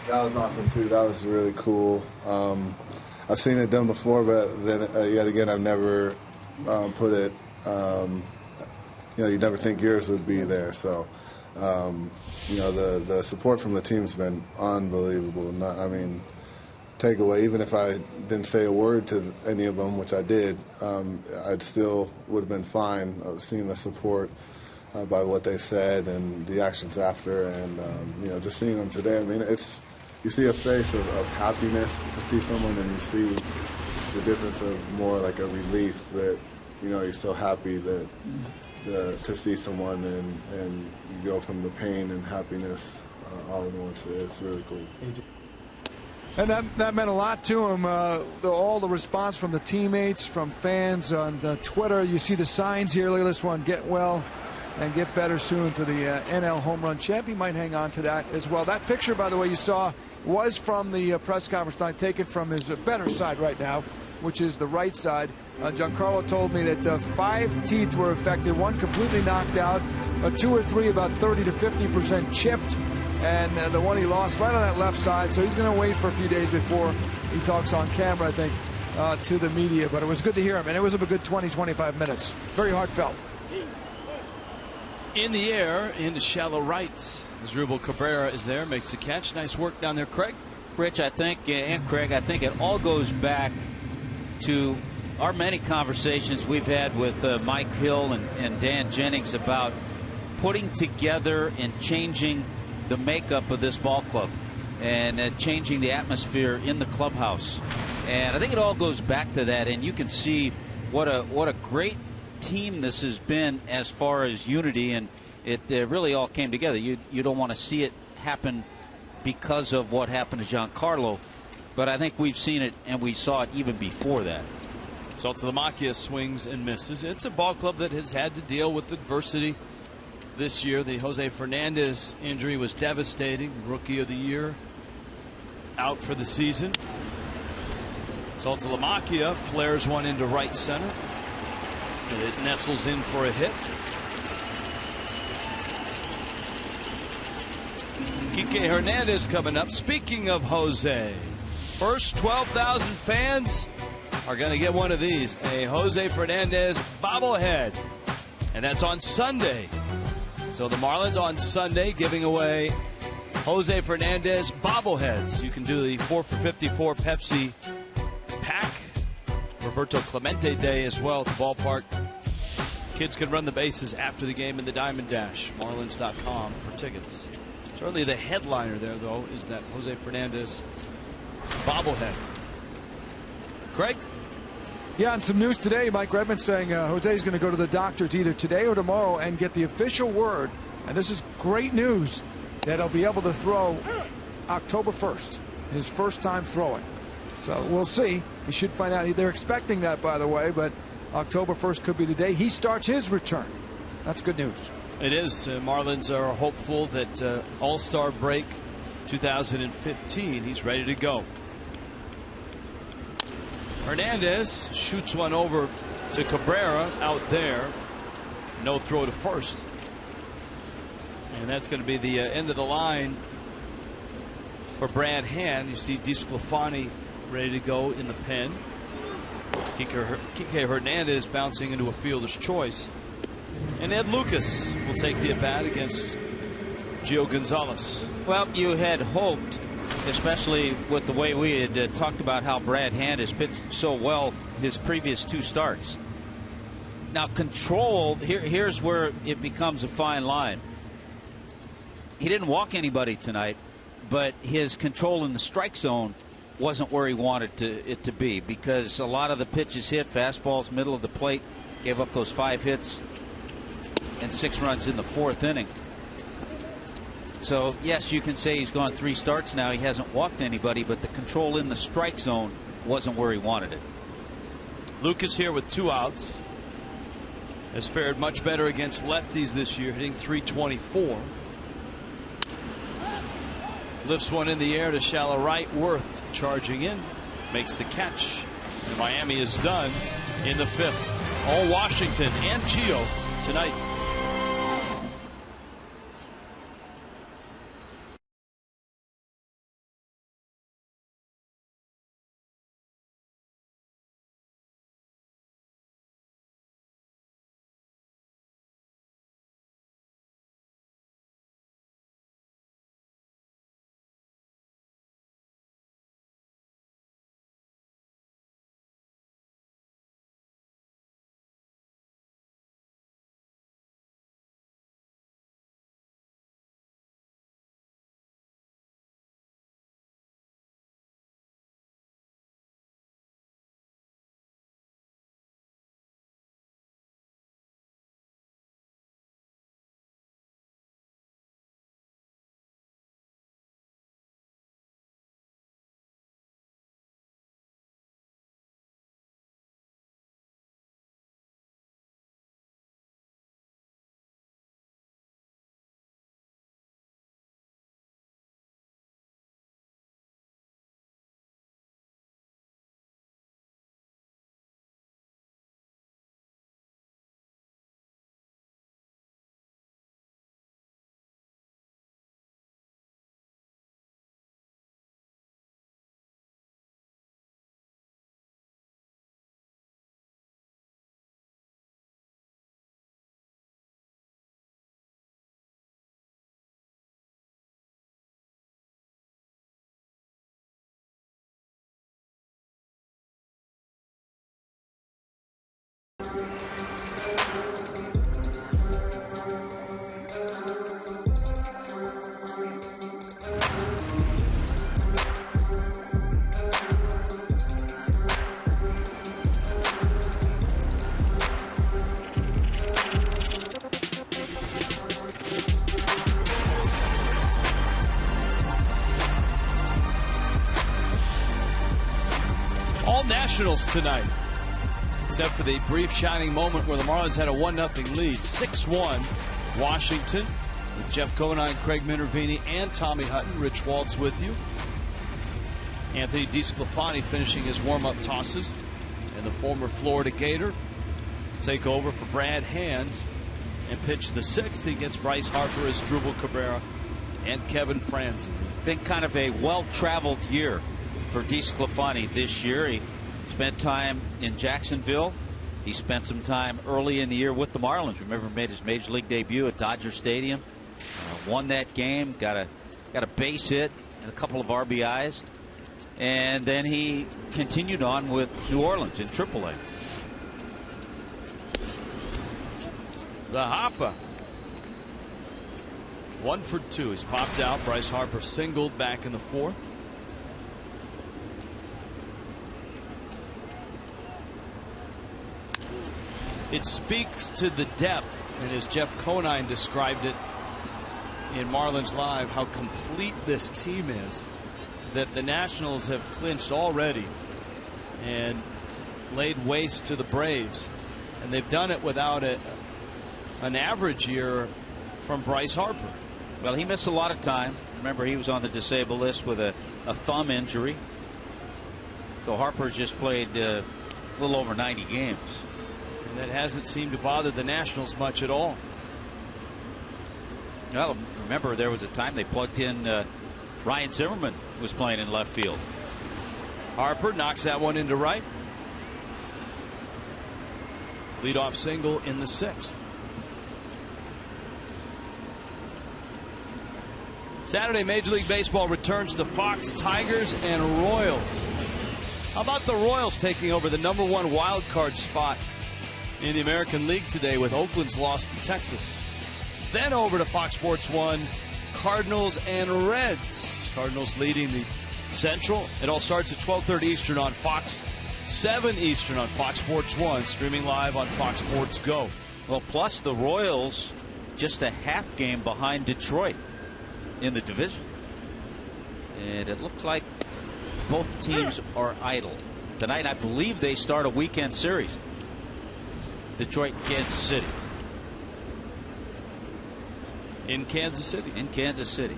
That was awesome too. That was really cool. I've seen it done before, but then yet again, I've never put it. You never think yours would be there. So, the support from the team's been unbelievable. Takeaway, even if I didn't say a word to any of them, which I did, I'd still would have been fine seeing the support by what they said and the actions after, and just seeing them today. I mean, you see a face of happiness to see someone, and you see the difference of more like a relief that you're so happy that to see someone, and you go from the pain and happiness all at once. It's really cool. And that meant a lot to him. All the response from the teammates, from fans on Twitter. You see the signs here. Look at this one. Get well and get better soon to the NL home run champ. He might hang on to that as well. That picture, by the way, you saw was from the press conference tonight, taken from his better side right now, which is the right side. Giancarlo told me that 5 teeth were affected, 1 completely knocked out, 2 or 3 about 30 to 50% chipped, and the one he lost right on that left side. So he's going to wait for a few days before he talks on camera, I think, to the media. But it was good to hear him, and it was a good 20-25 minutes. Very heartfelt. In the air, into shallow right. Asdrubal Cabrera is there, makes the catch. Nice work down there, Craig. Rich, I think, and Craig, I think it all goes back to our many conversations we've had with Mike Hill and Dan Jennings about putting together and changing the makeup of this ball club and changing the atmosphere in the clubhouse. And I think it all goes back to that, and you can see what a great team this has been as far as unity, and it really all came together. You don't want to see it happen because of what happened to Giancarlo, but I think we've seen it, and we saw it even before that. Saltalamacchia swings and misses. It's a ball club that has had to deal with adversity this year. The Jose Fernandez injury was devastating. Rookie of the year out for the season. Saltalamacchia flares one into right center. It nestles in for a hit. Kike Hernandez coming up. Speaking of Jose, first 12,000 fans are going to get one of these, a Jose Fernandez bobblehead, and that's on Sunday. So the Marlins on Sunday giving away Jose Fernandez bobbleheads. You can do the 4 for $54 Pepsi pack. Roberto Clemente Day as well at the ballpark. Kids can run the bases after the game in the Diamond Dash. Marlins.com for tickets. Certainly the headliner there, though, is that Jose Fernandez bobblehead. Craig? Yeah, and some news today. Mike Redmond saying Jose's going to go to the doctors either today or tomorrow and get the official word, and this is great news, that he'll be able to throw October 1st, his first time throwing. So we'll see. He should find out. They're expecting that, by the way, but October 1st could be the day he starts his return. That's good news. It is. Marlins are hopeful that All-Star break 2015, he's ready to go. Hernandez shoots one over to Cabrera out there. No throw to first. And that's going to be the end of the line for Brad Hand. You see DeSclafani ready to go in the pen. Kike Hernandez bouncing into a fielder's choice. And Ed Lucas will take the at-bat against Gio Gonzalez. Well, you had hoped, especially with the way we had talked about how Brad Hand has pitched so well his previous 2 starts. Now, control, here's where it becomes a fine line. He didn't walk anybody tonight, but his control in the strike zone wasn't where he wanted it to be, because a lot of the pitches hit, fastballs, middle of the plate, gave up those 5 hits and 6 runs in the 4th inning. So, yes, you can say he's gone 3 starts now. He hasn't walked anybody, but the control in the strike zone wasn't where he wanted it. Lucas here with 2 outs. Has fared much better against lefties this year, hitting .324. Lifts one in the air to shallow right. Worth charging in, makes the catch, and Miami is done in the 5th. All Washington and Gio tonight. All Nationals tonight, except for the brief shining moment where the Marlins had a 1-0 lead. 6-1 Washington with Jeff Conine, Craig Minervini, and Tommy Hutton. Rich Waltz with you. Anthony DeSclafani finishing his warm-up tosses, and the former Florida Gator take over for Brad Hand and pitch the 6th against Bryce Harper, Asdrubal Cabrera, and Kevin Franzen. Been kind of a well-traveled year for DeSclafani this year. He spent time in Jacksonville. He spent some time early in the year with the Marlins. Remember, made his major league debut at Dodger Stadium. Won that game. Got a base hit and a couple of RBIs. And then he continued on with New Orleans in AAA. The Hopper. 1 for 2. He's popped out. Bryce Harper singled back in the 4th. It speaks to the depth, and as Jeff Conine described it in Marlins Live, how complete this team is, that the Nationals have clinched already and laid waste to the Braves, and they've done it without an average year from Bryce Harper. Well, he missed a lot of time. Remember, he was on the disabled list with a thumb injury. So Harper's just played a little over 90 games. And that hasn't seemed to bother the Nationals much at all. Well, remember, there was a time they plugged in Ryan Zimmerman, who was playing in left field. Harper knocks that one into right. Leadoff single in the 6th. Saturday, Major League Baseball returns to Fox. Tigers and Royals. How about the Royals taking over the #1 wild card spot in the American League today with Oakland's loss to Texas? Then over to Fox Sports 1, Cardinals and Reds. Cardinals leading the Central. It all starts at 12:30 Eastern on Fox, 7 Eastern on Fox Sports 1, streaming live on Fox Sports Go. Well, plus the Royals just a half game behind Detroit in the division. And it looks like both teams are idle. Tonight, I believe they start a weekend series. Detroit and Kansas City. In Kansas City. In Kansas City.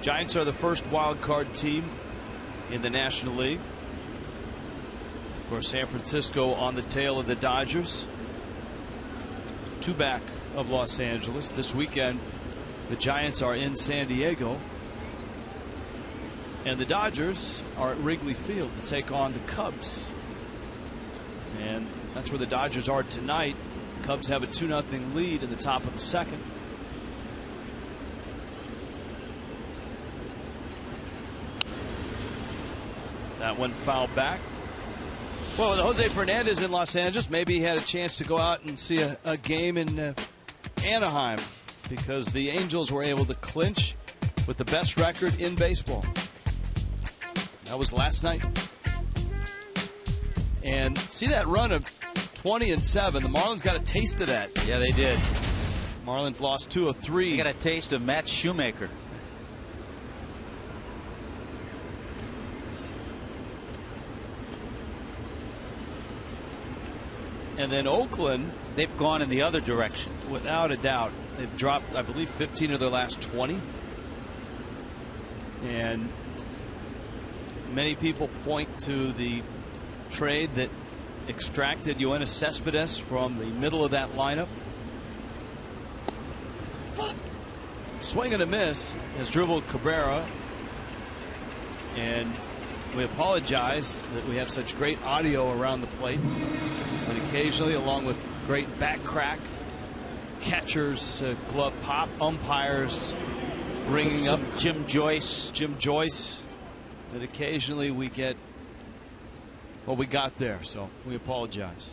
Giants are the first wild card team in the National League. Of course, San Francisco on the tail of the Dodgers. 2 back of Los Angeles. This weekend, the Giants are in San Diego. And the Dodgers are at Wrigley Field to take on the Cubs. And that's where the Dodgers are tonight. The Cubs have a 2-0 lead in the top of the second. That one fouled back. Well, with Jose Fernandez in Los Angeles, maybe he had a chance to go out and see a game in Anaheim, because the Angels were able to clinch with the best record in baseball. That was last night. And see that run of 20-7. The Marlins got a taste of that. Yeah, they did. Marlins lost 2 of 3. They got a taste of Matt Shoemaker. And then Oakland, they've gone in the other direction. Without a doubt. They've dropped, I believe, 15 of their last 20. And many people point to the trade that extracted Yoenis Cespedes from the middle of that lineup. Swing and a miss has dribbled Cabrera. And we apologize that we have such great audio around the plate. But occasionally, along with great back crack, catchers, glove pop, umpires ringing up. Jim Joyce. That occasionally we get what we got there. So we apologize.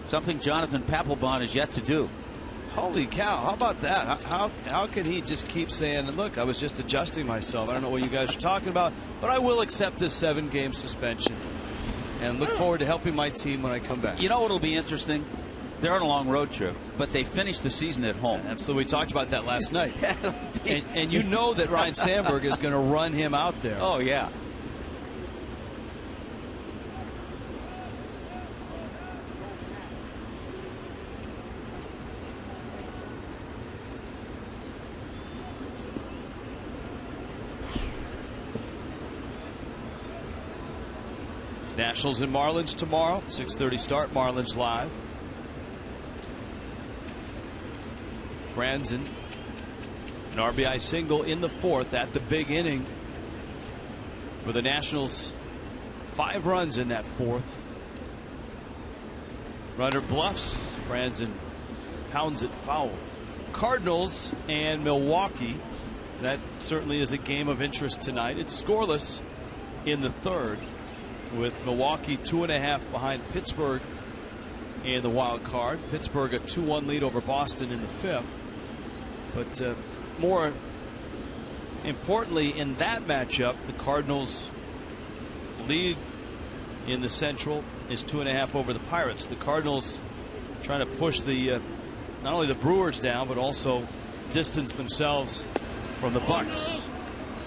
Something Jonathan Papelbon is yet to do. Holy cow, how about that? How can he just keep saying, look, I was just adjusting myself. I don't know what you guys are talking about, but I will accept this 7-game suspension and look forward to helping my team when I come back. You know what'll be interesting? They're on a long road trip, but they finished the season at home. Absolutely. We talked about that last night. And you know that Ryan Sandberg is going to run him out there. Oh, yeah. Nationals and Marlins tomorrow, 6:30 start. Marlins live. Franzen, an RBI single in the 4th at the big inning for the Nationals. 5 runs in that 4th. Runner bluffs. Franzen pounds it foul. Cardinals and Milwaukee. That certainly is a game of interest tonight. It's scoreless in the 3rd, with Milwaukee 2.5 behind Pittsburgh in the wild card. Pittsburgh a 2-1 lead over Boston in the 5th. But more importantly, in that matchup, the Cardinals lead in the Central is 2.5 over the Pirates. The Cardinals trying to push the not only the Brewers down, but also distance themselves from the Bucks.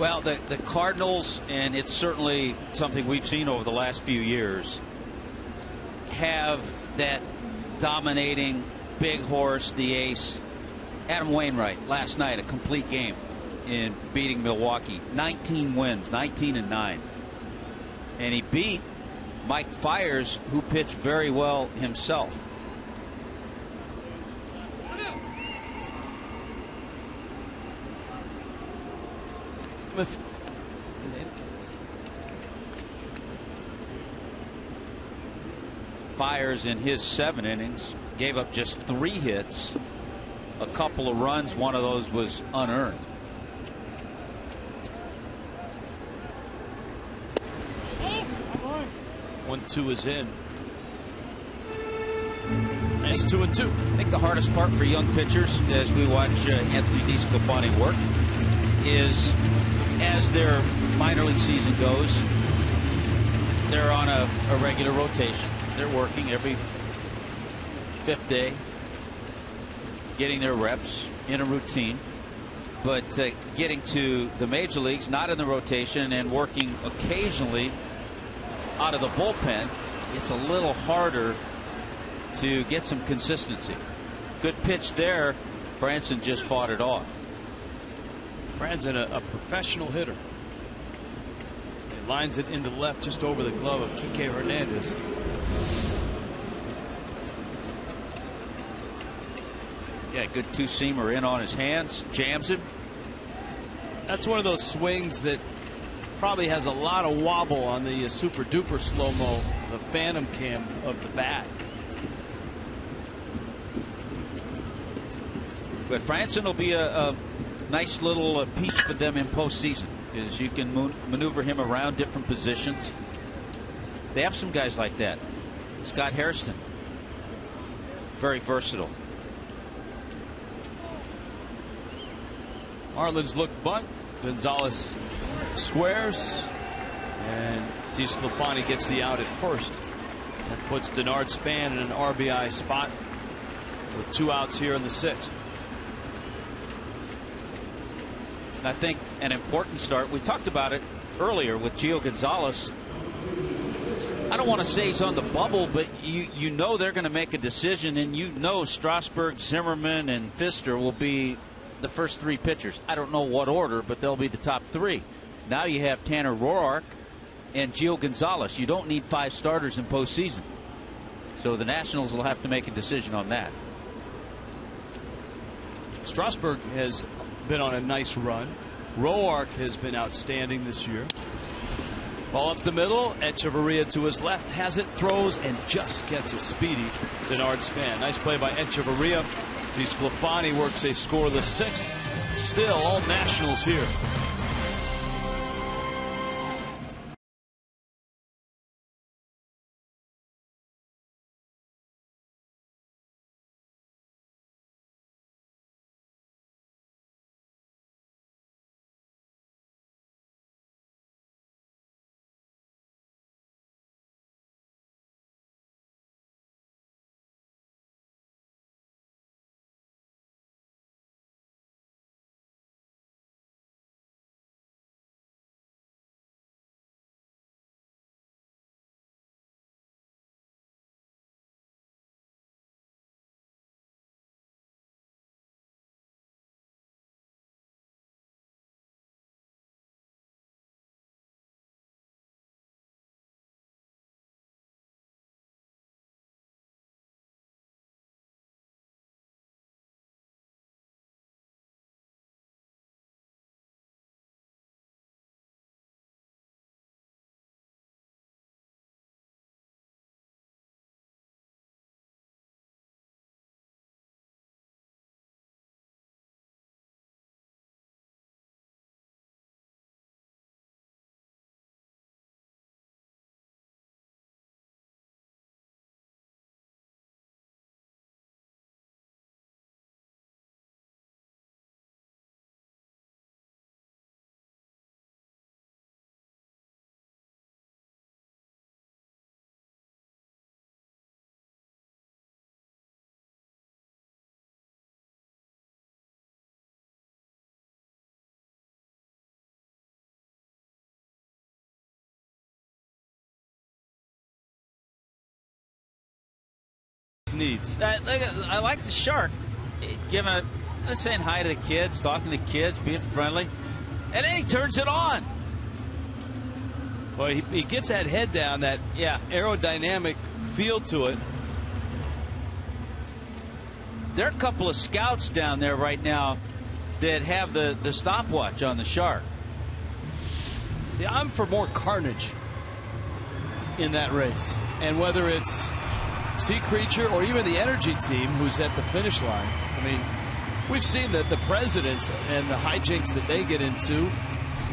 Well, the Cardinals, and it's certainly something we've seen over the last few years, have that dominating big horse, the ace, Adam Wainwright. Last night, a complete game in beating Milwaukee. 19 wins, 19-9. And he beat Mike Fiers, who pitched very well himself. Fiers in his 7 innings gave up just 3 hits, a couple of runs. One of those was unearned. One, 2 is in. And it's 2-2. I think the hardest part for young pitchers, as we watch Anthony DeSclafani work, is as their minor league season goes, they're on a regular rotation. They're working every 5th day, getting their reps in a routine. But getting to the major leagues, not in the rotation, and working occasionally out of the bullpen, it's a little harder to get some consistency. Good pitch there Franson just fought it off. Franson, a professional hitter. He lines it into left just over the glove of Kike Hernandez. Yeah, good two-seamer in on his hands, jams him. That's one of those swings that probably has a lot of wobble on the super duper slow-mo, the phantom cam of the bat. But Franson will be a nice little piece for them in postseason, because you can maneuver him around different positions. They have some guys like that. Scott Hairston, very versatile. Marlins look bunt. Gonzalez squares, and DeSclafani gets the out at first. That puts Denard Span in an RBI spot with 2 outs here in the 6th. I think an important start. We talked about it earlier with Gio Gonzalez. I don't want to say he's on the bubble, but you know they're going to make a decision, and you know Strasburg, Zimmerman, and Pfister will be the first 3 pitchers. I don't know what order, but they'll be the top 3. Now you have Tanner Roark and Gio Gonzalez. You don't need 5 starters in postseason. So the Nationals will have to make a decision on that. Strasburg has been on a nice run. Roark has been outstanding this year. Ball up the middle. Echeverria to his left has it, throws, and just gets a speedy Denard Span. Nice play by Echeverria. DeSclafani works a scoreless 6th. Still all Nationals here. Needs. I like the shark. Saying hi to the kids, talking to kids, being friendly, and then he turns it on. Well, he gets that head down, that aerodynamic feel to it. There are a couple of scouts down there right now that have the stopwatch on the shark. See, I'm for more carnage in that race, and whether it's Sea Creature or even the energy team who's at the finish line. I mean, we've seen that the presidents and the hijinks that they get into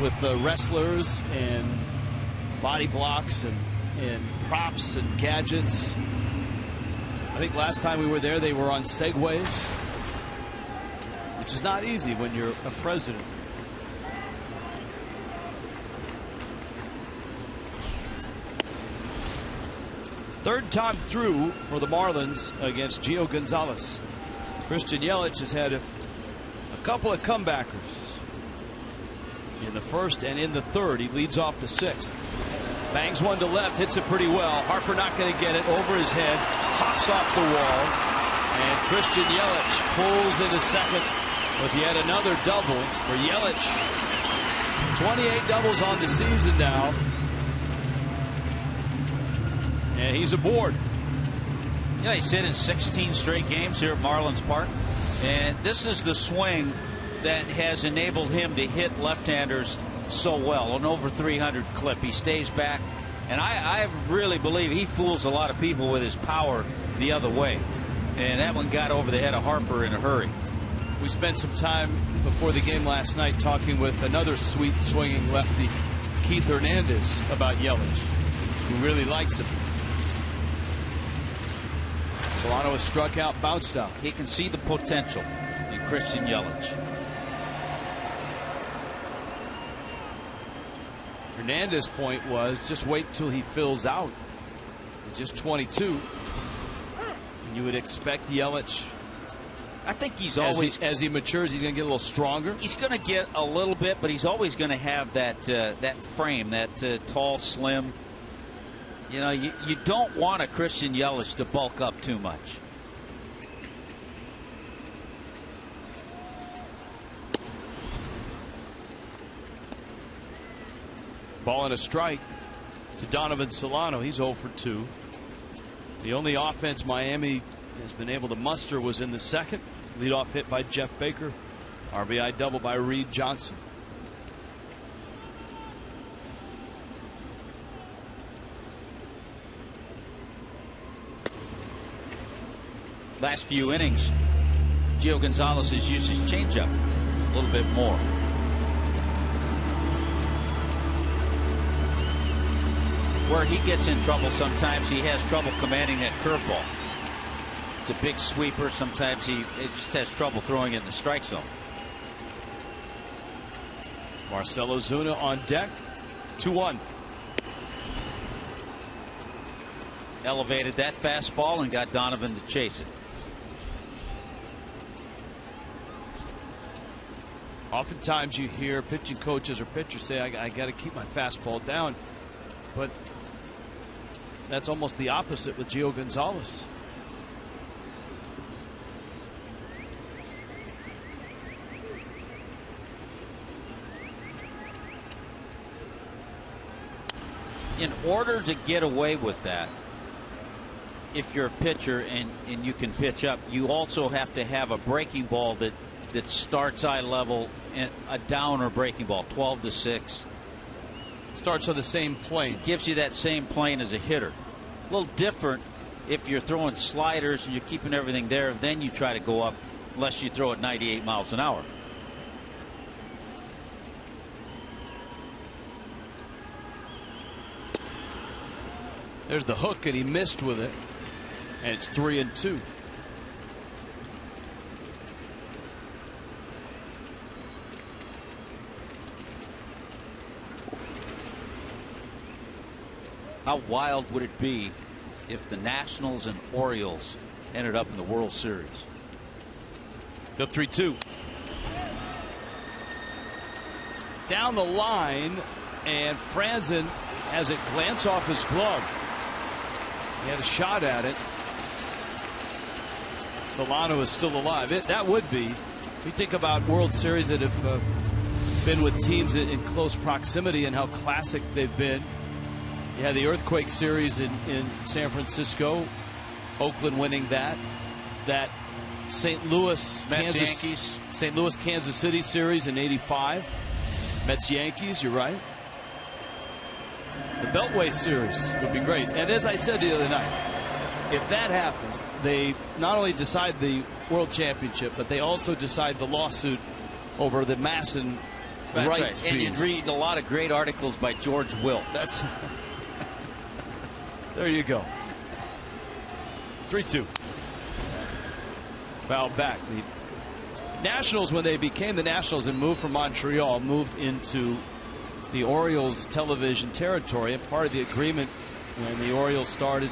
with the wrestlers and body blocks and props and gadgets. I think last time we were there, they were on segways, which is not easy when you're a president. Third time through for the Marlins against Gio Gonzalez. Christian Yelich has had a couple of comebackers in the first and in the third. He leads off the 6th. Bangs one to left, hits it pretty well. Harper not going to get it, over his head, hops off the wall, And Christian Yelich pulls into second with yet another double for Yelich. 28 doubles on the season now. And he's aboard. Yeah, he's hit in 16 straight games here at Marlins Park. And this is the swing that has enabled him to hit left-handers so well. An over 300 clip. He stays back. And I really believe he fools a lot of people with his power the other way. And that one got over the head of Harper in a hurry. We spent some time before the game last night talking with another sweet swinging lefty, Keith Hernandez, about Yelich, who really likes him. Solano has struck out, bounced out. He can see the potential in Christian Yelich. Hernandez's point was just wait till he fills out. He's just 22. And you would expect Yelich, I think he's always, as he matures, he's going to get a little stronger. He's going to get a little bit, but he's always going to have that that frame, that tall, slim. You know, you don't want a Christian Yelich to bulk up too much. Ball and a strike to Donovan Solano. He's 0 for 2. The only offense Miami has been able to muster was in the second. Leadoff hit by Jeff Baker. RBI double by Reed Johnson. Last few innings, Gio Gonzalez has used his changeup a little bit more. Where he gets in trouble sometimes, he has trouble commanding that curveball. It's a big sweeper. Sometimes he just has trouble throwing it in the strike zone. Marcell Ozuna on deck. 2-1. Elevated that fastball and got Donovan to chase it. Oftentimes you hear pitching coaches or pitchers say, I got to keep my fastball down. But that's almost the opposite with Gio Gonzalez. In order to get away with that, if you're a pitcher and you can pitch up, you also have to have a breaking ball that starts eye level and a down or breaking ball, 12-6. Starts on the same plane. It gives you that same plane as a hitter. A little different if you're throwing sliders and you're keeping everything there, then you try to go up unless you throw at 98 miles an hour. There's the hook, and he missed with it. And it's 3-2. How wild would it be if the Nationals and Orioles ended up in the World Series? The 3-2. Down the line, and Franzen has it glance off his glove. He had a shot at it. Solano is still alive. That would be. We think about World Series that have been with teams in close proximity and how classic they've been. You had the Earthquake series in San Francisco, Oakland winning that St. Louis Yankees, St. Louis Kansas City series in '85, Mets Yankees. You're right. The Beltway series would be great. And as I said the other night, if that happens, they not only decide the World Championship, but they also decide the lawsuit over the Masson rights fees. And you'd read a lot of great articles by George Wilt. That's there you go. 3-2. Foul back. The Nationals, when they became the Nationals and moved from Montreal, moved into the Orioles television territory. And part of the agreement when the Orioles started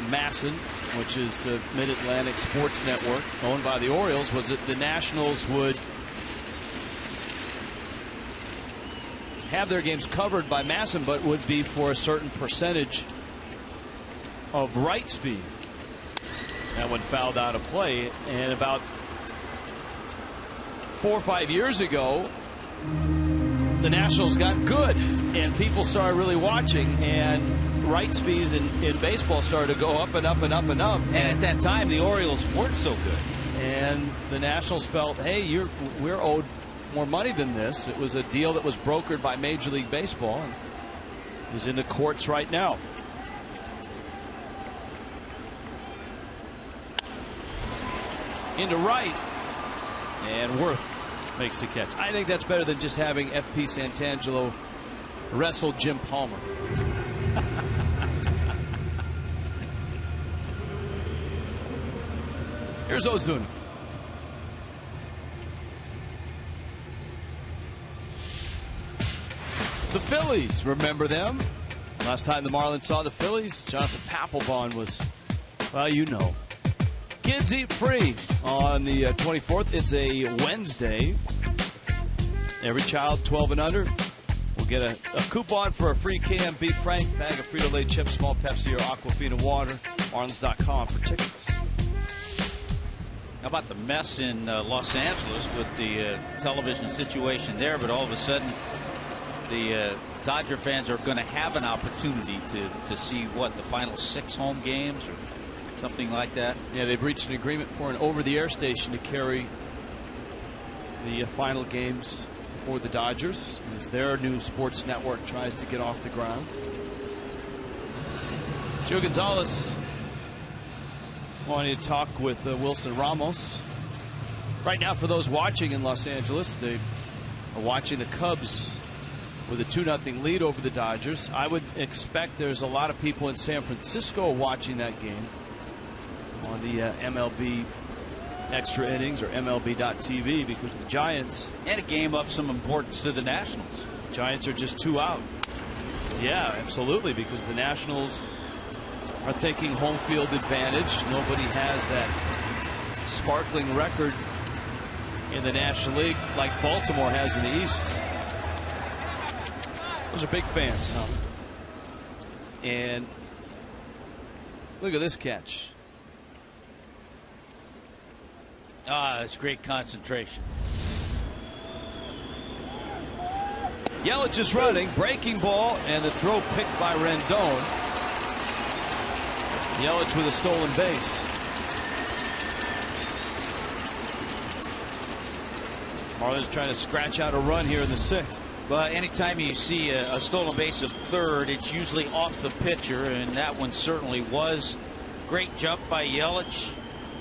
Masson, which is the Mid-Atlantic Sports Network owned by the Orioles, was that the Nationals would have their games covered by Masson, but would be for a certain percentage of rights fee. That one fouled out of play. And about 4 or 5 years ago, the Nationals got good and people started really watching, and rights fees in baseball started to go up and up and up and up. And at that time, the Orioles weren't so good. And the Nationals felt, hey, we're owed more money than this. It was a deal that was brokered by Major League Baseball and is in the courts right now. Into right, and Worth makes the catch. I think that's better than just having F.P. Santangelo wrestle Jim Palmer. Here's Ozuna. The Phillies, remember them? Last time the Marlins saw the Phillies, Jonathan Papelbon was, well, you know. Kids Eat Free on the 24th. It's a Wednesday. Every child 12 and under will get a coupon for a free KM Beef Frank, bag of Frito-Lay chips, small Pepsi, or Aquafina water. Marlins.com for tickets. How about the mess in Los Angeles with the television situation there, but all of a sudden the Dodger fans are going to have an opportunity to see what the final 6 home games or something like that. Yeah, they've reached an agreement for an over-the-air station to carry the final games for the Dodgers as their new sports network tries to get off the ground. Joe Gonzalez wanted to talk with Wilson Ramos. Right now, for those watching in Los Angeles, they are watching the Cubs with a 2-0 lead over the Dodgers. I would expect there's a lot of people in San Francisco watching that game on the MLB extra innings or MLB.TV because the Giants. And a game of some importance to the Nationals. Giants are just 2 out. Yeah, absolutely, because the Nationals are thinking home field advantage. Nobody has that sparkling record in the National League like Baltimore has in the East. Those are big fans. Huh? And look at this catch. It's great concentration. Yelich is running, breaking ball, and the throw picked by Rendon. Yelich with a stolen base. Marlins trying to scratch out a run here in the 6th. Well, anytime you see a stolen base of third, it's usually off the pitcher, and that one certainly was. Great jump by Yelich,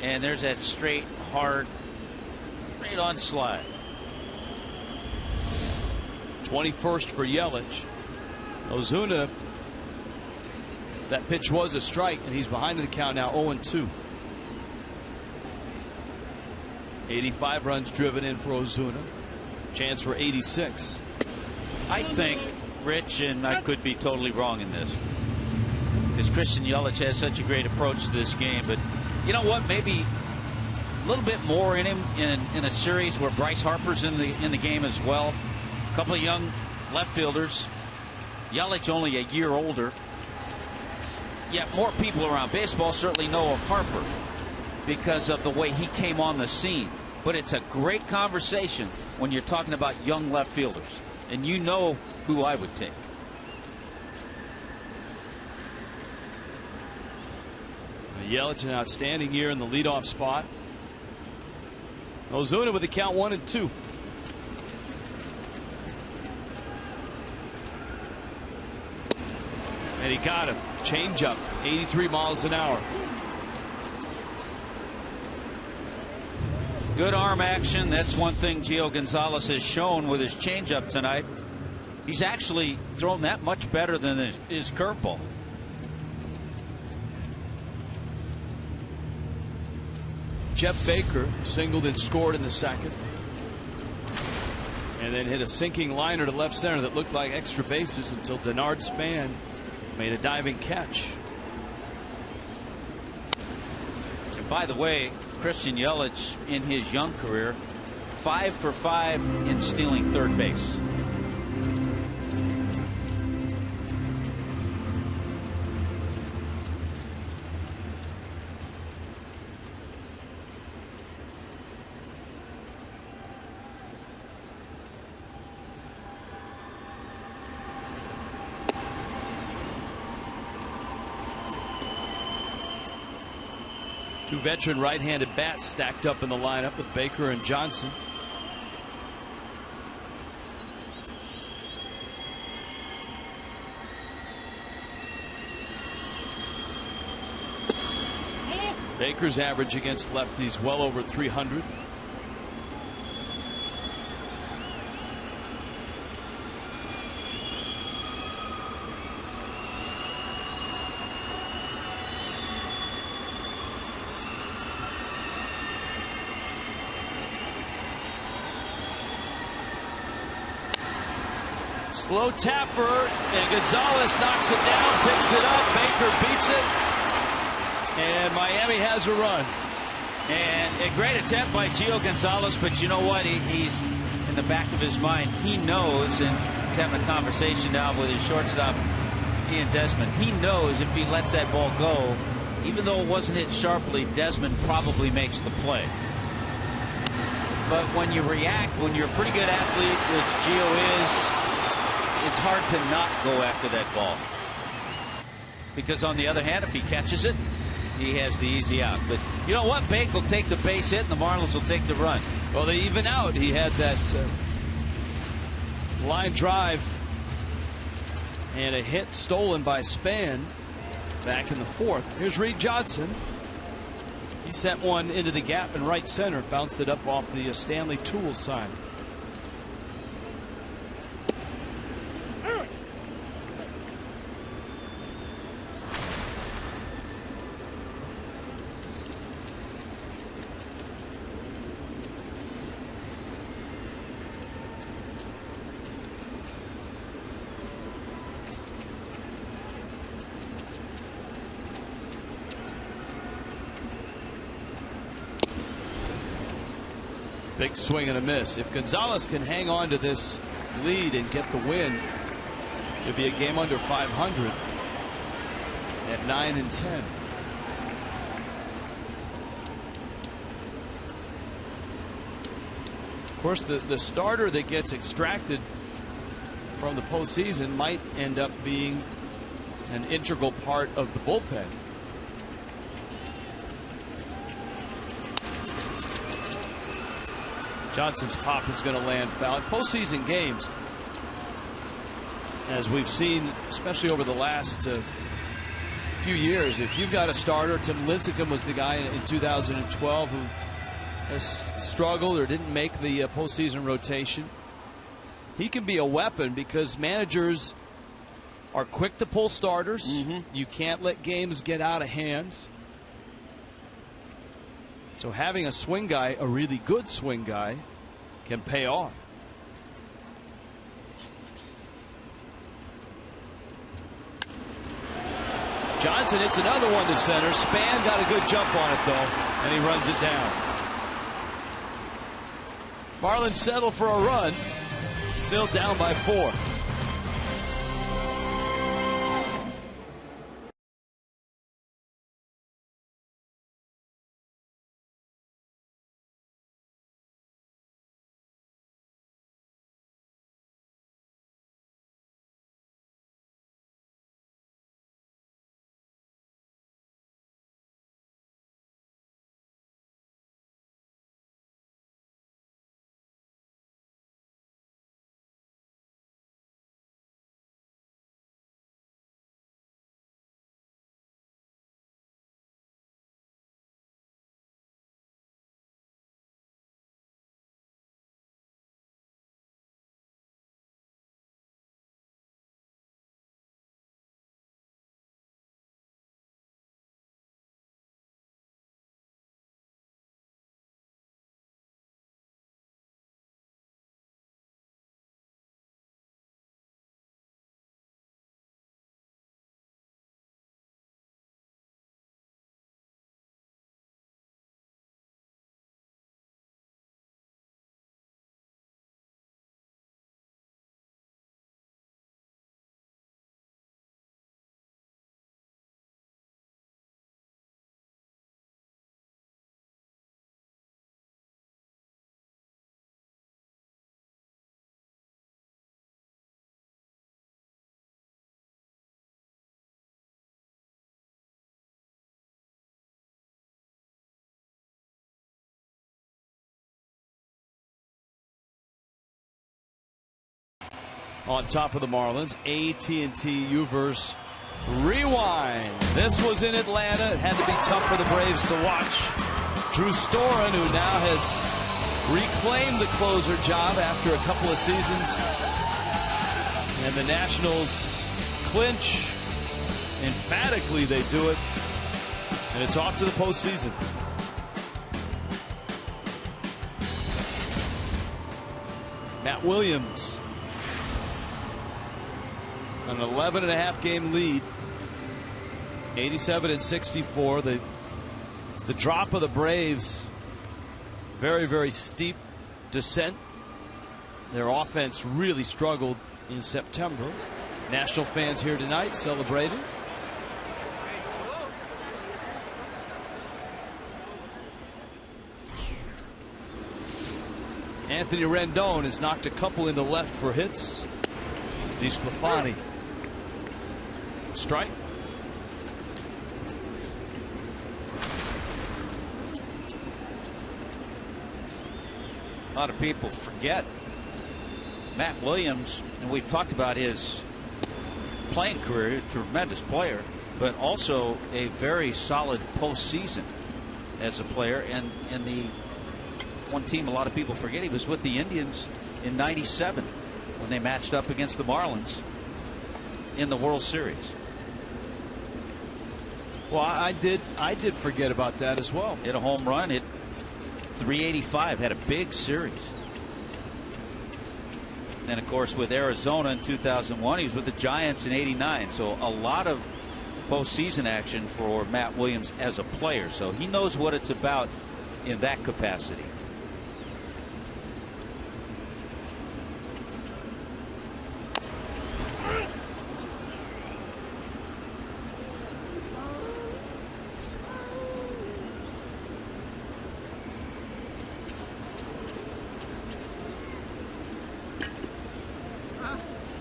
and there's that straight, hard, straight on slide. 21st for Yelich. Ozuna, that pitch was a strike, and he's behind in the count now, 0-2. 85 runs driven in for Ozuna. Chance for 86. I think, Rich, and I could be totally wrong in this, because Christian Yelich has such a great approach to this game, but you know what? Maybe a little bit more in him in a series where Bryce Harper's in the game as well. A couple of young left fielders. Yelich only a year older. Yet more people around baseball certainly know of Harper because of the way he came on the scene. But it's a great conversation when you're talking about young left fielders. And you know who I would take. Yelich, an outstanding year in the leadoff spot. Ozuna with the count 1-2. And he got him. Changeup, 83 miles an hour. Good arm action. That's one thing Gio Gonzalez has shown with his changeup tonight. He's actually thrown that much better than his curveball. Jeff Baker singled and scored in the 2nd. And then hit a sinking liner to left center that looked like extra bases until Denard Span made a diving catch. And by the way, Christian Yelich in his young career 5 for 5 in stealing third base. Two veteran right-handed bats stacked up in the lineup with Baker and Johnson. Baker's average against lefties well over 300. Slow tapper, and Gonzalez knocks it down, picks it up. Baker beats it. And Miami has a run. And a great attempt by Gio Gonzalez, but you know what? He's in the back of his mind. He knows, and he's having a conversation now with his shortstop, Ian Desmond. He knows if he lets that ball go, even though it wasn't hit sharply, Desmond probably makes the play. But when you react, when you're a pretty good athlete, which Gio is, it's hard to not go after that ball. Because on the other hand, if he catches it, he has the easy out. But you know what? Bake will take the base hit, and the Marlins will take the run. Well, they even out. He had that line drive and a hit stolen by Span back in the fourth. Here's Reed Johnson. He sent one into the gap in right center, bounced it up off the Stanley Tools sign. Big swing and a miss. If Gonzalez can hang on to this lead and get the win, it'd be a game under 500 at 9-10. Of course, the starter that gets extracted from the postseason might end up being an integral part of the bullpen. Johnson's pop is going to land foul. In postseason games, as we've seen, especially over the last few years, if you've got a starter, Tim Lincecum was the guy in 2012 who has struggled or didn't make the postseason rotation. He can be a weapon because managers are quick to pull starters. You can't let games get out of hand. So having a swing guy, a really good swing guy, can pay off. Johnson hits another one to center. Span got a good jump on it, though, and he runs it down. Marlins settle for a run. Still down by 4. on top of the Marlins. AT&T Uverse Rewind. This was in Atlanta. It had to be tough for the Braves to watch. Drew Storen, who now has reclaimed the closer job after a couple of seasons. And the Nationals clinch. Emphatically, they do it. And it's off to the postseason. Matt Williams. An 11.5 game lead. 87-64. The drop of the Braves. Very, very steep descent. Their offense really struggled in September. National fans here tonight celebrating. Anthony Rendon has knocked a couple into left for hits. DeSclafani. Strike. A lot of people forget Matt Williams, and we've talked about his playing career, a tremendous player, but also a very solid postseason as a player. And the one team a lot of people forget, he was with the Indians in '97 when they matched up against the Marlins in the World Series. Well, I did forget about that as well. Hit a home run, hit .385, had a big series. And of course with Arizona in 2001, he was with the Giants in '89. So a lot of postseason action for Matt Williams as a player. So he knows what it's about in that capacity.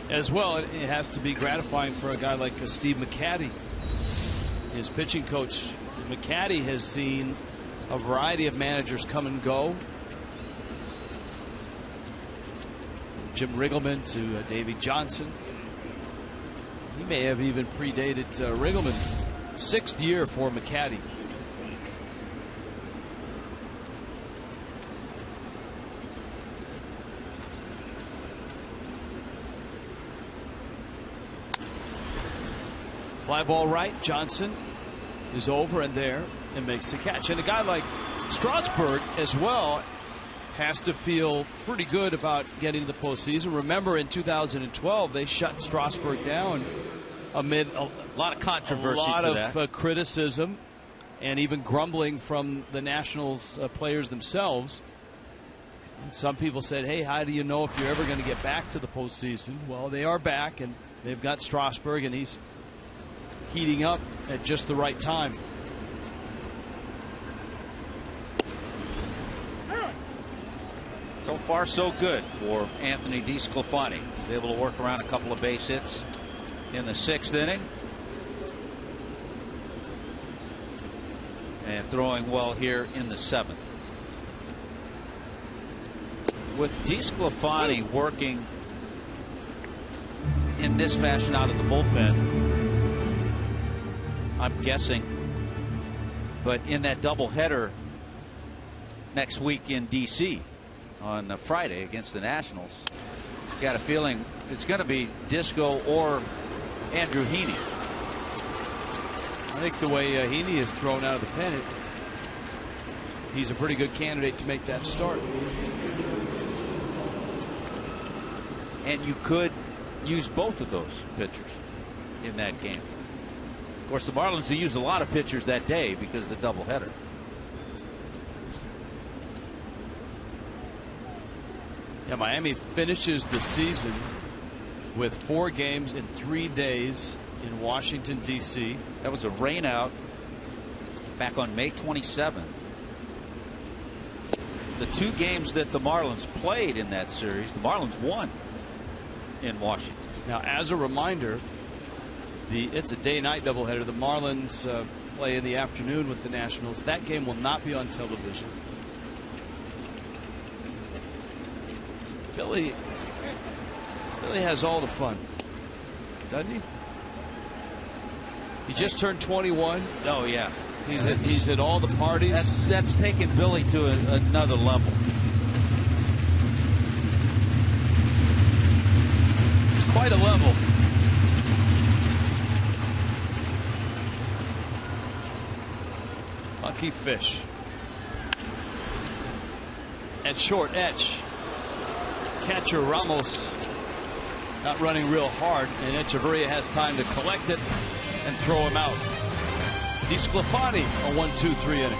As well, it has to be gratifying for a guy like Steve McCatty, his pitching coach. McCatty has seen a variety of managers come and go. Jim Riggleman to Davey Johnson. He may have even predated Riggleman. 6th year for McCatty. Fly ball right. Johnson is over and there and makes the catch. And a guy like Strasburg as well has to feel pretty good about getting to the postseason. Remember in 2012 they shut Strasburg down amid a lot of controversy, a lot of criticism and even grumbling from the Nationals players themselves. And some people said, hey, how do you know if you're ever going to get back to the postseason? Well, they are back, and they've got Strasburg, and he's heating up at just the right time. So far so good for Anthony DeSclafani. He's able to work around a couple of base hits in the 6th inning. And throwing well here in the 7th. With DeSclafani working in this fashion out of the bullpen, I'm guessing, but in that doubleheader next week in D.C. on Friday against the Nationals, got a feeling it's going to be Disco or Andrew Heaney. I think the way Heaney is thrown out of the pen, he's a pretty good candidate to make that start. And you could use both of those pitchers in that game. Of course, the Marlins will use a lot of pitchers that day because of the doubleheader. Yeah, Miami finishes the season with 4 games in 3 days in Washington, D.C. That was a rain out back on May 27th. The 2 games that the Marlins played in that series, the Marlins won in Washington. Now, as a reminder, it's a day-night doubleheader. The Marlins play in the afternoon with the Nationals. That game will not be on television. really has all the fun, doesn't he? He just turned 21. Oh yeah, he's at all the parties. That's taken Billy to another level. It's quite a level. Lucky fish. At short etch. Catcher Ramos not running real hard, and Echeverria has time to collect it and throw him out. DeSclafani, a 1-2-3 inning.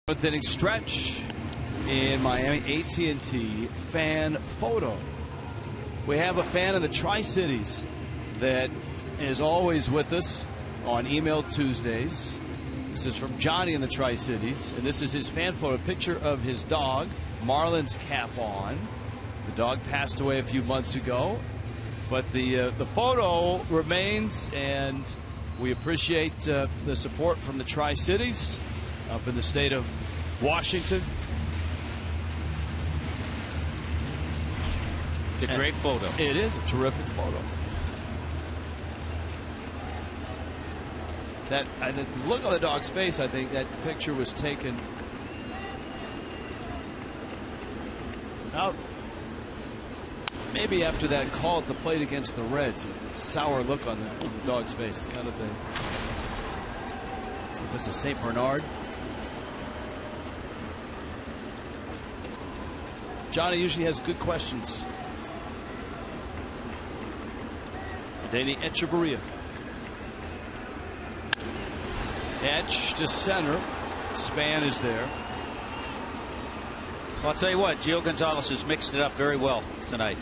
Fifth inning stretch in Miami AT&T fan photo. We have a fan of the Tri-Cities that is always with us on Email Tuesdays. This is from Johnny in the Tri-Cities, and this is his fan photo. Picture of his dog, Marlins cap on. The dog passed away a few months ago, but the photo remains, and we appreciate the support from the Tri-Cities up in the state of Washington. It's a great photo. It is a terrific photo. That look on the dog's face, I think that picture was taken out maybe after that call at the plate against the Reds. A sour look on the dog's face, kind of thing. If it's a St. Bernard. Johnny usually has good questions. Danny Echeverria. Etch to center. Span is there. Well, I'll tell you what, Gio Gonzalez has mixed it up very well tonight.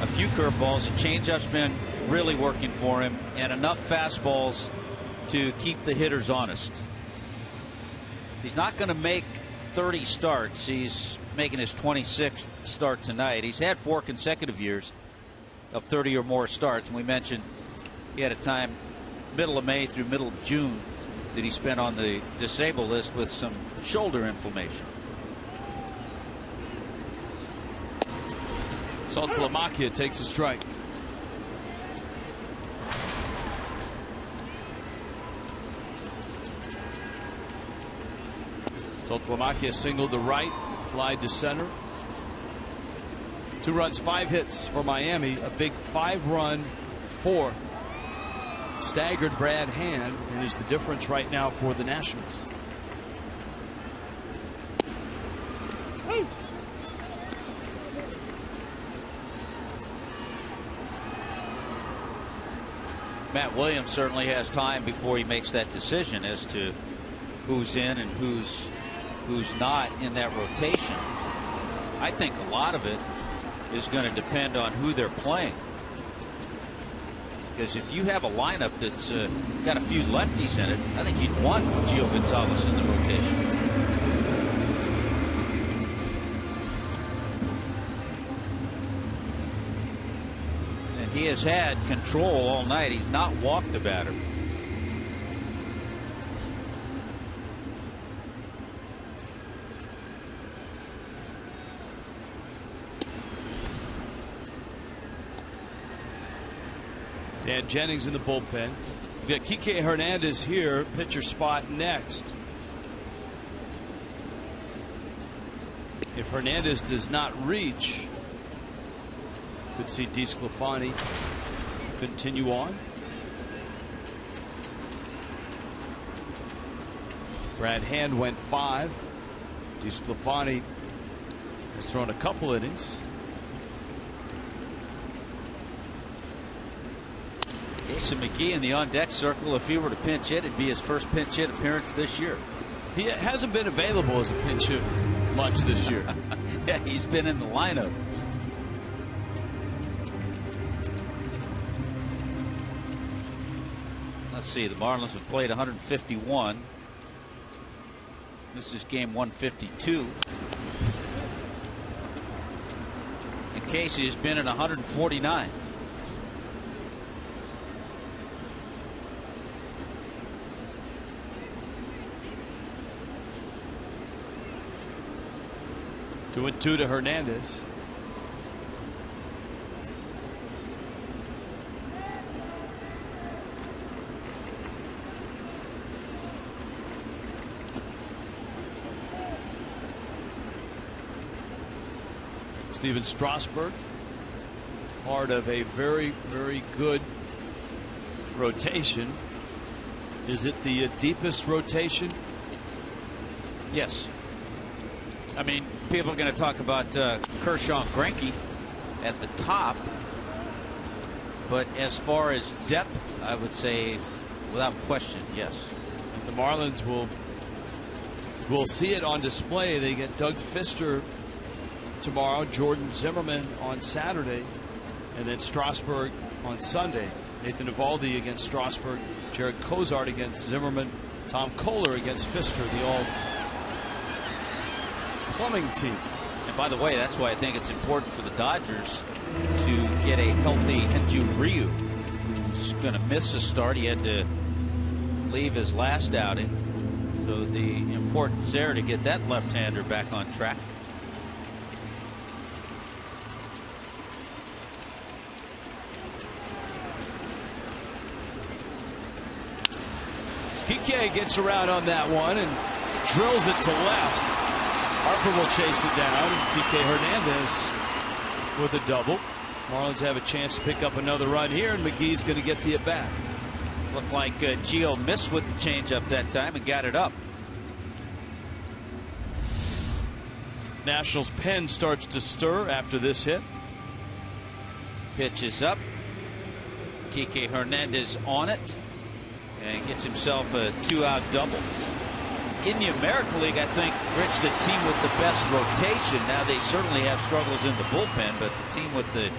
A few curveballs, a changeup's been really working for him, and enough fastballs to keep the hitters honest. He's not going to make 30 starts. He's making his 26th start tonight. He's had 4 consecutive years of 30 or more starts, and we mentioned he had a time middle of May through middle of June that he spent on the disabled list with some shoulder inflammation. Saltalamacchia takes a strike. Saltalamacchia singled to right, flied to center. 2 runs, 5 hits for Miami. A big 5-run fourth. Staggered Brad Hand, and is the difference right now for the Nationals. Matt Williams certainly has time before he makes that decision as to who's in and who's not in that rotation. I think a lot of it is going to depend on who they're playing. Because if you have a lineup that's got a few lefties in it, I think you'd want Gio Gonzalez in the rotation. And he has had control all night. He's not walked the batter. Dan Jennings in the bullpen. We've got Kike Hernandez here, pitcher spot next. If Hernandez does not reach, could see DeSclafani continue on. Brad Hand went 5. DeSclafani has thrown a couple innings. Jason McGee in the on-deck circle. If he were to pinch hit, it'd be his first pinch hit appearance this year. He hasn't been available as a pinch hitter much this year. Yeah, he's been in the lineup. Let's see, the Marlins have played 151. This is game 152. And Casey has been in 149. Two and two to Hernandez. Steven Strasburg, part of a very, very good rotation. Is it the deepest rotation? Yes. I mean, people are going to talk about Kershaw and Greinke at the top, but as far as depth, I would say without question, yes. And the Marlins will see it on display. They get Doug Fister tomorrow, Jordan Zimmerman on Saturday, and then Strasburg on Sunday. Nathan Eovaldi against Strasburg, Jared Cozart against Zimmerman, Tom Kohler against Fister, the all plumbing team. And by the way, that's why I think it's important for the Dodgers to get a healthy Hyun-Joo Ryu, who's going to miss a start. He had to leave his last outing. So the importance there to get that left-hander back on track. Kike gets around on that one and drills it to left. Harper will chase it down. Kike Hernandez with a double. Marlins have a chance to pick up another run here, and McGee's going to get the at-bat. Looked like Gio missed with the changeup that time and got it up. Nationals' pen starts to stir after this hit. Pitch is up. Kike Hernandez on it and gets himself a 2-out double. In the American League, I think, Rich, the team with the best rotation. Now, they certainly have struggles in the bullpen, but the team with the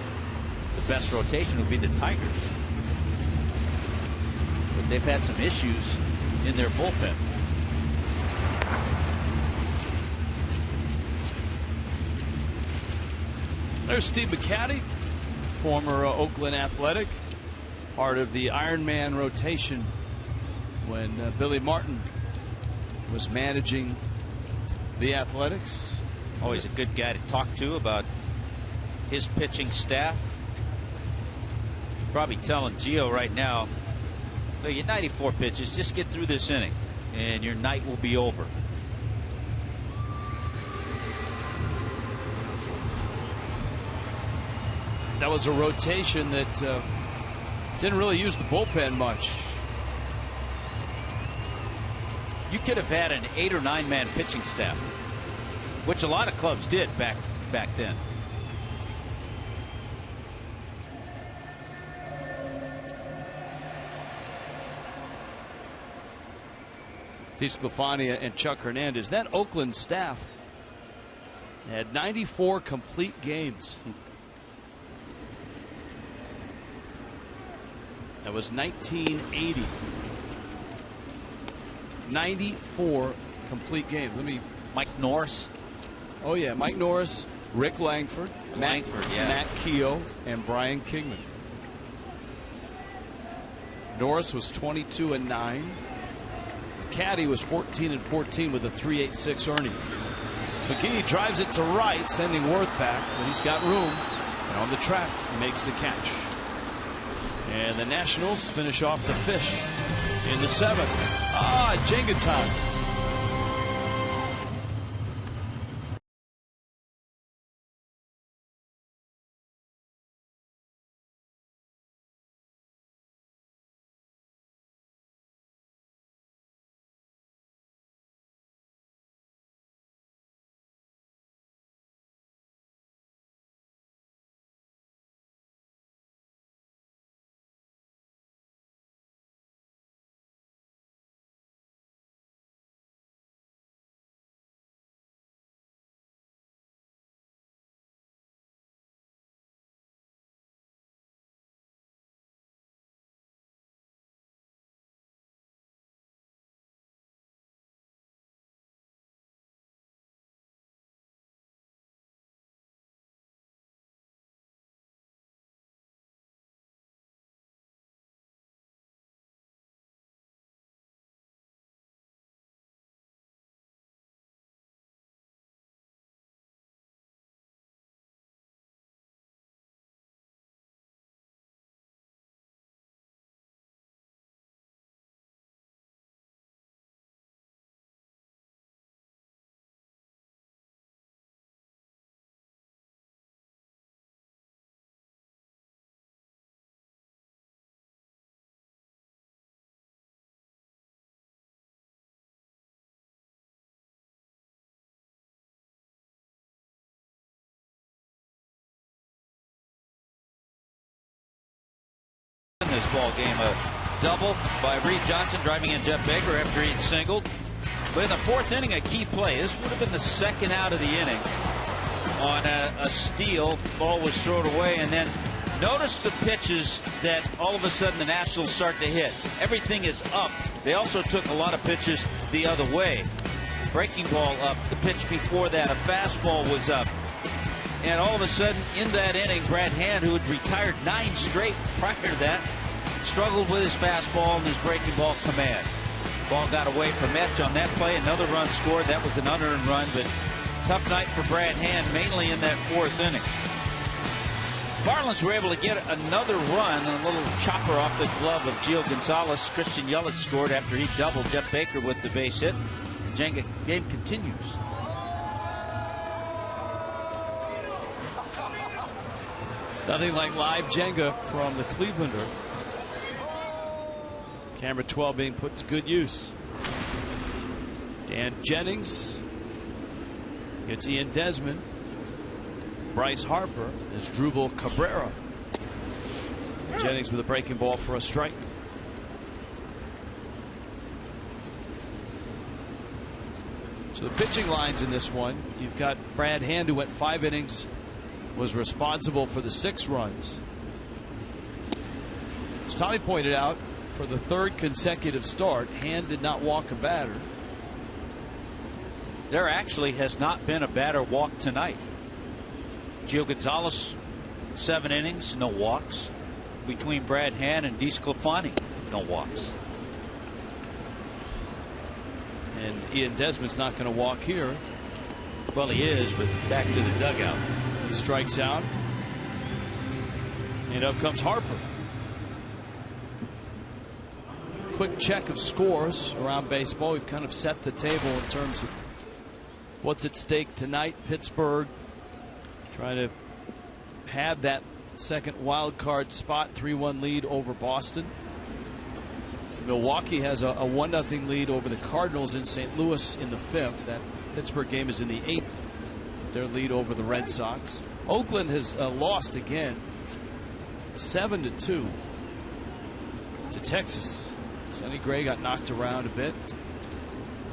best rotation would be the Tigers. But they've had some issues in their bullpen. There's Steve McCatty, former Oakland Athletic, part of the Ironman rotation when Billy Martin was managing the Athletics. Always a good guy to talk to about his pitching staff. Probably telling Gio right now, look, you 94 pitches, just get through this inning and your night will be over. That was a rotation that didn't really use the bullpen much. You could have had an 8 or 9 man pitching staff, which a lot of clubs did back then. DeSclafani and Chuck Hernandez. That Oakland staff had 94 complete games. That was 1980. 94 complete games. Mike Norris. Oh yeah, Mike Norris, Rick Langford, Matt Keogh, and Brian Kingman. Norris was 22-9. Caddy was 14-14 with a 3.86 earning. McGee drives it to right, sending Worth back, but he's got room. And on the track, he makes the catch. And the Nationals finish off the Fish in the 7th. Jenga time. This ball game, a double by Reed Johnson driving in Jeff Baker after he'd singled. But in the 4th inning, a key play. This would have been the second out of the inning on a steal. Ball was thrown away, and then notice the pitches that all of a sudden the Nationals start to hit. Everything is up. They also took a lot of pitches the other way. Breaking ball up. The pitch before that, a fastball was up. And all of a sudden, in that inning, Brad Hand, who had retired 9 straight prior to that, struggled with his fastball and his breaking ball command. Ball got away from Etch on that play. Another run scored. That was an unearned run, but tough night for Brad Hand, mainly in that 4th inning. Marlins were able to get another run, a little chopper off the glove of Gio Gonzalez. Christian Yelich scored after he doubled Jeff Baker with the base hit. The Jenga game continues. Nothing like live Jenga from the Clevelander. Camera 12 being put to good use. Dan Jennings gets Ian Desmond. Bryce Harper is Drupal Cabrera. Jennings with a breaking ball for a strike. So the pitching lines in this one, you've got Brad Hand, who went 5 innings, was responsible for the 6 runs. As Tommy pointed out, for the 3rd consecutive start, Hand did not walk a batter. There actually has not been a batter walk tonight. Gio Gonzalez, 7 innings, no walks. Between Brad Hand and DeSclafani, no walks. And Ian Desmond's not going to walk here. Well, he is, but back to the dugout. He strikes out. And up comes Harper. Quick check of scores around baseball. We've kind of set the table in terms of what's at stake tonight. Pittsburgh trying to have that second wild card spot, 3-1 lead over Boston. Milwaukee has a 1-0 lead over the Cardinals in St. Louis in the 5th. That Pittsburgh game is in the 8th. Their lead over the Red Sox. Oakland has lost again, 7-2 to Texas. Sonny Gray got knocked around a bit.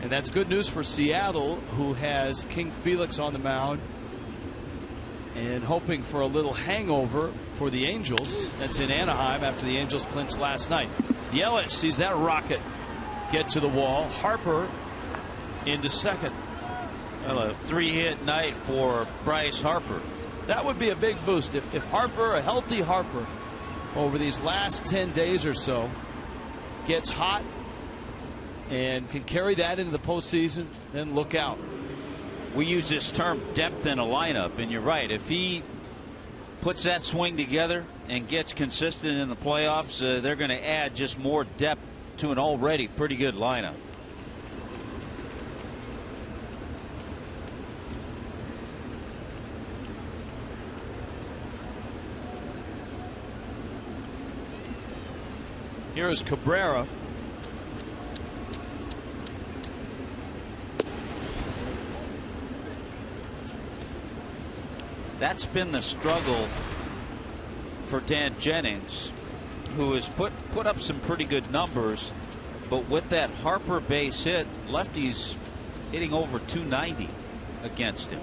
And that's good news for Seattle, who has King Felix on the mound and hoping for a little hangover for the Angels. That's in Anaheim after the Angels clinched last night. Yelich sees that rocket get to the wall. Harper into second. Well, a 3-hit night for Bryce Harper. That would be a big boost if Harper, a healthy Harper, over these last 10 days or so, gets hot and can carry that into the postseason, then look out. We use this term depth in a lineup, and you're right. If he puts that swing together and gets consistent in the playoffs, they're going to add just more depth to an already pretty good lineup. Here is Cabrera. That's been the struggle for Dan Jennings, who has put up some pretty good numbers, but with that Harper base hit, lefties hitting over 290 against him.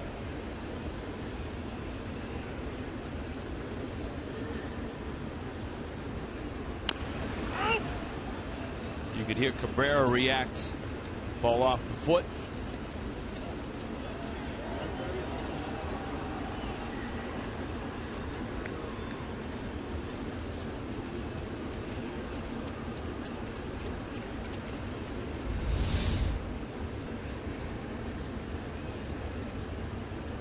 You could hear Cabrera react. Ball off the foot.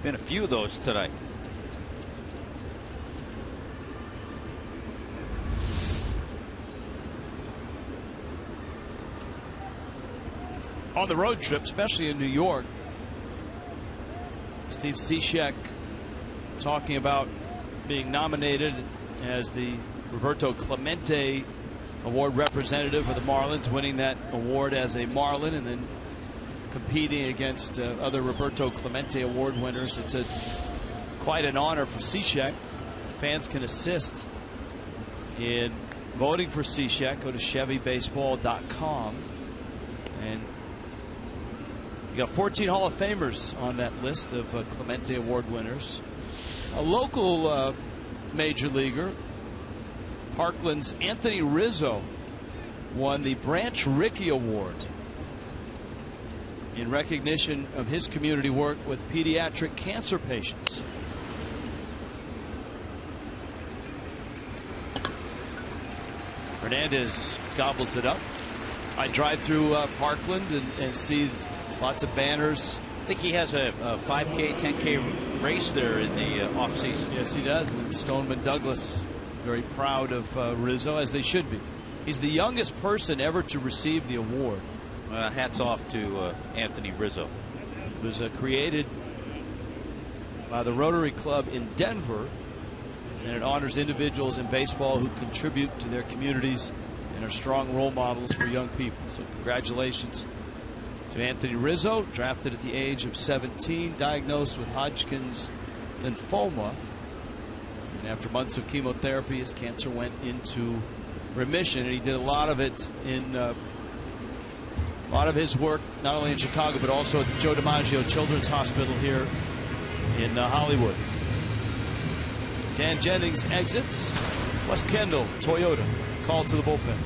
Been a few of those tonight. On the road trip, especially in New York, Steve Cishek talking about being nominated as the Roberto Clemente Award representative for the Marlins, winning that award as a Marlin, and then competing against other Roberto Clemente Award winners. It's quite an honor for Cishek. Fans can assist in voting for Cishek. Go to ChevyBaseball.com, and you got 14 Hall of Famers on that list of Clemente Award winners. A local major leaguer, Parkland's Anthony Rizzo, won the Branch Rickey Award in recognition of his community work with pediatric cancer patients. Hernandez gobbles it up. I drive through Parkland and see lots of banners. I think he has a 5K, 10K race there in the offseason. Yes, he does. And Stoneman Douglas very proud of Rizzo, as they should be. He's the youngest person ever to receive the award. Hats off to Anthony Rizzo. It was created by the Rotary Club in Denver, and it honors individuals in baseball who contribute to their communities and are strong role models for young people. So congratulations to Anthony Rizzo, drafted at the age of 17, diagnosed with Hodgkin's lymphoma, and after months of chemotherapy, his cancer went into remission, and he did a lot of it in a lot of his work not only in Chicago but also at the Joe DiMaggio Children's Hospital here in Hollywood. Dan Jennings exits. Wes Kendall, Toyota, called to the bullpen.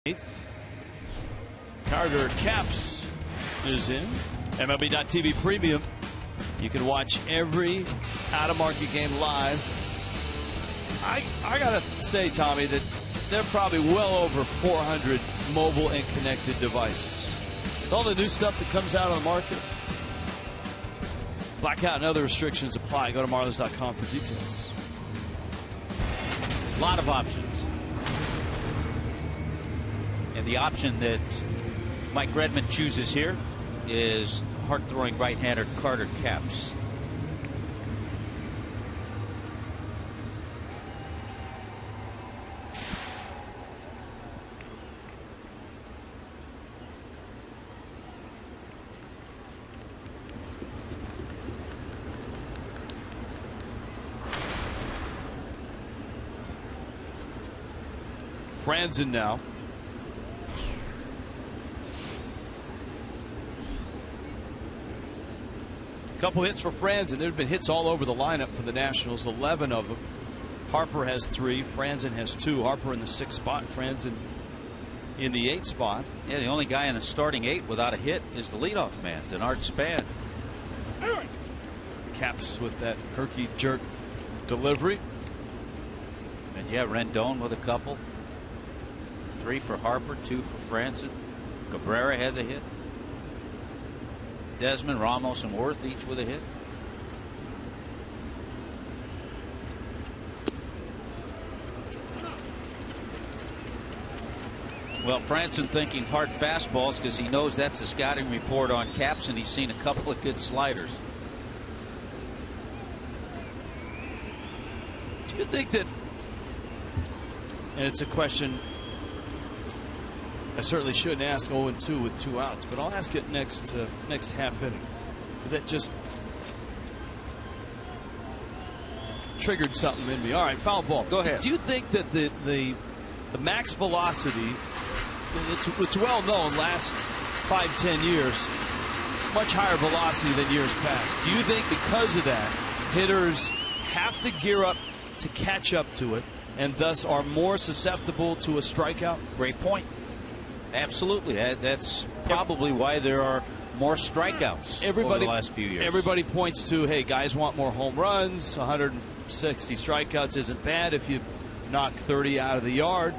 Eighth. Carter Capps is in. MLB.TV Premium. You can watch every out-of-market game live. I gotta say, Tommy, that there are probably well over 400 mobile and connected devices. With all the new stuff that comes out on the market, blackout and other restrictions apply. Go to Marlins.com for details. A lot of options. And the option that Mike Redmond chooses here is hard-throwing right-hander Carter Capps. Franzen now. Couple hits for Franzen. There have been hits all over the lineup for the Nationals, 11 of them. Harper has 3, Franzen has 2. Harper in the 6th spot, Franzen in the 8th spot. Yeah, the only guy in the starting 8 without a hit is the leadoff man, Denard Span. Capps with that herky jerk delivery. And yeah, Rendon with a couple. 3 for Harper, 2 for Franzen. Cabrera has a hit. Desmond, Ramos, and Worth each with a hit. Well, Franzen thinking hard fastballs because he knows that's the scouting report on Capps, and he's seen a couple of good sliders. Do you think that, and it's a question I certainly shouldn't ask 0-2 with 2 outs, but I'll ask it next half inning, because that just triggered something in me. All right, foul ball. Go ahead. Do you think that the max velocity, it's well known last 5-10 years, much higher velocity than years past? Do you think because of that, hitters have to gear up to catch up to it, and thus are more susceptible to a strikeout? Great point. Absolutely. That's probably why there are more strikeouts over the last few years. Everybody points to, hey, guys want more home runs. 160 strikeouts isn't bad if you knock 30 out of the yard.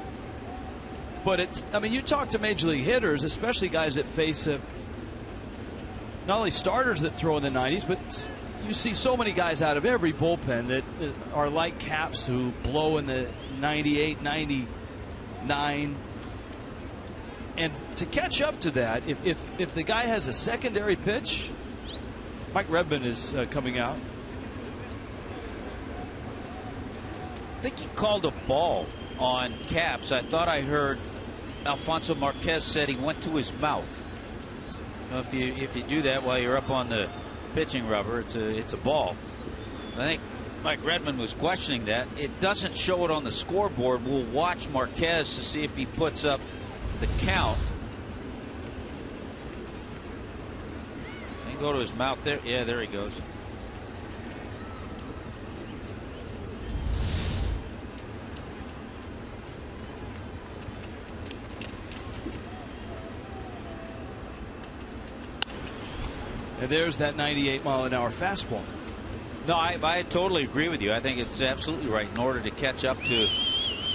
But it's, I mean, you talk to major league hitters, especially guys that face not only starters that throw in the 90s, but you see so many guys out of every bullpen that are like Capps, who blow in the 98, 99. And to catch up to that, if the guy has a secondary pitch, Mike Redmond is coming out. I think he called a ball on Capps. I thought I heard Alfonso Marquez said he went to his mouth. If you do that while you're up on the pitching rubber, it's a ball. I think Mike Redmond was questioning that. It doesn't show it on the scoreboard. We'll watch Marquez to see if he puts up the count. And go to his mouth there. Yeah, there he goes. And there's that 98-mile-an-hour fastball. No, I totally agree with you. I think it's absolutely right. In order to catch up to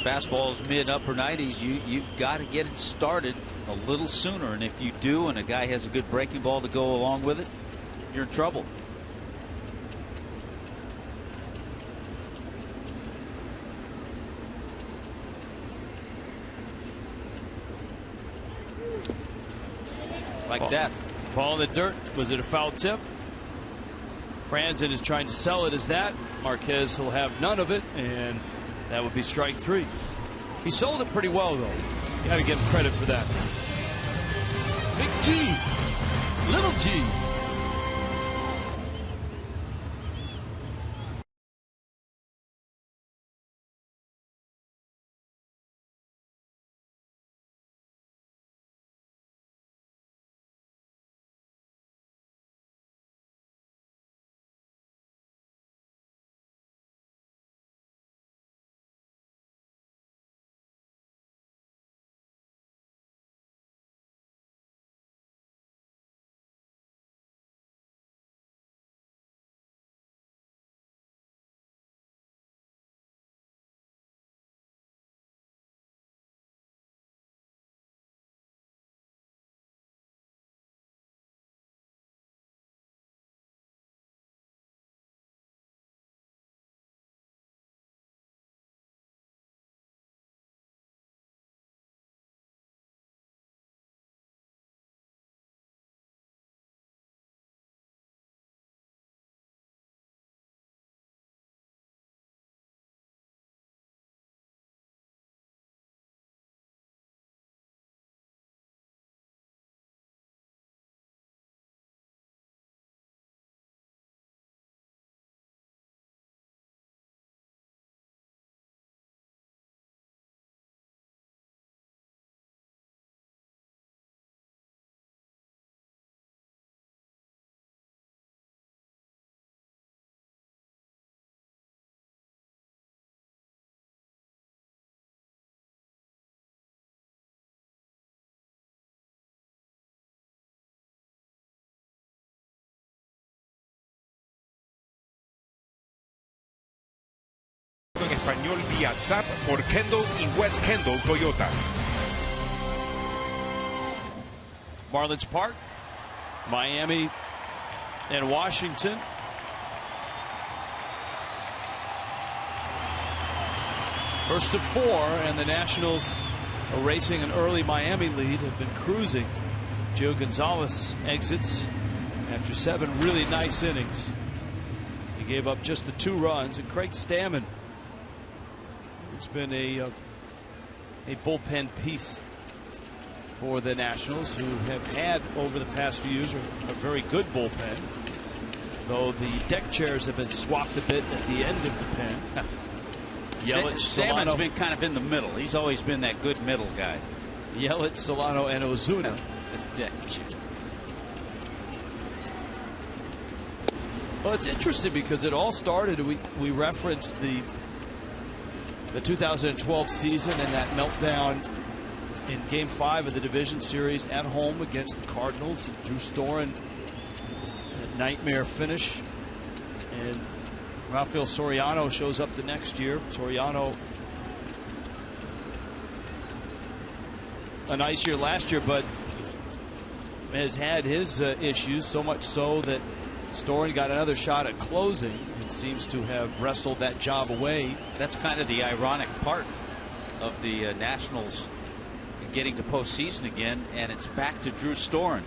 fastballs mid-upper 90s, you've got to get it started a little sooner. And if you do, and a guy has a good breaking ball to go along with it, you're in trouble. Like that. Ball in the dirt. Was it a foul tip? Franzen is trying to sell it as that. Marquez will have none of it, and that would be strike 3. He sold it pretty well, though. You got to give him credit for that. Big G. Little G. español vía WhatsApp por Kendall y West Kendall Toyota. Marlins Park, Miami and Washington. First of 4, and the Nationals erasing an early Miami lead, have been cruising. Gio Gonzalez exits after 7 really nice innings. He gave up just the 2 runs, and Craig Stammen, it's been a bullpen piece for the Nationals, who have had over the past few years a very good bullpen, though the deck chairs have been swapped a bit at the end of the pen. Yelich, Stammen's been kind of in the middle. He's always been that good middle guy. Yelich, Solano, and Ozuna. Well, it's interesting because it all started. We referenced the 2012 season and that meltdown in Game 5 of the division series at home against the Cardinals. And Drew Storen, a nightmare finish, and Rafael Soriano shows up the next year. Soriano, a nice year last year, but has had his issues, so much so that Storen got another shot at closing and seems to have wrestled that job away. That's kind of the ironic part of the Nationals getting to postseason again, and it's back to Drew Storen.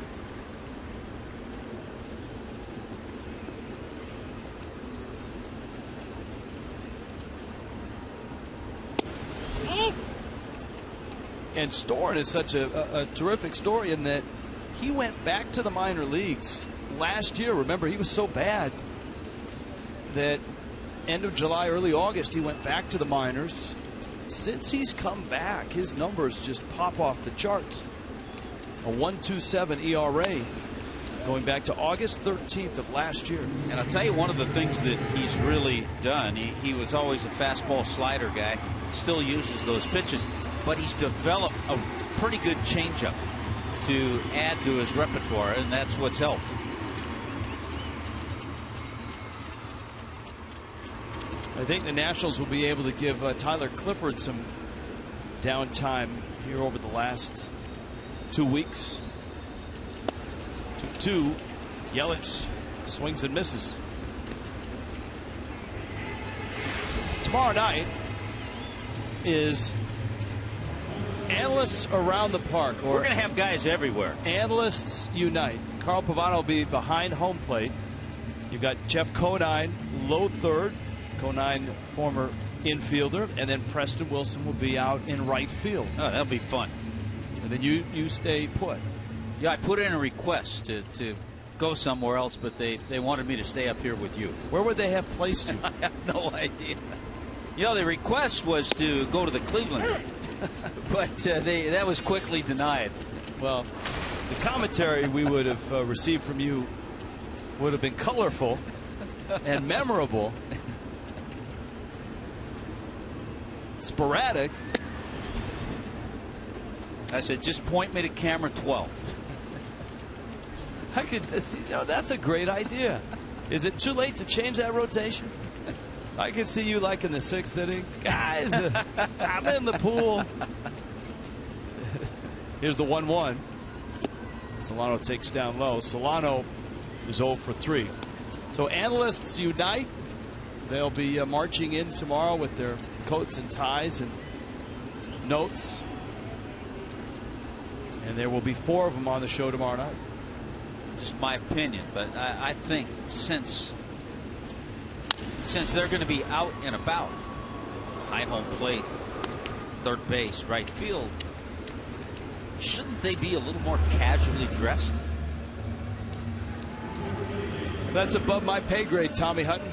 And Storen is such a terrific story in that he went back to the minor leagues last year. Remember, he was so bad that end of July, early August, he went back to the minors. Since he's come back, his numbers just pop off the charts. A 1.27 ERA going back to August 13th of last year. And I'll tell you one of the things that he's really done, he was always a fastball slider guy, still uses those pitches, but he's developed a pretty good changeup to add to his repertoire, and that's what's helped. I think the Nationals will be able to give Tyler Clippard some downtime here over the last 2 weeks. 2-2. Yelich swings and misses. Tomorrow night is Analysts Around the Park. We're going to have guys everywhere. Analysts Unite. Carl Pavano will be behind home plate. You've got Jeff Conine, low third. Conine, former infielder, and then Preston Wilson will be out in right field. Oh, that'll be fun. And then you stay put. Yeah, I put in a request to go somewhere else, but they wanted me to stay up here with you. Where would they have placed you? I have no idea. You know, the request was to go to the Cleveland game, but that was quickly denied. Well, the commentary we would have received from you would have been colorful and memorable. Sporadic. I said, just point me to camera 12. I could, that's a great idea. Is it too late to change that rotation? I could see you like in the 6th inning. Guys, I'm in the pool. Here's the 1-1. Solano takes down low. Solano is 0 for 3. So Analysts Unite. They'll be marching in tomorrow with their coats and ties and notes. And there will be 4 of them on the show tomorrow night. Just my opinion, but I think since they're going to be out and about, high home plate, third base, right field, shouldn't they be a little more casually dressed? That's above my pay grade, Tommy Hutton.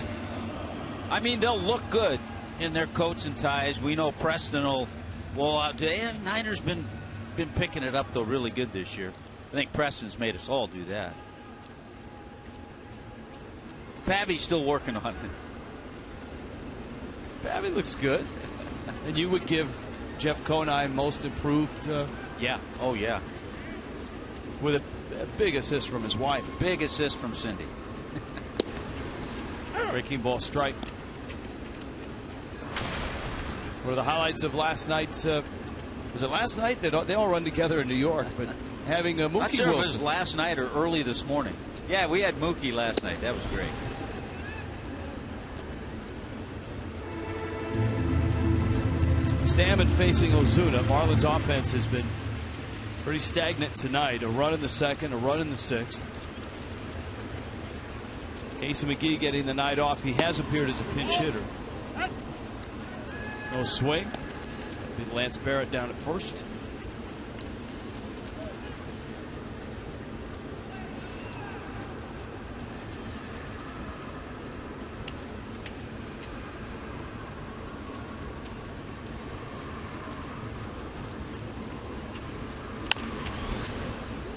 I mean, they'll look good in their coats and ties. We know Preston will out today. Niners been picking it up though really good this year. I think Preston's made us all do that. Pavy's still working on it. Pavy looks good. And you would give Jeff Conine most improved. Yeah. Oh yeah. With a big assist from his wife. Big assist from Cindy. Breaking ball strike. One of the highlights of last night's, was it last night? They all run together in New York, but having a Mookie Not sure Wilson. if it was last night or early this morning. Yeah, we had Mookie last night. That was great. Stammen facing Ozuna. Marlins offense has been pretty stagnant tonight. A run in the second, a run in the sixth. Casey McGee getting the night off. He has appeared as a pinch hitter. No swing. Lance Barrett down at first.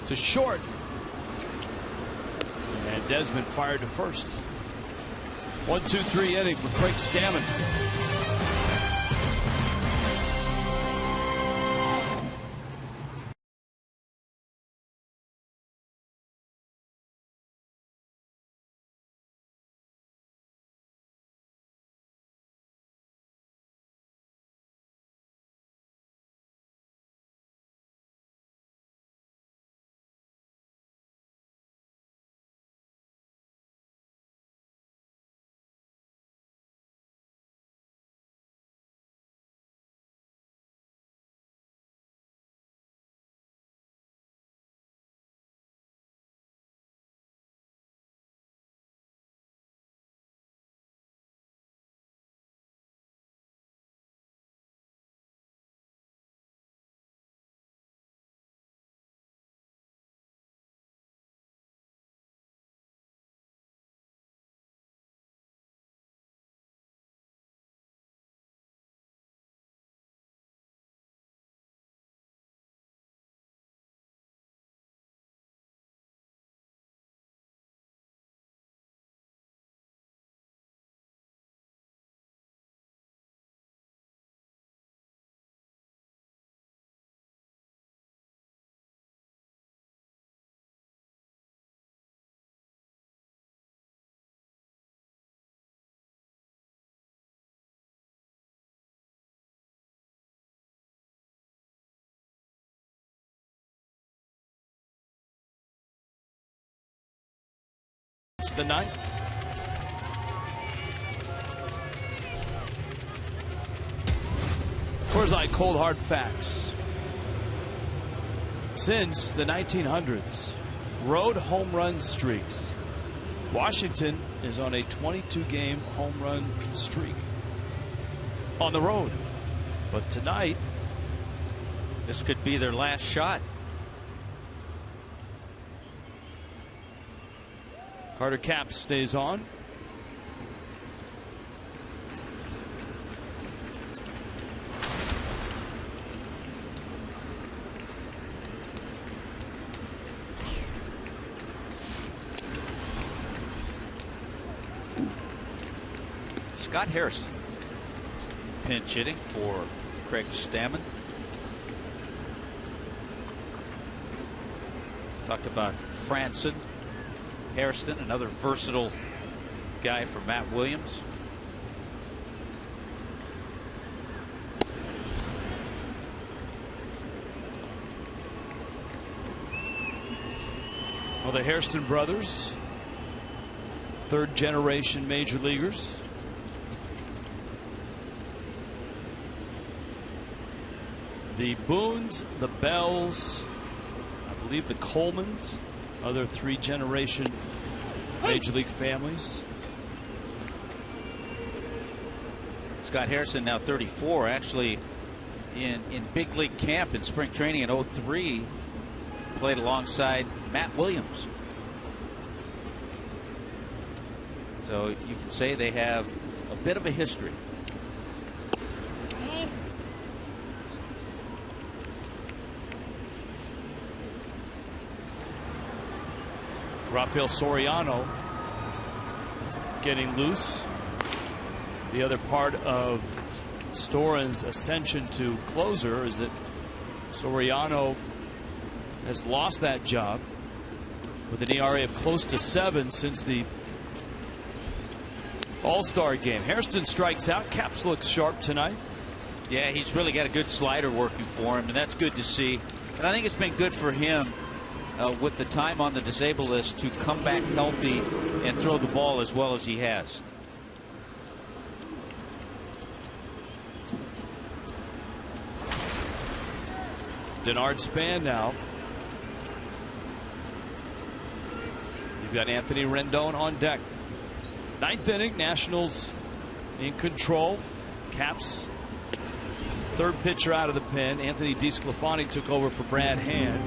To short. And Desmond fired to first. 1-2-3 inning for Craig Stammen. It's the ninth. Coors cold hard facts. Since the 1900s, road home run streaks. Washington is on a 22-game home run streak on the road. But tonight, this could be their last shot. Carter Capps stays on. Scott Hairston pinch hitting for Craig Stammen. Talked about Franson. Hairston, another versatile guy for Matt Williams. Well, the Hairston brothers, third generation major leaguers. The Boones, the Bells, I believe the Colemans, other three-generation major league families. Scott Hairston, now 34, actually in big league camp in spring training in 03, played alongside Matt Williams. So you can say they have a bit of a history. Rafael Soriano getting loose. The other part of Storen's ascension to closer is that Soriano has lost that job with an ERA of close to 7 since the All-Star game. Hairston strikes out. Capps looks sharp tonight. Yeah, he's really got a good slider working for him, and that's good to see. And I think it's been good for him with the time on the disabled list to come back healthy and throw the ball as well as he has. Denard Span now. You've got Anthony Rendon on deck. Ninth inning, Nationals in control. Caps. Third pitcher out of the pen. Anthony DeSclafani took over for Brad Hand.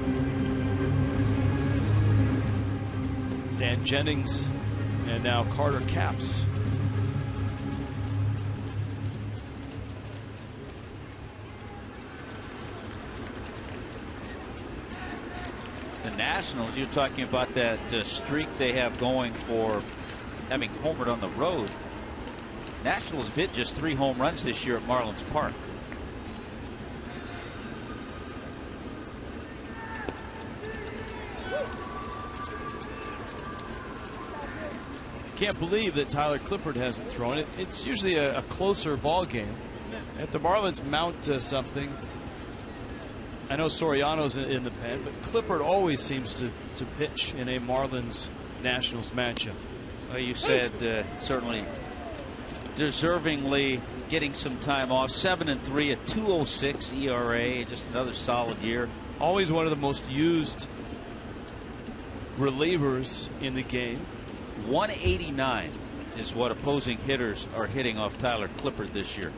Dan Jennings and now Carter Capps. The Nationals, you're talking about that streak they have going for having homered on the road. Nationals have hit just 3 home runs this year at Marlins Park. Can't believe that Tyler Clippard hasn't thrown it. It's usually a closer ball game. If the Marlins mount something, I know Soriano's in the pen, but Clippard always seems to pitch in a Marlins Nationals matchup. Well, you said certainly deservingly getting some time off. 7-3, a 2.06 ERA, just another solid year. Always one of the most used relievers in the game. 189 is what opposing hitters are hitting off Tyler Clippard this year.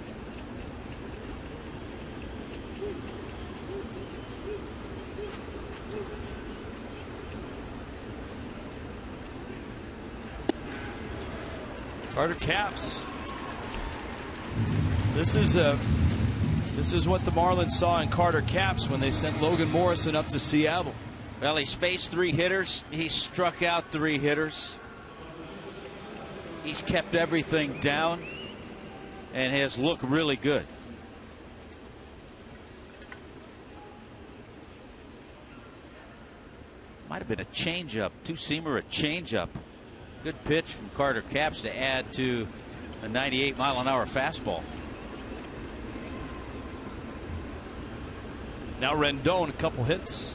Carter Capps. This is what the Marlins saw in Carter Capps when they sent Logan Morrison up to Seattle. Well, he's faced 3 hitters. He struck out 3 hitters. He's kept everything down and has looked really good. Might have been a changeup, 2-seamer, a changeup. Good pitch from Carter Capps to add to a 98-mile-an-hour fastball. Now Rendon, a couple hits.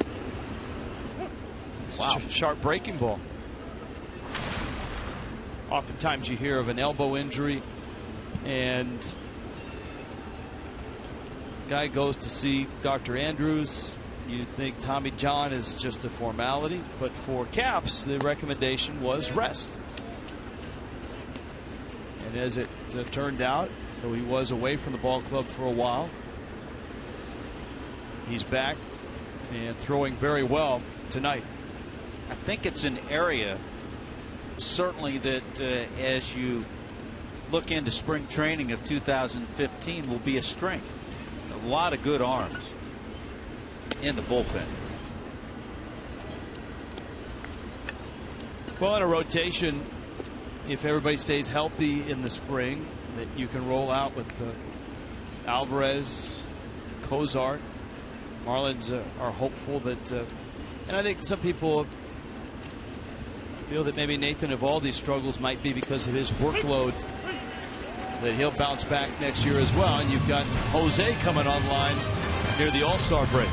Wow. Sharp breaking ball. Oftentimes you hear of an elbow injury and guy goes to see Dr. Andrews. You think Tommy John is just a formality, but for Capps the recommendation was rest. And as it turned out, though he was away from the ball club for a while, he's back and throwing very well tonight. I think it's an area certainly that as you look into spring training of 2015 will be a strength. A lot of good arms in the bullpen. Well, in a rotation, if everybody stays healthy in the spring, that you can roll out with Alvarez, Cozart. Marlins are hopeful that, and I think some people feel that maybe Nathan Eovaldi's struggles might be because of his workload, that he'll bounce back next year as well. And you've got Jose coming online near the All-Star break.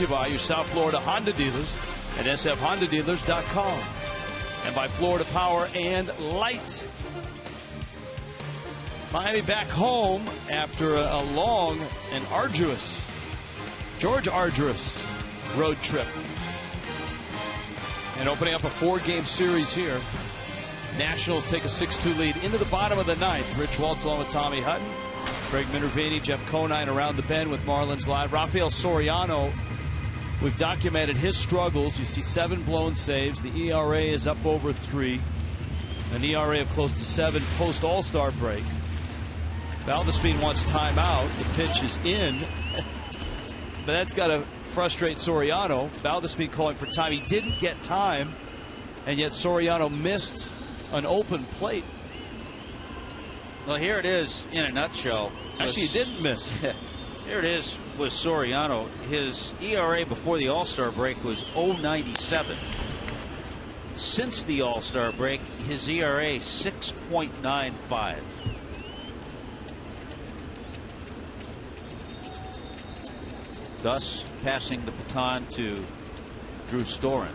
to you by your South Florida Honda dealers at sfhondadealers.com. And by Florida Power and Light. Miami back home after a long and arduous road trip. And opening up a 4-game series here. Nationals take a 6-2 lead into the bottom of the ninth. Rich Waltz along with Tommy Hutton. Craig Minervini, Jeff Conine around the bend with Marlins Live. Rafael Soriano, we've documented his struggles. You see 7 blown saves. The ERA is up over 3. An ERA of close to 7 post All-Star break. Valdespin wants timeout. The pitch is in. But that's got to frustrate Soriano. Valdespin calling for time. He didn't get time. And yet Soriano missed an open plate. Well, here it is in a nutshell. Actually, he didn't miss. Here it is with Soriano. His ERA before the All-Star break was 0.97. Since the All-Star break, his ERA 6.95. Thus, passing the baton to Drew Storen.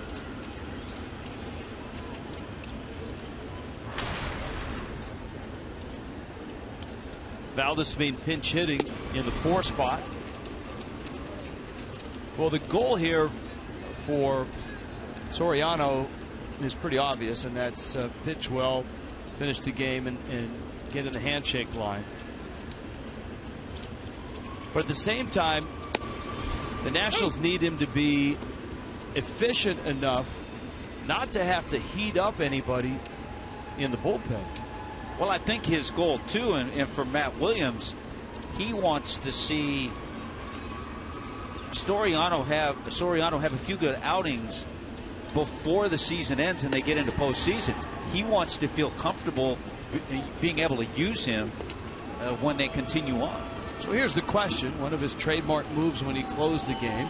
Valdespin pinch hitting in the 4 spot. Well, the goal here for Soriano is pretty obvious, and that's pitch well, finish the game, and get in the handshake line. But at the same time, the Nationals need him to be efficient enough not to have to heat up anybody in the bullpen. Well, I think his goal, too, and for Matt Williams, he wants to see Soriano have a few good outings before the season ends and they get into postseason. He wants to feel comfortable being able to use him when they continue on. So here's the question. One of his trademark moves when he closed the game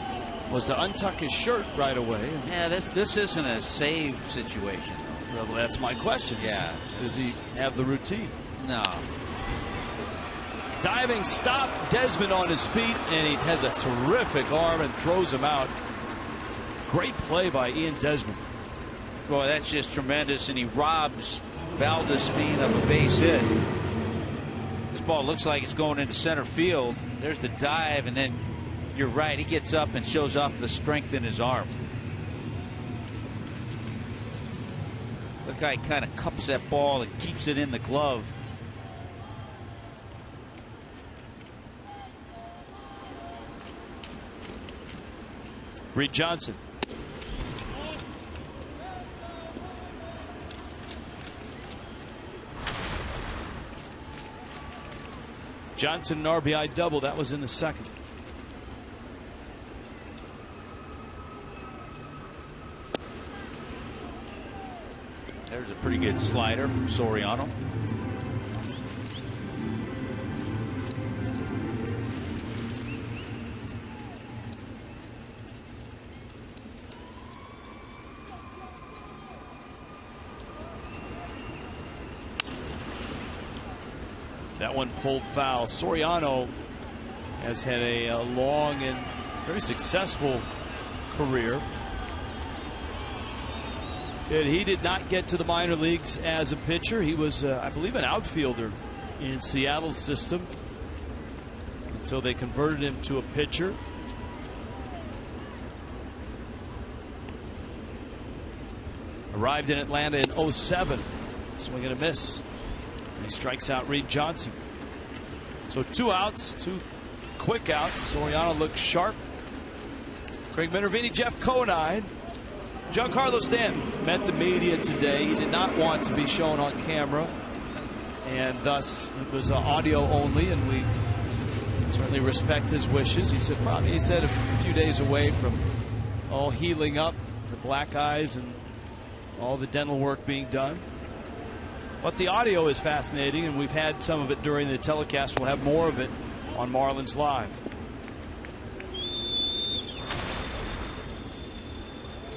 was to untuck his shirt right away. Yeah, this isn't a save situation. Well, that's my question. Yeah. Does he have the routine? No. Diving stop. Desmond on his feet, and he has a terrific arm and throws him out. Great play by Ian Desmond. Boy, that's just tremendous, and he robs Valdespin of a base hit. This ball looks like it's going into center field. There's the dive, and then you're right. He gets up and shows off the strength in his arm. The guy kind of cups that ball and keeps it in the glove. Reed Johnson. Johnson, an RBI double. That was in the second. There's a pretty good slider from Soriano. That one pulled foul. Soriano has had a long and very successful career. And he did not get to the minor leagues as a pitcher. He was, I believe, an outfielder in Seattle's system until they converted him to a pitcher. Arrived in Atlanta in 07. Swing and a miss. And he strikes out Reed Johnson. So 2 outs, 2 quick outs. Soriano looks sharp. Craig Minervini, Jeff Conine. Giancarlo Stanton met the media today. He did not want to be shown on camera, and thus it was audio only, and we certainly respect his wishes. He said a few days away from all healing up, the black eyes and all the dental work being done. But the audio is fascinating, and we've had some of it during the telecast. We'll have more of it on Marlins Live.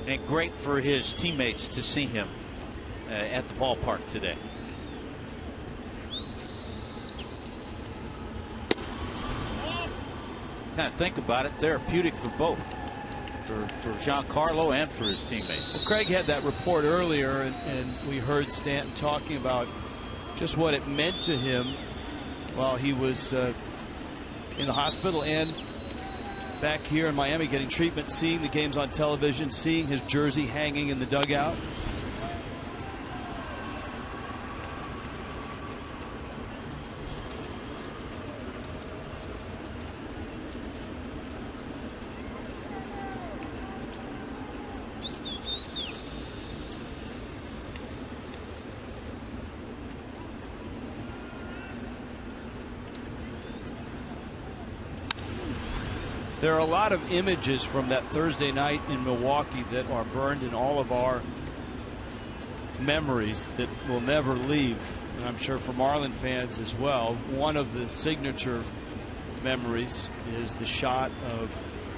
And great for his teammates to see him at the ballpark today. Kind of think about it, therapeutic for both. for Giancarlo and for his teammates. Well, Craig had that report earlier, and we heard Stanton talking about just what it meant to him while he was in the hospital and back here in Miami getting treatment, seeing the games on television, seeing his jersey hanging in the dugout. There are a lot of images from that Thursday night in Milwaukee that are burned in all of our memories that will never leave, and I'm sure for Marlin fans as well. One of the signature memories is the shot of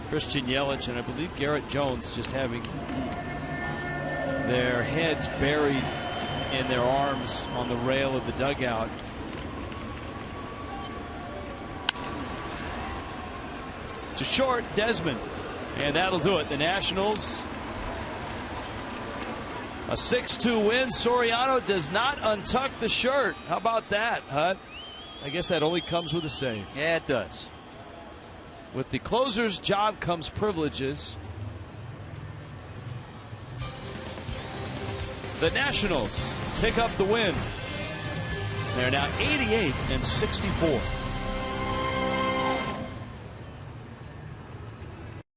Christian Yelich and I believe Garrett Jones just having their heads buried in their arms on the rail of the dugout. To short, Desmond, and that'll do it. The Nationals, a 6-2 win. Soriano does not untuck the shirt. How about that, Hut? I guess that only comes with a save. Yeah, it does. With the closer's job comes privileges. The Nationals pick up the win. They're now 88-64.